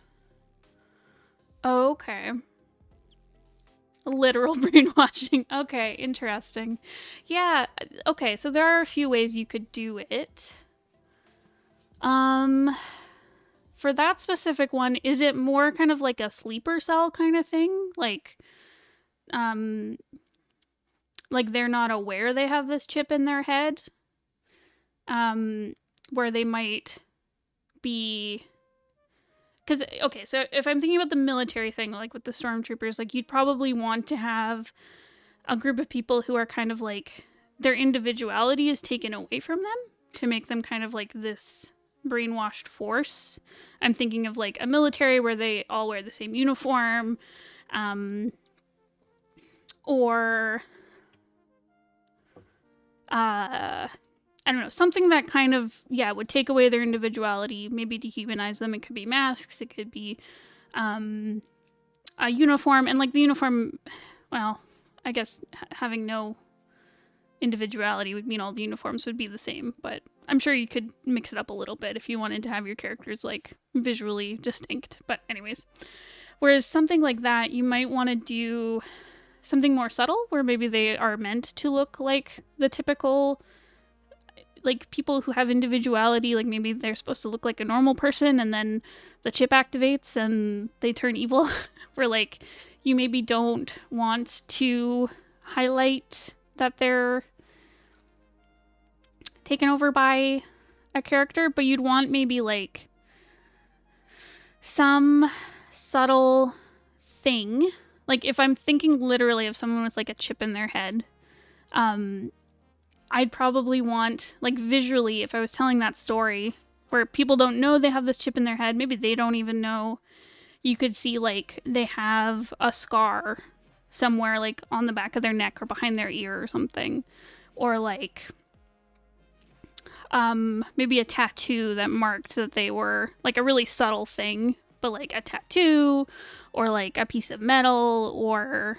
Okay. Literal brainwashing. Okay, interesting. Yeah, okay, so there are a few ways you could do it. For that specific one, is it more kind of like a sleeper cell kind of thing? Like they're not aware they have this chip in their head? Where they might be... Because, okay, so if I'm thinking about the military thing, like with the stormtroopers, like you'd probably want to have a group of people who are kind of like, their individuality is taken away from them to make them kind of like this brainwashed force. I'm thinking of like a military where they all wear the same uniform, or I don't know, something that kind of, yeah, would take away their individuality, maybe dehumanize them. It could be masks, it could be a uniform, and like the uniform, well, I guess having no individuality would mean all the uniforms would be the same, but I'm sure you could mix it up a little bit if you wanted to have your characters like visually distinct. But anyways, whereas something like that, you might want to do something more subtle where maybe they are meant to look like the typical, like people who have individuality, like maybe they're supposed to look like a normal person and then the chip activates and they turn evil. Where like you maybe don't want to highlight that they're taken over by a character, but you'd want maybe like some subtle thing. Like if I'm thinking literally of someone with like a chip in their head, I'd probably want, like visually, if I was telling that story where people don't know they have this chip in their head, maybe they don't even know, you could see like they have a scar somewhere like on the back of their neck or behind their ear or something. Or like maybe a tattoo that marked that they were, like a really subtle thing, but like a tattoo or like a piece of metal or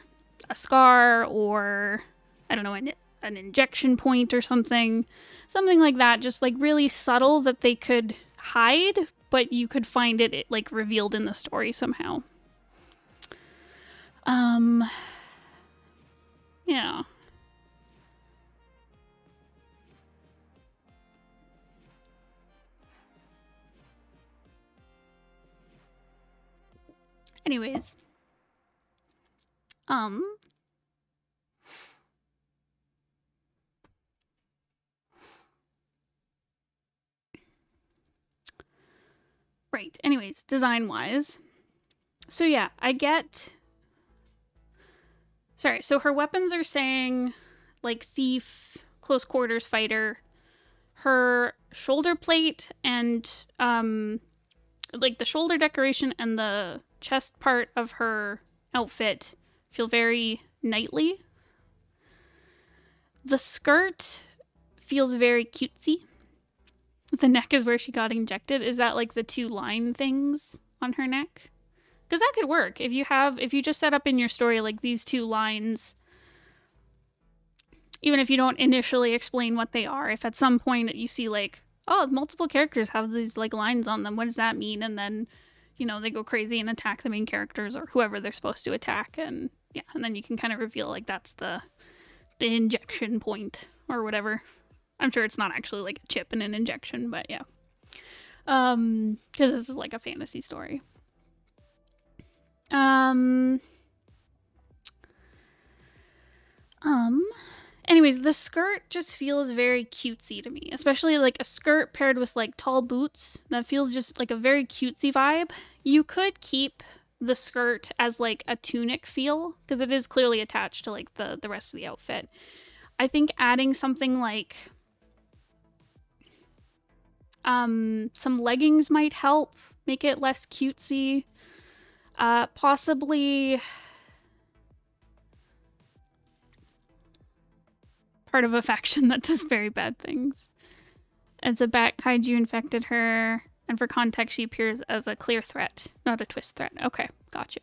a scar or I don't know, an injection point or something like that, just like really subtle that they could hide, but you could find it like revealed in the story somehow. Yeah. Anyways. Right. Anyways, design-wise. So yeah, Sorry, so her weapons are saying, like, thief, close quarters fighter. Her shoulder plate and, like, the shoulder decoration and the chest part of her outfit feel very knightly. The skirt feels very cutesy. The neck is where she got injected. Is that like the two line things on her neck? Because that could work. If you just set up in your story like these two lines, even if you don't initially explain what they are, if at some point you see like, oh, multiple characters have these like lines on them, what does that mean? And then, you know, they go crazy and attack the main characters or whoever they're supposed to attack. And yeah, and then you can kind of reveal like that's the injection point or whatever. I'm sure it's not actually like a chip and an injection, but yeah. Because this is like a fantasy story. Anyways, the skirt just feels very cutesy to me, especially like a skirt paired with like tall boots. That feels just like a very cutesy vibe. You could keep the skirt as like a tunic feel because it is clearly attached to like the rest of the outfit. I think adding something like Some leggings might help make it less cutesy. Possibly part of a faction that does very bad things. As a bat kaiju infected her, and for context, she appears as a clear threat, not a twist threat. Okay, gotcha.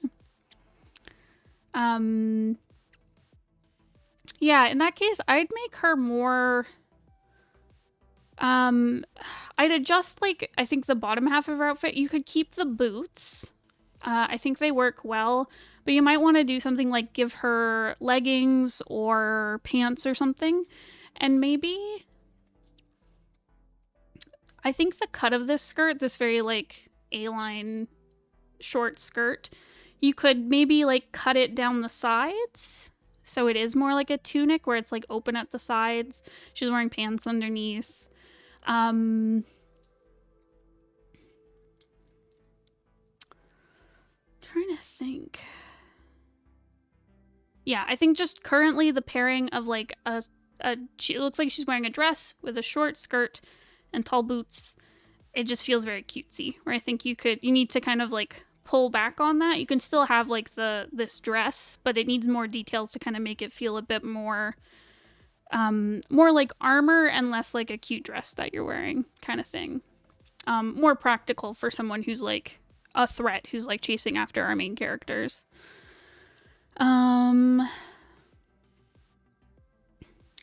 Yeah, in that case, I'd make her more... I'd adjust, like, I think the bottom half of her outfit. You could keep the boots. I think they work well, but you might want to do something like give her leggings or pants or something. And maybe... I think the cut of this skirt, this very, like, A-line short skirt, you could maybe, like, cut it down the sides. So it is more like a tunic where it's, like, open at the sides. She's wearing pants underneath. Trying to think. Yeah, I think just currently the pairing of, like, it looks like she's wearing a dress with a short skirt and tall boots. It just feels very cutesy, where I think you need to kind of, like, pull back on that. You can still have, like, this dress, but it needs more details to kind of make it feel a bit more more like armor and less like a cute dress that you're wearing kind of thing. More practical for someone who's, like, a threat, who's, like, chasing after our main characters. Because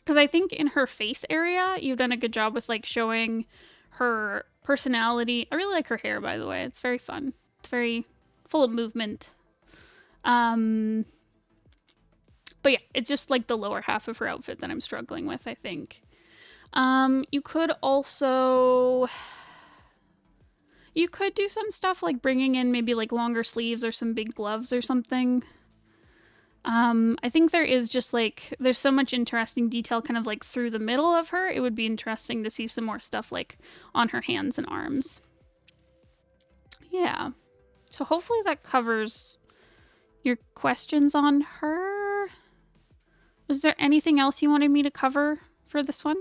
I think in her face area, you've done a good job with, like, showing her personality. I really like her hair, by the way. It's very fun. It's very full of movement. But yeah, it's just, like, the lower half of her outfit that I'm struggling with, I think. You could also... You could do some stuff like bringing in maybe, like, longer sleeves or some big gloves or something. I think there is just, like, there's so much interesting detail kind of, like, through the middle of her. It would be interesting to see some more stuff, like, on her hands and arms. Yeah. So hopefully that covers your questions on her. Was there anything else you wanted me to cover for this one?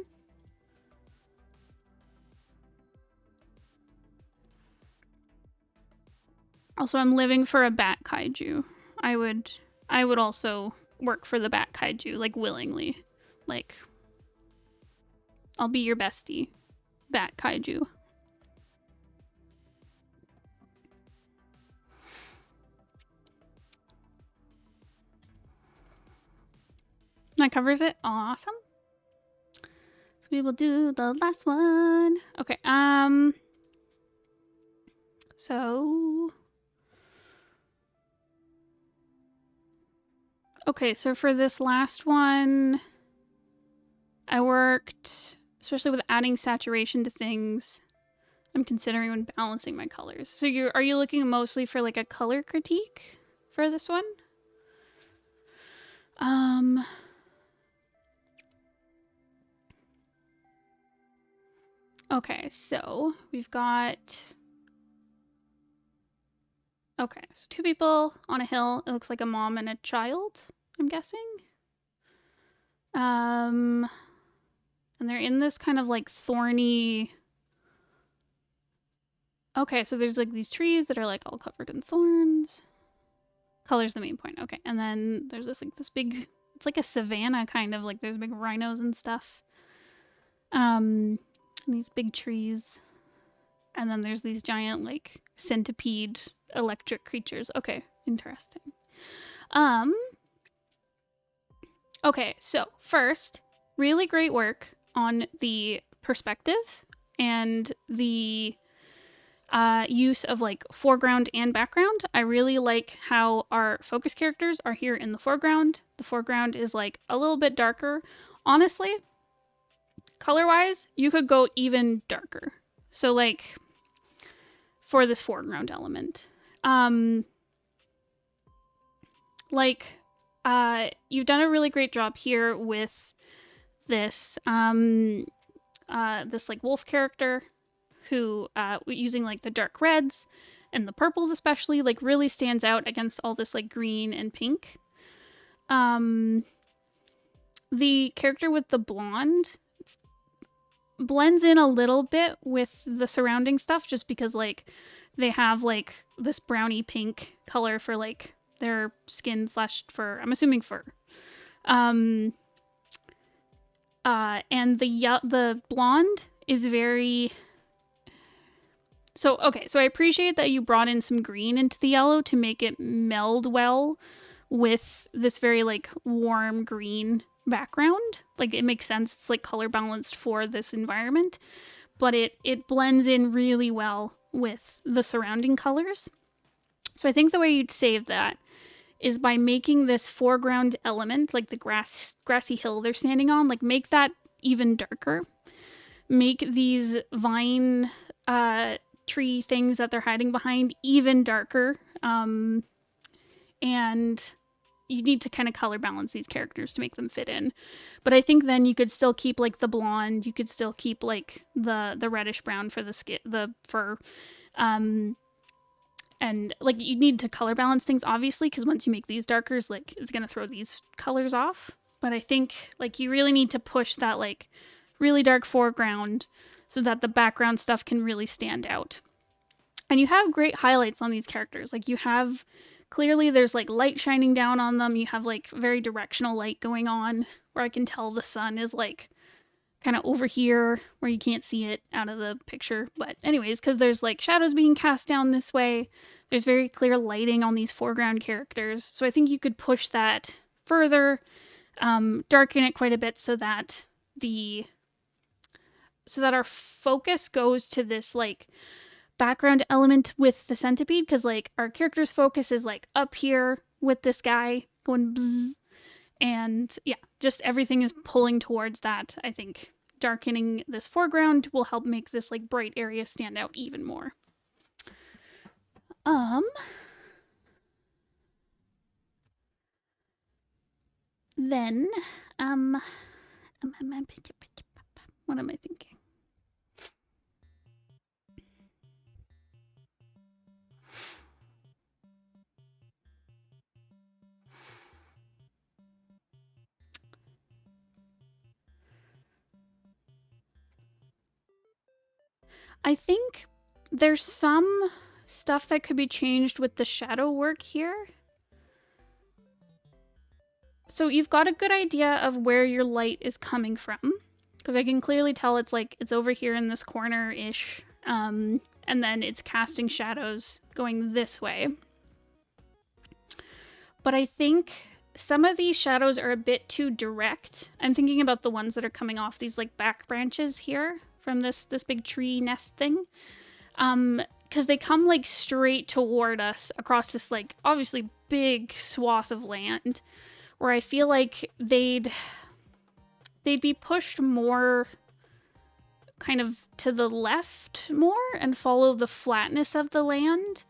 Also, I'm living for a bat kaiju. I would also work for the bat kaiju, like, willingly. Like, I'll be your bestie, bat kaiju. That covers it. Awesome. So we will do the last one. Okay. So... Okay, so for this last one, I worked, especially with adding saturation to things, I'm considering when balancing my colors. So are you looking mostly for, like, a color critique for this one? Okay, so we've got... Okay, so two people on a hill. It looks like a mom and a child, I'm guessing. And they're in this kind of, like, thorny... Okay, so there's, like, these trees that are, like, all covered in thorns. Color's the main point. Okay, and then there's this, like, this big... It's like a savanna, kind of. Like, there's big rhinos and stuff. And these big trees. And then there's these giant, like, centipede electric creatures. Okay, interesting. Okay, so first, really great work on the perspective and the use of, like, foreground and background. I really like how our focus characters are here in the foreground. The foreground is, like, a little bit darker. Honestly, color-wise, you could go even darker. So, like, for this foreground element. You've done a really great job here with this, this, like, wolf character who, using, like, the dark reds and the purples especially, like, really stands out against all this, like, green and pink. The character with the blonde blends in a little bit with the surrounding stuff just because like they have like this browny pink color for like their skin slash fur. I'm assuming fur. And the blonde is very... So I appreciate that you brought in some green into the yellow to make it meld well with this very like warm green background. Like it makes sense. It's like color balanced for this environment, but it blends in really well with the surrounding colors. So I think the way you'd save that is by making this foreground element, like the grassy hill they're standing on, like make that even darker. Make these vine tree things that they're hiding behind even darker. And you need to kind of color balance these characters to make them fit in. But I think then you could still keep like the blonde, you could still keep like the reddish brown for the skin, the fur. And like you need to color balance things obviously, because once you make these darkers, like it's gonna throw these colors off. But I think like you really need to push that like really dark foreground so that the background stuff can really stand out. And you have great highlights on these characters. Like you have, clearly there's like light shining down on them. You have like very directional light going on where I can tell the sun is like kind of over here where you can't see it out of the picture. But anyways, because there's like shadows being cast down this way, there's very clear lighting on these foreground characters. So I think you could push that further, darken it quite a bit so that our focus goes to this like background element with the centipede, because like our character's focus is like up here with this guy going bzzz, and yeah, just everything is pulling towards that. I think darkening this foreground will help make this like bright area stand out even more. Then what am I thinking? I think there's some stuff that could be changed with the shadow work here. So you've got a good idea of where your light is coming from, because I can clearly tell it's like it's over here in this corner-ish, and then it's casting shadows going this way. But I think some of these shadows are a bit too direct. I'm thinking about the ones that are coming off these like back branches here from this big tree nest thing, because they come like straight toward us across this like obviously big swath of land, where I feel like they'd be pushed more kind of to the left more and follow the flatness of the land.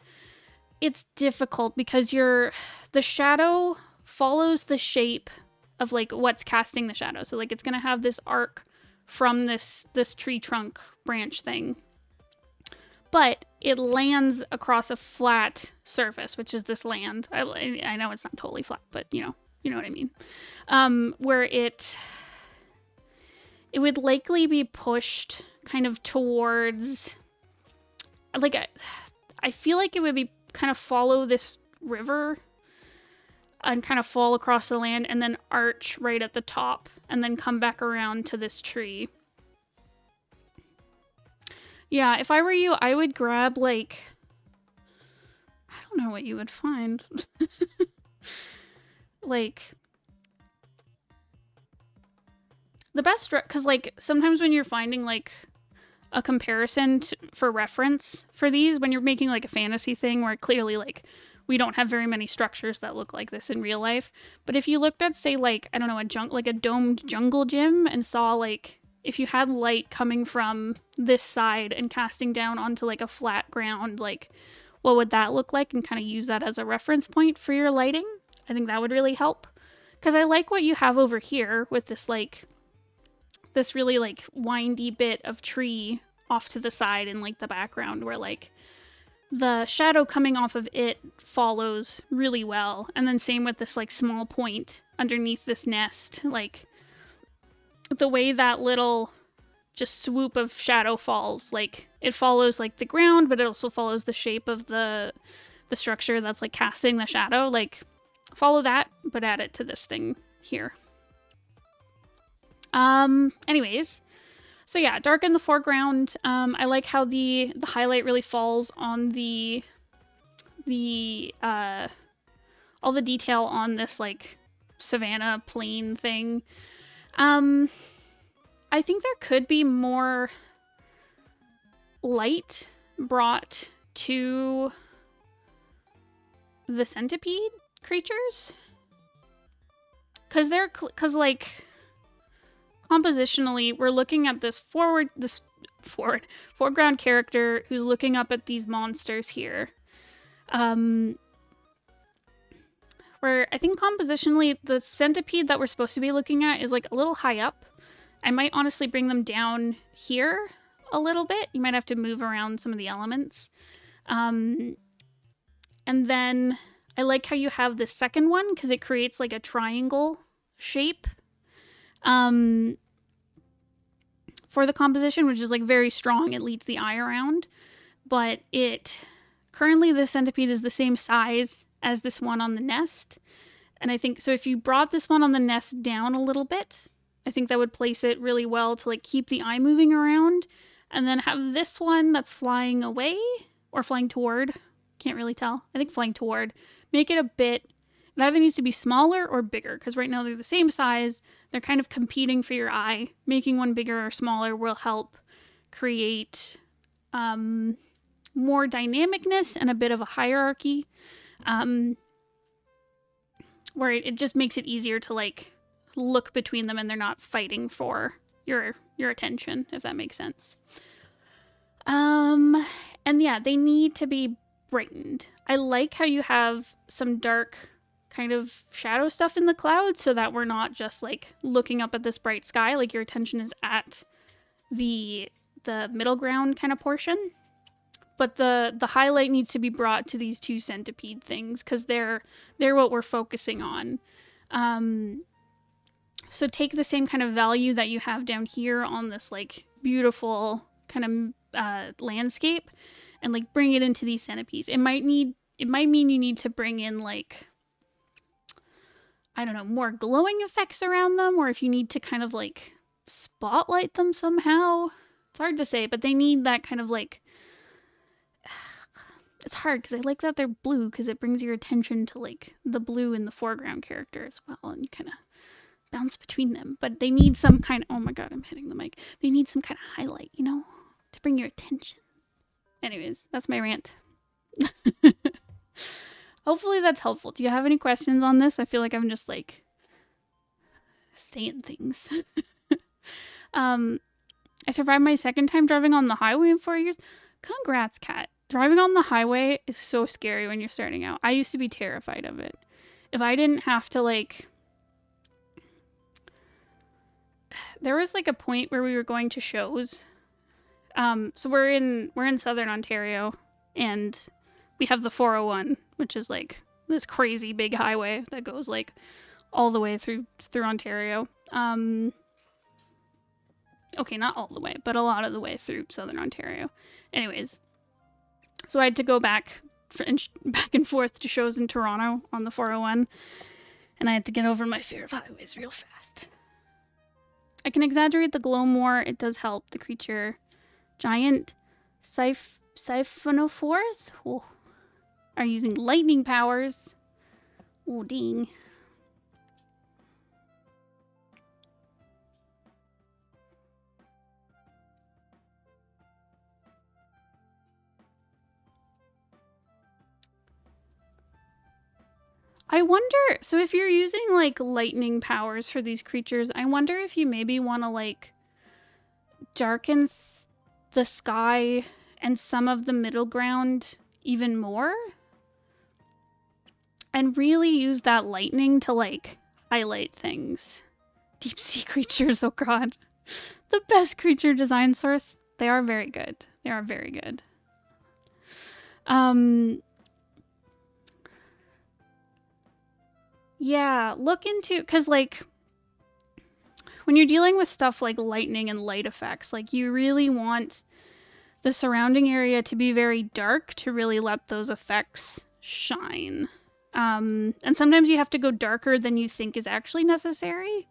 It's difficult because the shadow follows the shape of like what's casting the shadow. So like it's gonna have this arc from this tree trunk branch thing, but it lands across a flat surface, which is this land. I know it's not totally flat, but you know what I mean. Where it would likely be pushed kind of towards, like, I feel like it would be kind of follow this river and kind of fall across the land and then arch right at the top and then come back around to this tree. Yeah, if I were you, I would grab like, I don't know what you would find. Like the best, because like sometimes when you're finding like a comparison for reference for these, when you're making like a fantasy thing where clearly like we don't have very many structures that look like this in real life, but if you looked at say like, I don't know, a domed jungle gym and saw like if you had light coming from this side and casting down onto like a flat ground, like what would that look like, and kind of use that as a reference point for your lighting. I think that would really help, because I like what you have over here with this like this really like windy bit of tree off to the side in like the background, where like the shadow coming off of it follows really well. And then same with this like small point underneath this nest, like the way that little just swoop of shadow falls. Like, it follows like the ground, but it also follows the shape of the structure that's like casting the shadow. Like, follow that, but add it to this thing here. Anyways, so yeah, darken the foreground. I like how the highlight really falls on all the detail on this like savanna plain thing. I think there could be more light brought to the centipede creatures, because like compositionally we're looking at this foreground character who's looking up at these monsters here, where I think compositionally the centipede that we're supposed to be looking at is like a little high up. I might honestly bring them down here a little bit. You might have to move around some of the elements. And then I like how you have the second one because it creates like a triangle shape for the composition, which is like very strong. It leads the eye around, but currently the centipede is the same size as this one on the nest. And I think, so if you brought this one on the nest down a little bit, I think that would place it really well to like keep the eye moving around, and then have this one that's flying away or flying toward. Can't really tell. I think flying toward. Make it a bit, it either needs to be smaller or bigger, because right now they're the same size. They're kind of competing for your eye. Making one bigger or smaller will help create more dynamicness and a bit of a hierarchy, where it just makes it easier to like look between them and they're not fighting for your attention, if that makes sense. And yeah, they need to be brightened. I like how you have some dark kind of shadow stuff in the clouds so that we're not just like looking up at this bright sky, like your attention is at the middle ground kind of portion. But the highlight needs to be brought to these two centipede things because they're what we're focusing on. So take the same kind of value that you have down here on this like beautiful kind of landscape and like bring it into these centipedes. It might mean you need to bring in like, I don't know, more glowing effects around them, or if you need to kind of like spotlight them somehow. It's hard to say, but they need that kind of like, it's hard because I like that they're blue because it brings your attention to like the blue in the foreground character as well, and you kind of bounce between them. But they need some kind of, oh my god, I'm hitting the mic. They need some kind of highlight, you know, to bring your attention. Anyways, that's my rant. Hopefully that's helpful. Do you have any questions on this? I feel like I'm just like saying things. I survived my second time driving on the highway in 4 years. Congrats, Kat. Driving on the highway is so scary when you're starting out. I used to be terrified of it. If I didn't have to like... There was like a point where we were going to shows. So we're in Southern Ontario, and we have the 401, which is like this crazy big highway that goes like all the way through Ontario. Okay, not all the way, but a lot of the way through Southern Ontario. Anyways, so I had to go back and forth to shows in Toronto on the 401, and I had to get over my fear of highways real fast. I can exaggerate the glow more. It does help the creature. Giant siphonophores are using lightning powers. Oh, dang. I wonder, so if you're using like lightning powers for these creatures, I wonder if you maybe want to like darken the sky and some of the middle ground even more, and really use that lightning to like highlight things. Deep sea creatures, oh god. The best creature design source. They are very good. They are very good. Yeah, look into, because like when you're dealing with stuff like lightning and light effects, like you really want the surrounding area to be very dark to really let those effects shine. And sometimes you have to go darker than you think is actually necessary.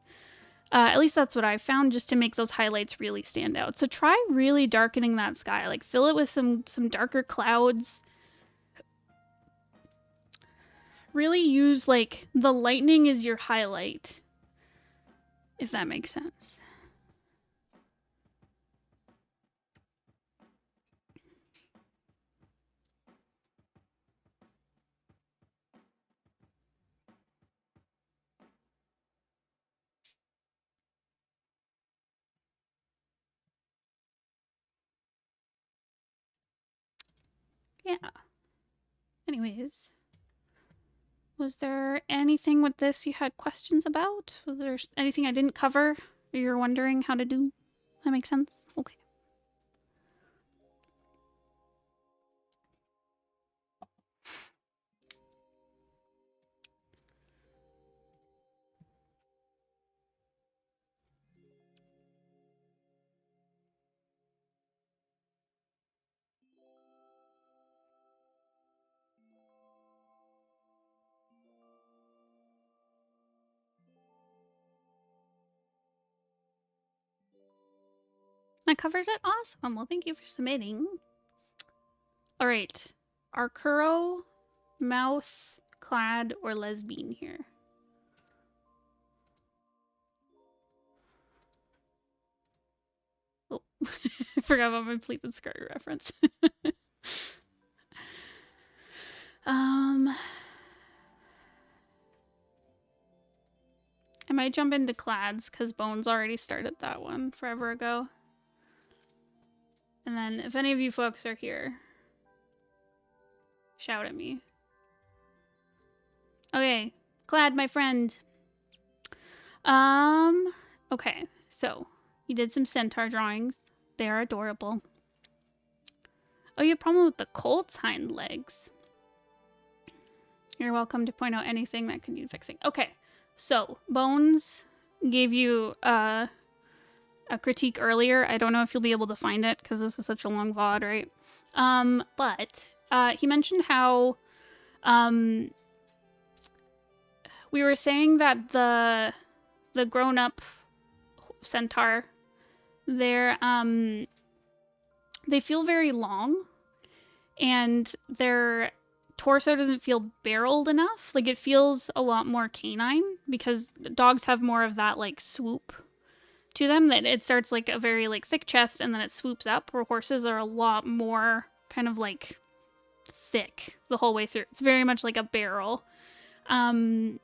At least that's what I've found, just to make those highlights really stand out. So try really darkening that sky. Like fill it with some darker clouds. Really use like the lightning is your highlight, if that makes sense. Yeah. Anyways, was there anything with this you had questions about? Was there anything I didn't cover or you're wondering how to do? That makes sense? Okay. That covers it? Awesome. Well, thank you for submitting. All right. Are Kuroe, Mouth, Kladd, or LesBean here? Oh, I forgot about my pleated skirt reference. I might jump into Kladd's because Bones already started that one forever ago. And then if any of you folks are here, shout at me. Okay, Kladd, my friend. Okay, so you did some centaur drawings. They are adorable. Oh, you have a problem with the colt's hind legs. You're welcome to point out anything that could need fixing. Okay, so Bones gave you a critique earlier. I don't know if you'll be able to find it because this was such a long VOD, right? But he mentioned how we were saying that the grown-up centaur, they feel very long, and their torso doesn't feel barreled enough. Like, it feels a lot more canine because dogs have more of that, like, swoop to them, that it starts like a very like thick chest and then it swoops up, where horses are a lot more kind of like thick the whole way through. It's very much like a barrel. And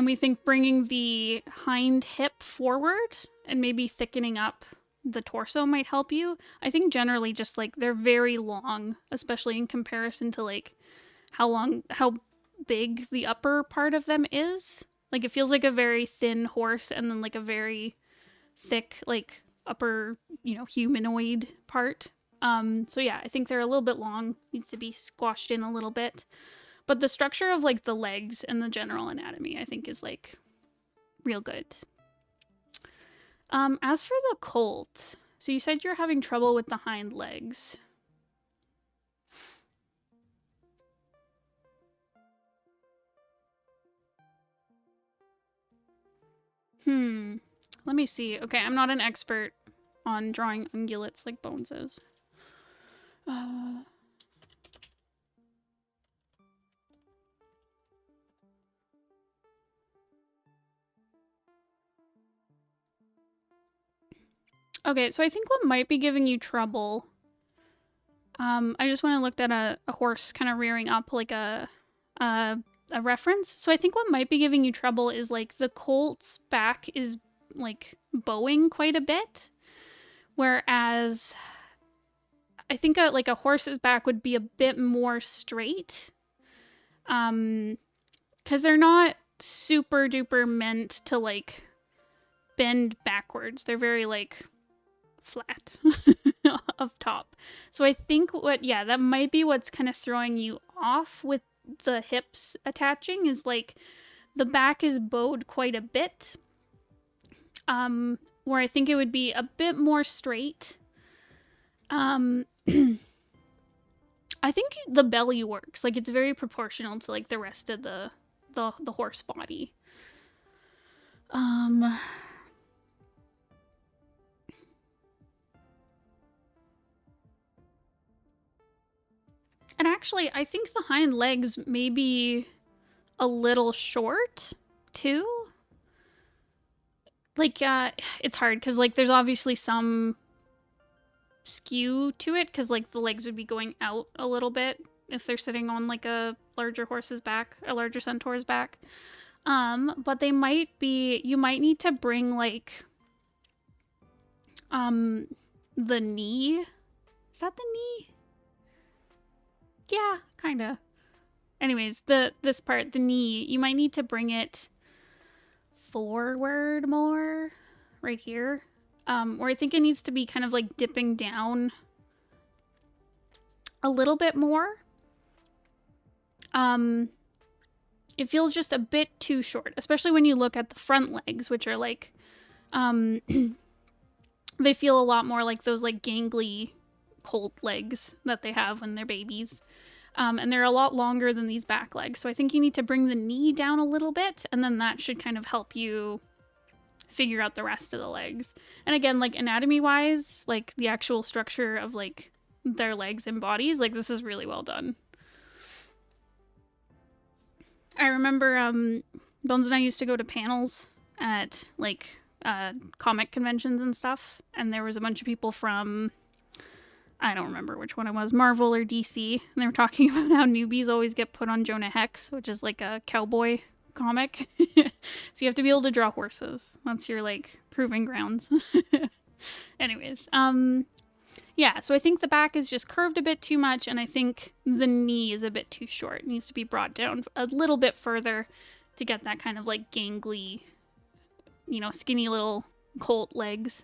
we think bringing the hind hip forward and maybe thickening up the torso might help you. I think generally just like they're very long, especially in comparison to like how big the upper part of them is. Like, it feels like a very thin horse and then like a very thick like upper, you know, humanoid part. So yeah, I think they're a little bit long, needs to be squashed in a little bit. But the structure of like the legs and the general anatomy, I think, is like real good. As for the colt, so you said you're having trouble with the hind legs. Let me see. Okay, I'm not an expert on drawing ungulates like Bones is. Okay, so I think what might be giving you trouble, I just went and looked at a horse kind of rearing up like a reference. So I think what might be giving you trouble is like the colt's back is like bowing quite a bit, whereas I think like a horse's back would be a bit more straight, because they're not super duper meant to like bend backwards. They're very like flat up top. So I think that might be what's kind of throwing you off with the hips attaching, is like the back is bowed quite a bit, where I think it would be a bit more straight. I think the belly works. Like, it's very proportional to, like, the rest of the horse body. And actually, I think the hind legs may be a little short, too. Like, it's hard, because, like, there's obviously some skew to it, because, like, the legs would be going out a little bit if they're sitting on, like, a larger horse's back, a larger centaur's back. But they might be, you might need to bring, like, the knee. Is that the knee? Yeah, kinda. Anyways, this part, the knee, you might need to bring it forward more, right here. Or I think it needs to be kind of like dipping down a little bit more. It feels just a bit too short, especially when you look at the front legs, which are like, they feel a lot more like those like gangly colt legs that they have when they're babies. And they're a lot longer than these back legs. So I think you need to bring the knee down a little bit, and then that should kind of help you figure out the rest of the legs. And again, like anatomy-wise, like the actual structure of like their legs and bodies, like this is really well done. I remember Bones and I used to go to panels at like comic conventions and stuff, and there was a bunch of people from, I don't remember which one it was, Marvel or DC, and they were talking about how newbies always get put on Jonah Hex, which is like a cowboy comic. So you have to be able to draw horses. That's your like proving grounds. Anyways, yeah, so I think the back is just curved a bit too much, and I think the knee is a bit too short. It needs to be brought down a little bit further to get that kind of like gangly, you know, skinny little colt legs.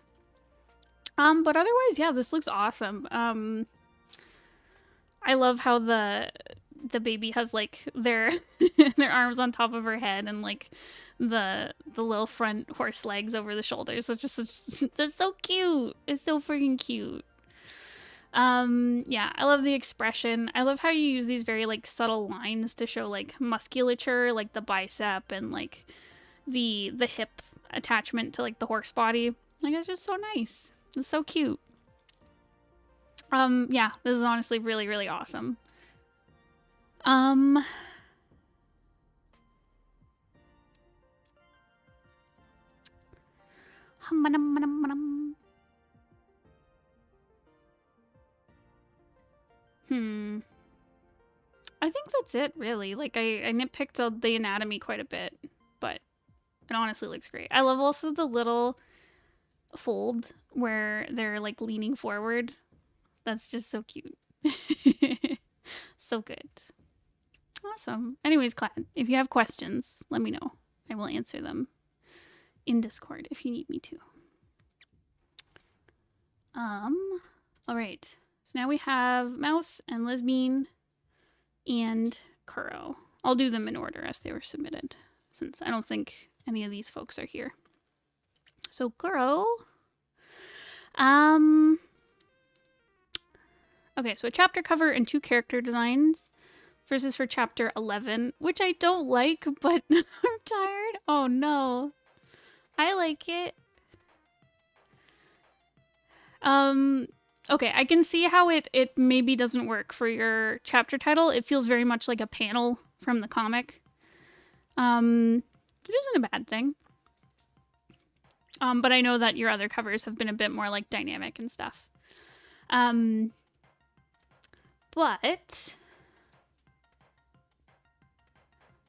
But otherwise, yeah, this looks awesome. I love how the baby has like their their arms on top of her head and like the little front horse legs over the shoulders. That's so cute. It's so freaking cute. Yeah, I love the expression. I love how you use these very like subtle lines to show like musculature, like the bicep and like the hip attachment to like the horse body. Like, it's just so nice. It's so cute. Yeah, this is honestly really, really awesome. I think that's it, really. Like, I nitpicked the anatomy quite a bit, but it honestly looks great. I love also the little fold where they're like leaning forward. That's just so cute. So good. Awesome. Anyways, Kladd, if you have questions, let me know. I will answer them in Discord if you need me to. All right. So now we have Mouth and LesBean and Kuroe. I'll do them in order as they were submitted, since I don't think any of these folks are here. So Kuroe. Okay, so a chapter cover and 2 character designs. First is for chapter 11, which I don't like, but I'm tired. Oh no. I like it. Okay, I can see how it maybe doesn't work for your chapter title. It feels very much like a panel from the comic. Which isn't a bad thing. But I know that your other covers have been a bit more like dynamic and stuff. But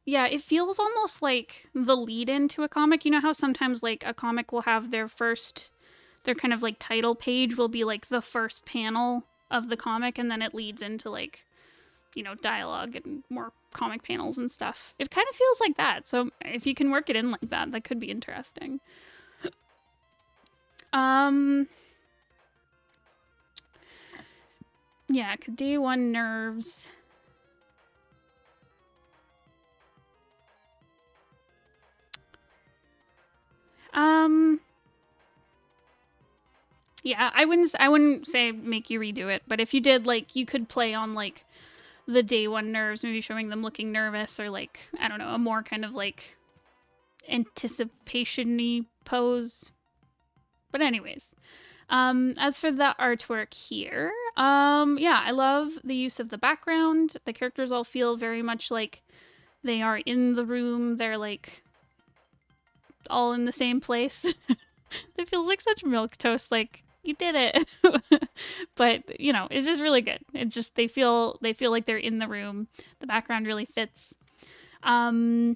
yeah, it feels almost like the lead into a comic. You know how sometimes like a comic will have their kind of like title page will be like the first panel of the comic, and then it leads into like, you know, dialogue and more comic panels and stuff. It kind of feels like that. So if you can work it in like that, that could be interesting. Yeah, day 1 nerves. Yeah, I wouldn't say make you redo it, but if you did, like, you could play on, like, the day one nerves, maybe showing them looking nervous, or, like, I don't know, a more kind of, like, anticipation-y pose. But anyways, as for the artwork here, yeah, I love the use of the background. The characters all feel very much like they are in the room. They're, like, all in the same place. It feels like such milquetoast, like, you did it. But, you know, it's just really good. It just, they feel like they're in the room. The background really fits. I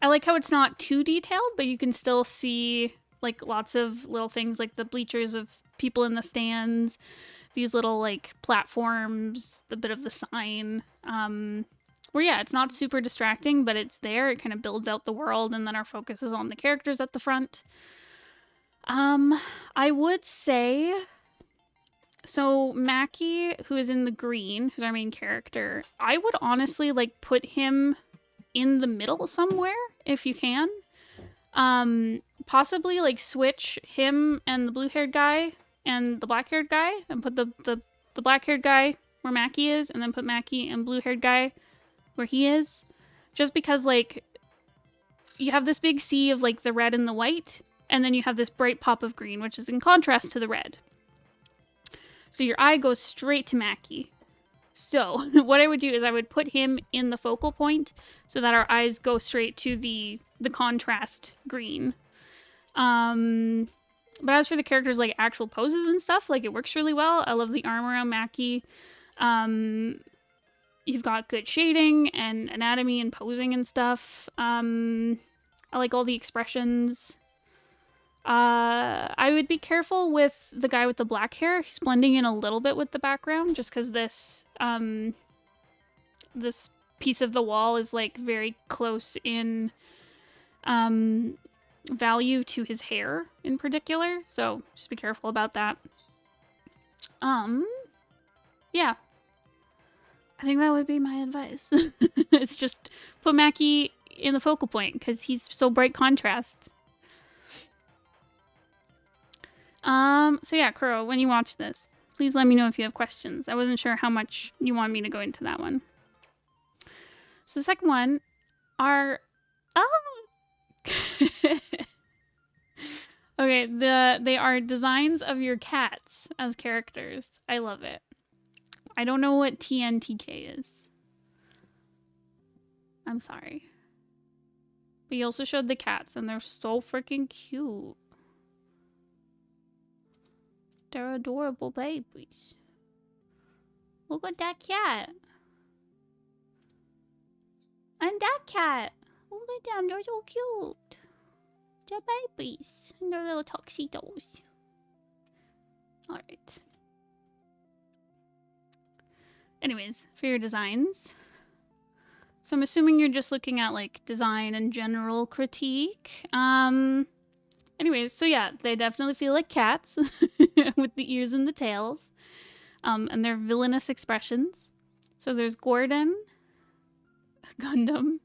like how it's not too detailed, but you can still see, like, lots of little things, like the bleachers of people in the stands, these little, like, platforms, the bit of the sign. Where, yeah, it's not super distracting, but it's there. It kind of builds out the world, and then our focus is on the characters at the front. I would say, so Mackie, who is in the green, who's our main character, I would honestly, like, put him in the middle somewhere, if you can. Possibly, like, switch him and the blue-haired guy and the black-haired guy, and put the black-haired guy where Mackie is, and then put Mackie and blue-haired guy where he is. Just because, like, you have this big sea of, like, the red and the white, and then you have this bright pop of green, which is in contrast to the red. So your eye goes straight to Mackie. So what I would do is I would put him in the focal point so that our eyes go straight to the contrast green. But as for the characters, like, actual poses and stuff, like, it works really well. I love the arm around Mackie. You've got good shading and anatomy and posing and stuff. I like all the expressions. I would be careful with the guy with the black hair. He's blending in a little bit with the background just because this this piece of the wall is, like, very close in value to his hair in particular. So just be careful about that. Yeah. I think that would be my advice. It's just put Mackie in the focal point because he's so bright contrast. So yeah, Kuroe, when you watch this, please let me know if you have questions. I wasn't sure how much you want me to go into that one. So the second one are... Oh! Okay, they are designs of your cats as characters. I love it. I don't know what TNTK is. I'm sorry. But you also showed the cats, and they're so freaking cute. They're adorable babies. Look at that cat. And that cat. Look at them, they're so cute. They're babies. And they're little tuxedos. Alright. Anyways, for your designs. So I'm assuming you're just looking at, like, design and general critique. Anyways, so yeah, they definitely feel like cats with the ears and the tails. And their villainous expressions. So there's Gordon, Gundam,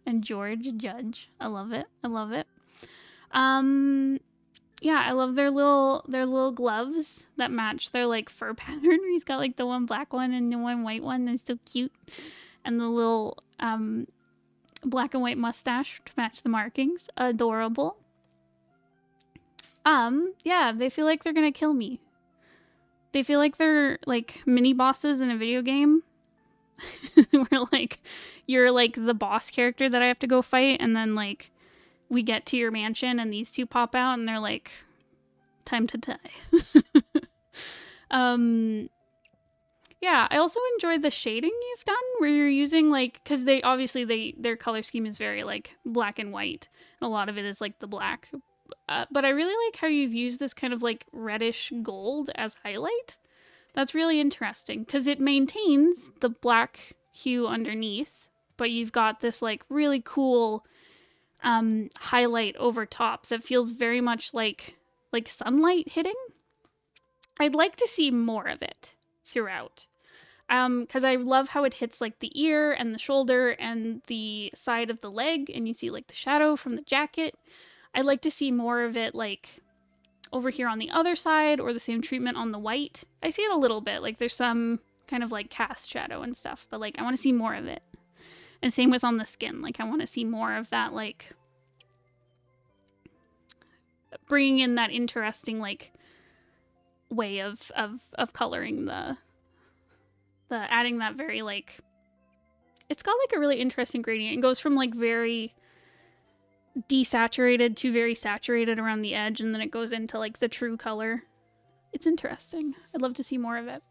and George, Judge. I love it. I love it. Yeah, I love their little gloves that match their, like, fur pattern. He's got, like, the one black one and the one white one. That's so cute. And the little black and white mustache to match the markings. Adorable. Yeah, they feel like they're gonna kill me. They feel like they're, like, mini bosses in a video game. Where, like, you're, like, the boss character that I have to go fight, and then, like, we get to your mansion and these two pop out and they're like, time to die. Yeah, I also enjoy the shading you've done where you're using, like, because they obviously their color scheme is very, like, black and white. And a lot of it is, like, the black. But I really like how you've used this kind of, like, reddish gold as highlight. That's really interesting because it maintains the black hue underneath, but you've got this, like, really cool highlight over top that feels very much like sunlight hitting. I'd like to see more of it throughout. Because I love how it hits, like, the ear and the shoulder and the side of the leg, and you see, like, the shadow from the jacket. I'd like to see more of it, like, over here on the other side, or the same treatment on the white. I see it a little bit, like there's some kind of like cast shadow and stuff, but like I want to see more of it. And same with on the skin, like I want to see more of that, like bringing in that interesting like way of coloring the adding that very like, it's got like a really interesting gradient. It goes from like very desaturated to very saturated around the edge, and then it goes into like the true color. It's interesting. I'd love to see more of it.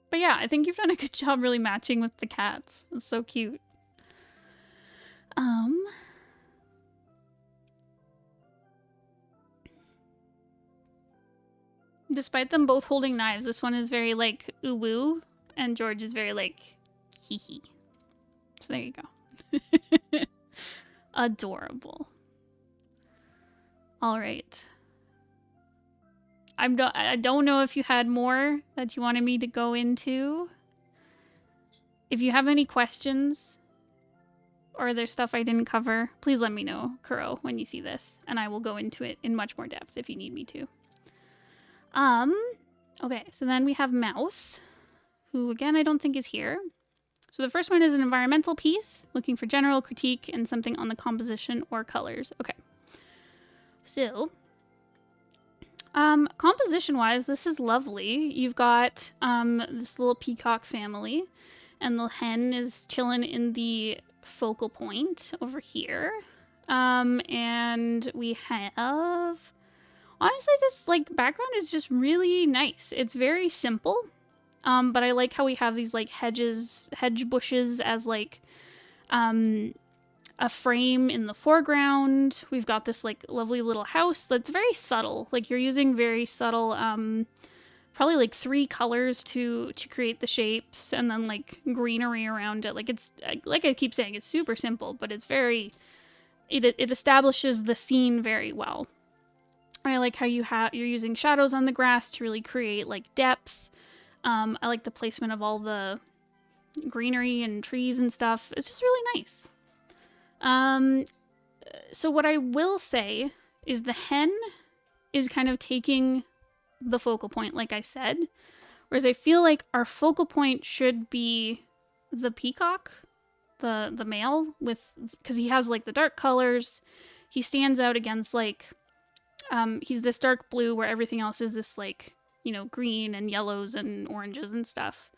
But yeah, I think you've done a good job really matching with the cats. It's so cute. Despite them both holding knives, this one is very like ooh woo, and George is very like hee hee. So there you go. Adorable. All right. I don't know if you had more that you wanted me to go into. If you have any questions or there's stuff I didn't cover, please let me know, Kuroe, when you see this, and I will go into it in much more depth if you need me to. Okay, so then we have Mouth, who again I don't think is here. So the first one is an environmental piece, looking for general critique and something on the composition or colors. Okay. So, composition-wise, this is lovely. You've got this little peacock family, and the hen is chilling in the focal point over here. And we have... Honestly, this like background is just really nice. It's very simple. But I like how we have these like hedge bushes as like a frame in the foreground. We've got this like lovely little house that's very subtle. Like you're using very subtle, probably like 3 colors to create the shapes, and then like greenery around it. Like it's like I keep saying, it's super simple, but it's very it establishes the scene very well. I like how you're using shadows on the grass to really create like depth. I like the placement of all the greenery and trees and stuff. It's just really nice. So what I will say is the hen is kind of taking the focal point, like I said, whereas I feel like our focal point should be the peacock, the male, because he has like the dark colors. He stands out against like, he's this dark blue where everything else is this like, you know, green and yellows and oranges and stuff.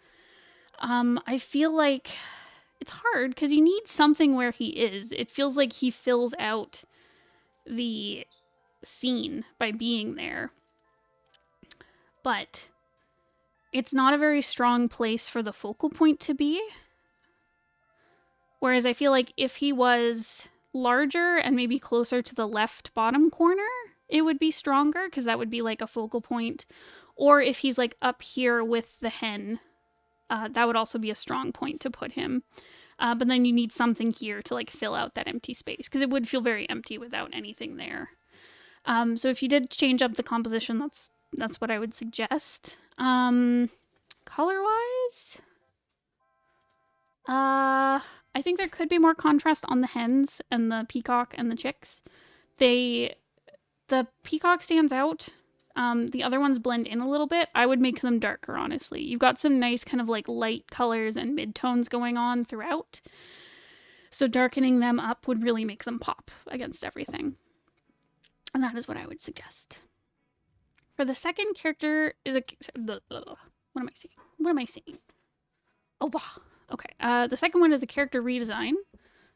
I feel like it's hard because you need something where he is. It feels like he fills out the scene by being there. But it's not a very strong place for the focal point to be. Whereas I feel like if he was larger and maybe closer to the left bottom corner, it would be stronger because that would be like a focal point. Or if he's like up here with the hen, that would also be a strong point to put him. But then you need something here to like fill out that empty space because it would feel very empty without anything there. So if you did change up the composition, that's what I would suggest. Color-wise, I think there could be more contrast on the hens and the peacock and the chicks. The peacock stands out. The other ones blend in a little bit. I would make them darker, honestly. You've got some nice kind of like light colors and mid-tones going on throughout. So darkening them up would really make them pop against everything. And that is what I would suggest. For the second character is what am I saying? Oh, wow. Okay. The second one is a character redesign.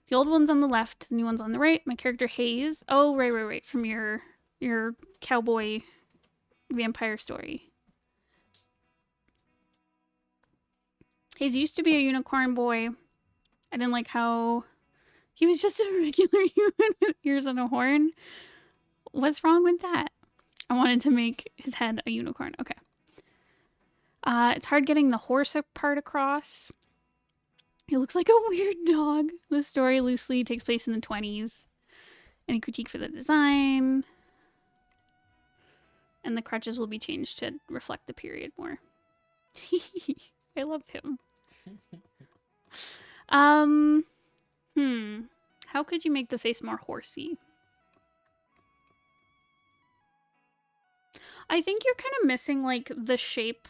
The old one's on the left, the new one's on the right. My character Hayes. Oh, right. From your cowboy vampire story. Hayes used to be a unicorn boy. I didn't like how he was just a regular human with ears and a horn. What's wrong with that? I wanted to make his head a unicorn. Okay. It's hard getting the horse part across. He looks like a weird dog. The story loosely takes place in the 20s. Any critique for the design? And the crutches will be changed to reflect the period more. I love him. How could you make the face more horsey? I think you're kind of missing, like, the shape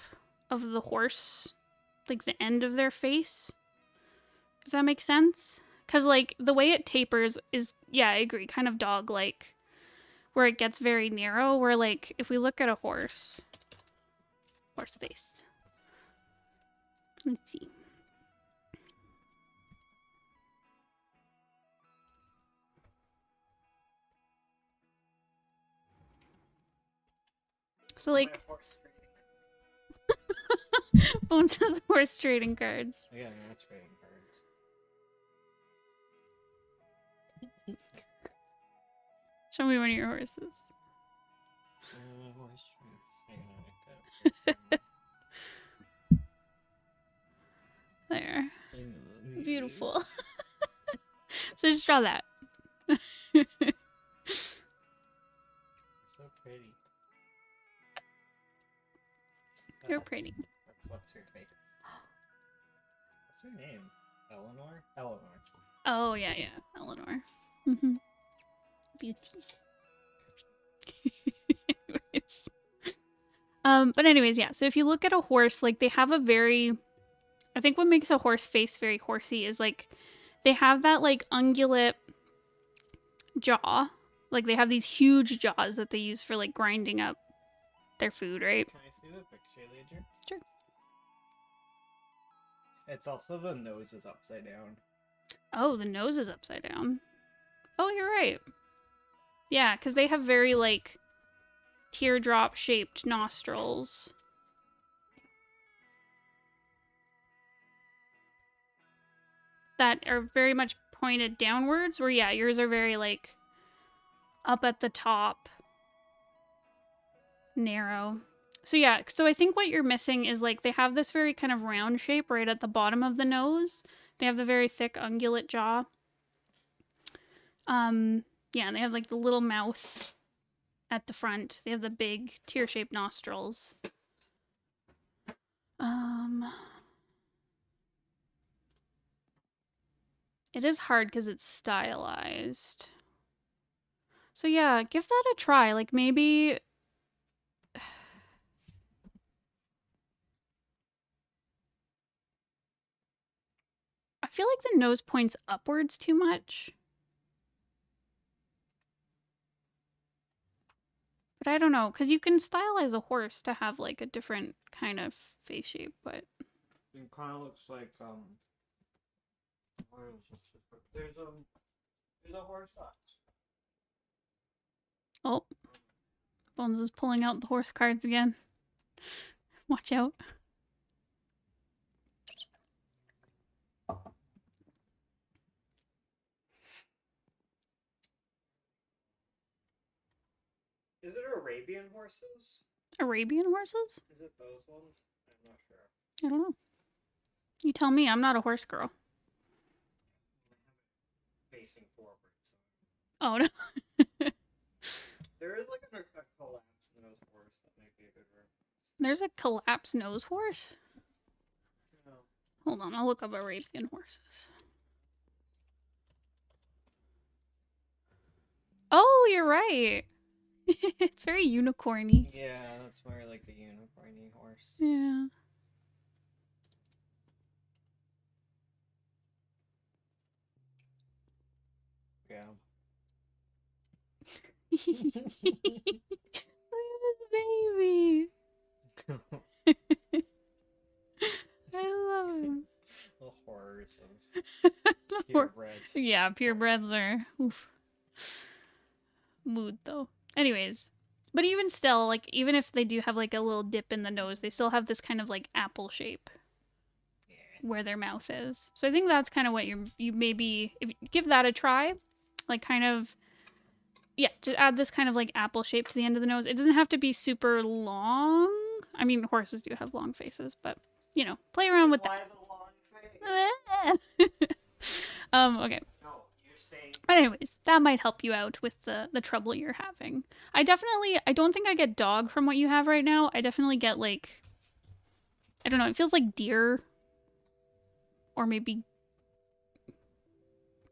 of the horse, like, the end of their face, if that makes sense. Because, like, the way it tapers is, yeah, I agree, kind of dog-like, where it gets very narrow, where, like, if we look at a horse face. Let's see. So, like, Bones has horse trading cards.
Yeah, not trading cards.
Show me one of your horses.
Horse
There. Beautiful. So just draw that.
So pretty.
You're pretty.
That's what's her face. What's her name? Eleanor? Eleanor.
Oh, yeah, yeah. Eleanor. Mm-hmm. Beauty. Anyways. But anyways, yeah. So if you look at a horse, like, they have a very... I think what makes a horse face very horsey is, like, they have that, like, ungulate jaw. Like, they have these huge jaws that they use for, like, grinding up their food, right?
Can I see the picture, Ledger?
Sure.
It's also the nose is upside down.
Oh, the nose is upside down. Oh, you're right. Yeah, because they have very, like, teardrop-shaped nostrils. That are very much pointed downwards, where, yeah, yours are very, like, up at the top. Narrow. So, yeah, so I think what you're missing is, like, they have this very kind of round shape right at the bottom of the nose. They have the very thick ungulate jaw. Yeah, and they have, like, the little mouth at the front. They have the big tear-shaped nostrils. It is hard because it's stylized. So yeah, give that a try. Like, maybe... I feel like the nose points upwards too much. But I don't know, because you can stylize a horse to have, like, a different kind of face shape, but...
It kind of looks like, where is this? There's a horse box.
Oh. Bones is pulling out the horse cards again. Watch out.
Is it Arabian horses?
Arabian horses?
Is it those ones? I'm not sure.
I don't know. You tell me, I'm not a horse girl.
Facing forward. So.
Oh, no.
There is like a collapsed nose horse that might be a good reference.
There's a collapsed nose horse?
No.
Hold on, I'll look up Arabian horses. Oh, you're right. It's very unicorny.
Yeah, that's more like a unicorny horse.
Yeah.
Yeah.
Look at this baby. I love him.
The horrors
The
of
hor-
purebreds.
Yeah, purebreds are oof. Mood though. Anyways, but even still, like, even if they do have like a little dip in the nose, they still have this kind of like apple shape where their mouth is. So I think that's kind of what you maybe, if you give that a try, like, kind of, yeah, just add this kind of like apple shape to the end of the nose. It doesn't have to be super long. I mean, horses do have long faces, but you know, play around with
Why the long face?
that. Okay.
No, you're saying.
But anyways, that might help you out with the trouble you're having. I don't think I get dog from what you have right now. I definitely get, like, I don't know, it feels like deer. Or maybe,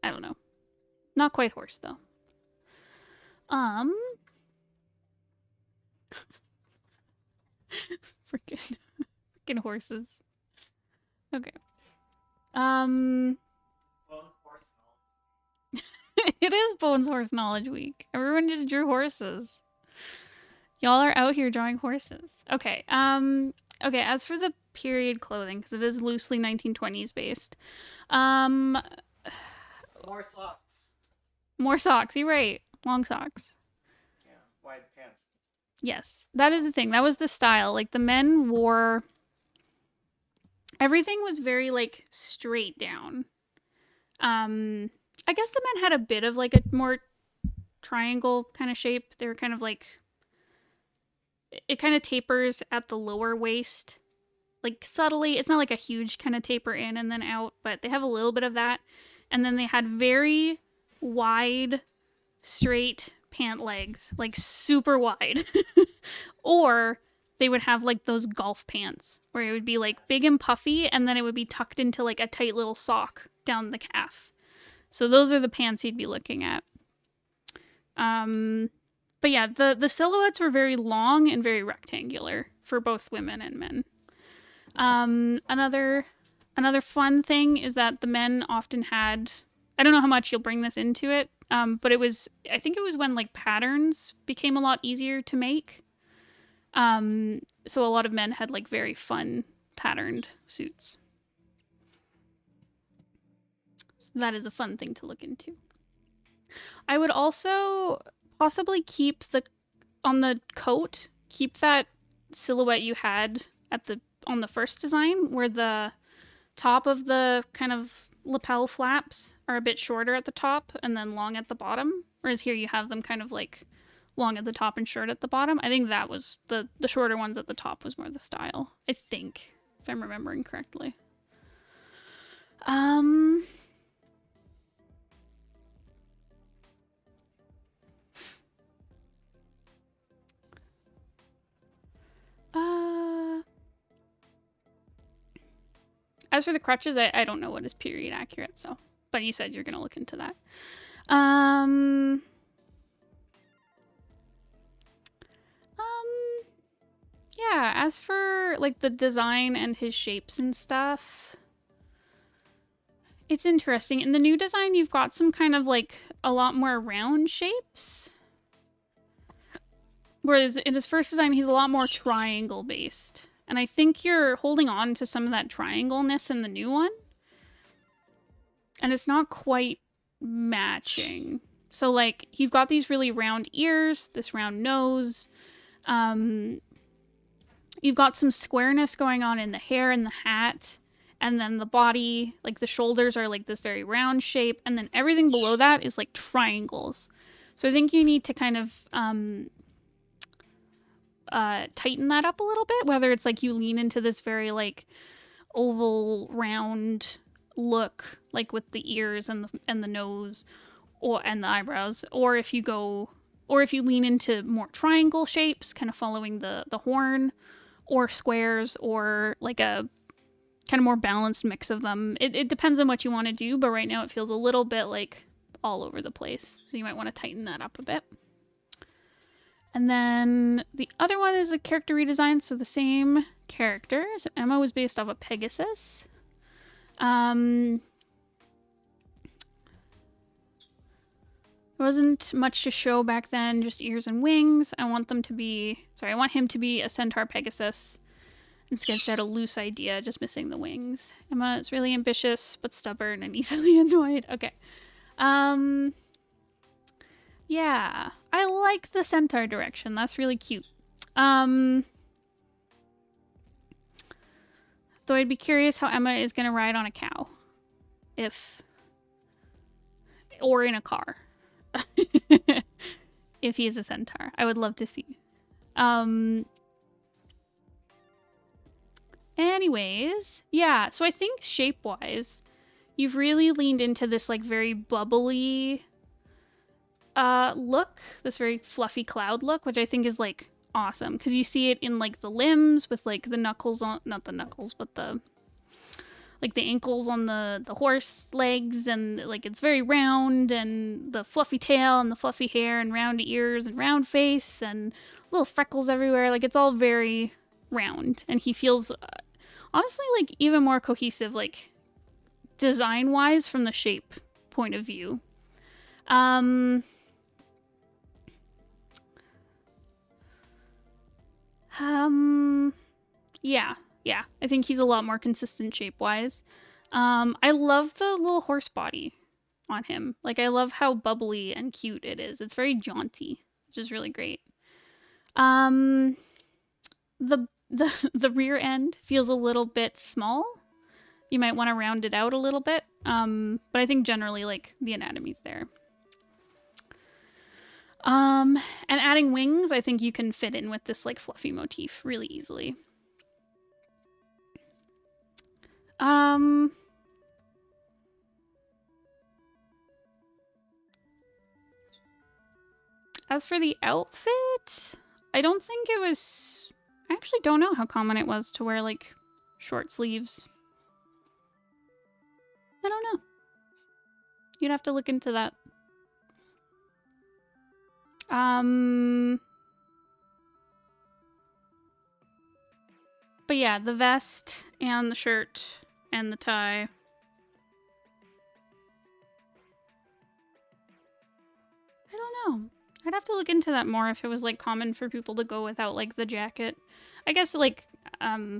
I don't know. Not quite horse though. Freaking horses. Okay. It is Bones Horse Knowledge Week. Everyone just drew horses. Y'all are out here drawing horses. Okay. Okay, as for the period clothing, because it is loosely 1920s based.
More socks.
More socks, you're right. Long socks.
Yeah, wide pants.
Yes, that is the thing. That was the style. Like, the men wore... Everything was very, like, straight down. I guess the men had a bit of, like, a more triangle kind of shape. They were kind of, like... It kind of tapers at the lower waist. Like, subtly. It's not, like, a huge kind of taper in and then out, but they have a little bit of that. And then they had very wide, straight pant legs. Like, super wide. Or... they would have, like, those golf pants where it would be, like, big and puffy, and then it would be tucked into, like, a tight little sock down the calf. So those are the pants you'd be looking at. But yeah, the silhouettes were very long and very rectangular for both women and men. Another fun thing is that the men often had... I don't know how much you'll bring this into it, but it was... I think it was when, like, patterns became a lot easier to make. So a lot of men had, like, very fun patterned suits. So that is a fun thing to look into. I would also possibly keep on the coat, keep that silhouette you had on the first design, where the top of the kind of lapel flaps are a bit shorter at the top and then long at the bottom. Whereas here you have them kind of, like, long at the top and short at the bottom. I think that was the shorter ones at the top was more the style. I think, if I'm remembering correctly. As for the crutches, I don't know what is period accurate, so, but you said you're gonna look into that. Yeah, as for, like, the design and his shapes and stuff, it's interesting. In the new design, you've got some kind of, like, a lot more round shapes. Whereas in his first design, he's a lot more triangle-based. And I think you're holding on to some of that triangle-ness in the new one. And it's not quite matching. So, like, you've got these really round ears, this round nose. You've got some squareness going on in the hair and the hat. And then the body, like, the shoulders are, like, this very round shape. And then everything below that is, like, triangles. So I think you need to kind of tighten that up a little bit. Whether it's, like, you lean into this very, like, oval, round look, like, with the ears and the nose and the eyebrows. Or if you lean into more triangle shapes, kind of following the horn. Or squares, or, like, a kind of more balanced mix of them. It depends on what you want to do, but right now it feels a little bit, like, all over the place. So you might want to tighten that up a bit. And then the other one is a character redesign, so the same character. So Emma was based off of Pegasus. There wasn't much to show back then, just ears and wings. I want him to be a centaur Pegasus and sketched out a loose idea, just missing the wings. Emma is really ambitious, but stubborn and easily annoyed. Okay. Yeah, I like the centaur direction. That's really cute. Though I'd be curious how Emma is going to ride on a cow. Or in a car. If he is a centaur. I would love to see. Anyways, yeah, so I think shape-wise, you've really leaned into this, like, very bubbly look, this very fluffy cloud look, which I think is, like, awesome, because you see it in, like, the limbs with, like, the knuckles on, not the knuckles, but the, like the ankles on the horse legs, and like it's very round, and the fluffy tail and the fluffy hair and round ears and round face and little freckles everywhere. Like it's all very round, and he feels honestly like even more cohesive, like design wise from the shape point of view. Yeah, I think he's a lot more consistent shape-wise. I love the little horse body on him. Like, I love how bubbly and cute it is. It's very jaunty, which is really great. The rear end feels a little bit small. You might want to round it out a little bit. But I think generally, like, the anatomy's there. And adding wings, I think you can fit in with this, like, fluffy motif really easily. As for the outfit, I don't think it was... I actually don't know how common it was to wear, like, short sleeves. I don't know. You'd have to look into that. But yeah, the vest and the shirt and the tie. I don't know. I'd have to look into that more if it was like common for people to go without like the jacket. I guess like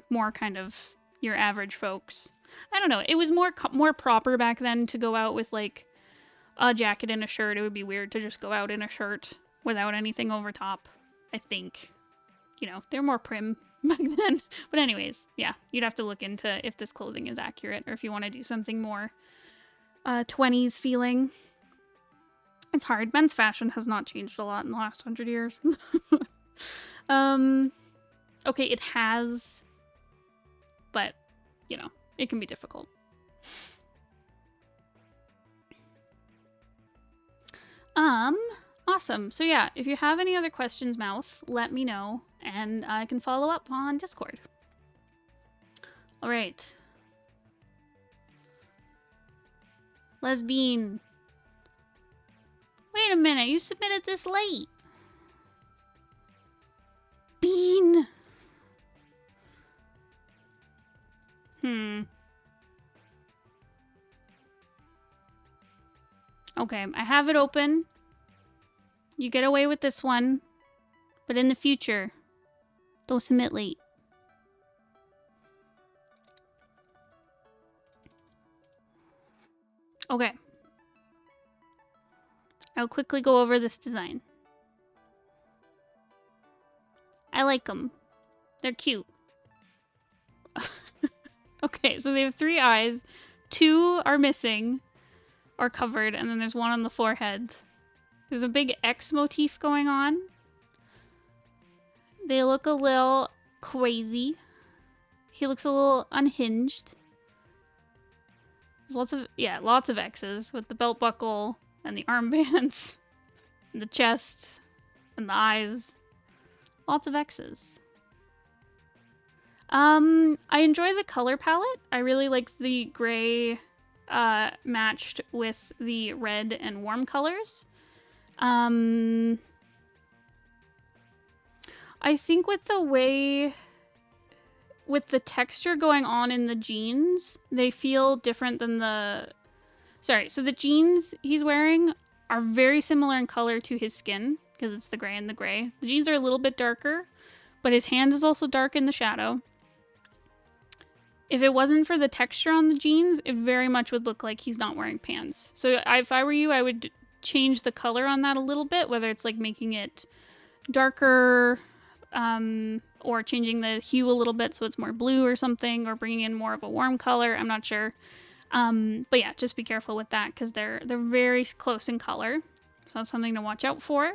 more kind of your average folks. I don't know. It was more proper back then to go out with like a jacket and a shirt. It would be weird to just go out in a shirt without anything over top. I think, you know, they're more prim back then. But anyways, yeah, you'd have to look into if this clothing is accurate or if you want to do something more 20s feeling. It's hard. Men's fashion has not changed a lot in the last 100 years. Okay, it has, but, you know, it can be difficult. Awesome. So yeah, if you have any other questions, Mouth, let me know, and I can follow up on Discord. All right. LesBean. Wait a minute, you submitted this late. Bean. Okay, I have it open. You get away with this one, but in the future, don't submit late. Okay. I'll quickly go over this design. I like them. They're cute. Okay, so they have 3 eyes. 2 are missing or covered, and then there's 1 on the forehead. There's a big X motif going on. They look a little crazy. He looks a little unhinged. There's lots of X's with the belt buckle and the armbands and the chest and the eyes. Lots of X's. I enjoy the color palette. I really like the gray matched with the red and warm colors. I think with the texture going on in the jeans, they feel different than the... Sorry, so the jeans he's wearing are very similar in color to his skin, because it's the gray and the gray. The jeans are a little bit darker, but his hand is also dark in the shadow. If it wasn't for the texture on the jeans, it very much would look like he's not wearing pants. So if I were you, I would change the color on that a little bit, whether it's like making it darker, or changing the hue a little bit so it's more blue or something, or bringing in more of a warm color. I'm not sure. But yeah, just be careful with that because they're very close in color. So that's something to watch out for.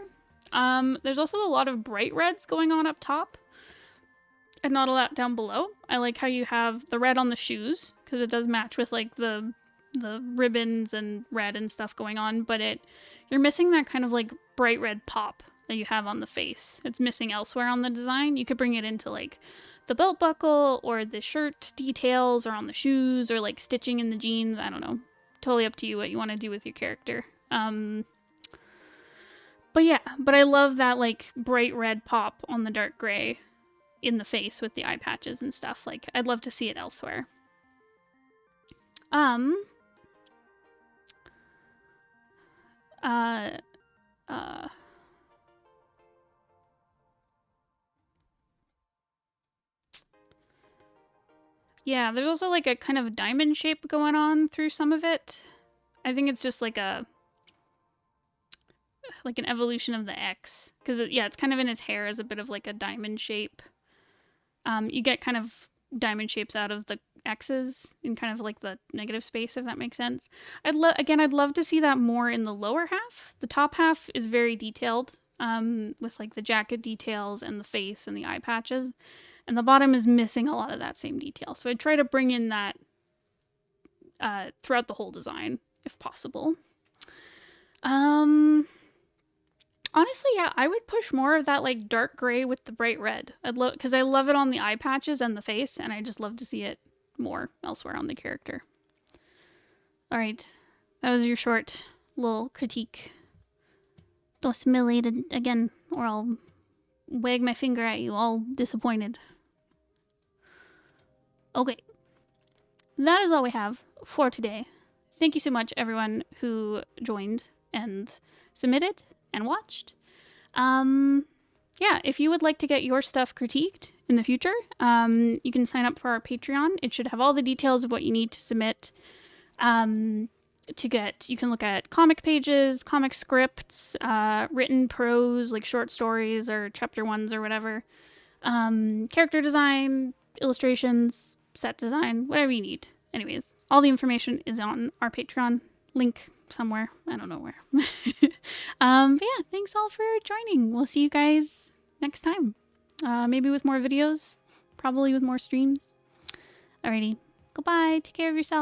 There's also a lot of bright reds going on up top and not a lot down below. I like how you have the red on the shoes because it does match with like the ribbons and red and stuff going on, but you're missing that kind of like bright red pop that you have on the face. It's missing elsewhere on the design. You could bring it into like the belt buckle or the shirt details or on the shoes or like stitching in the jeans. I don't know. Totally up to you what you want to do with your character. But yeah, but I love that like bright red pop on the dark gray in the face with the eye patches and stuff. Like, I'd love to see it elsewhere. Yeah, there's also like a kind of diamond shape going on through some of it. I think it's just like an evolution of the X, because yeah, it's kind of in his hair as a bit of like a diamond shape. You get kind of diamond shapes out of the X's in kind of like the negative space, if that makes sense. I'd love to see that more in the lower half. The top half is very detailed, with like the jacket details and the face and the eye patches, and the bottom is missing a lot of that same detail. So I'd try to bring in that throughout the whole design, if possible. Honestly, yeah, I would push more of that like dark gray with the bright red. Because I love it on the eye patches and the face, and I just love to see it more elsewhere on the character. All right, that was your short little critique. Don't simulate it again, or I'll wag my finger at you, all disappointed. Okay, that is all we have for today. Thank you so much, everyone who joined and submitted and watched. Yeah, if you would like to get your stuff critiqued in the future, you can sign up for our Patreon. It should have all the details of what you need to submit. You can look at comic pages, comic scripts, written prose, like short stories or chapter ones or whatever, character design, illustrations, set design, whatever you need. Anyways, all the information is on our Patreon link somewhere. I don't know where. But yeah, thanks all for joining. We'll see you guys next time. Maybe with more videos, probably with more streams. Alrighty, goodbye. Take care of yourself.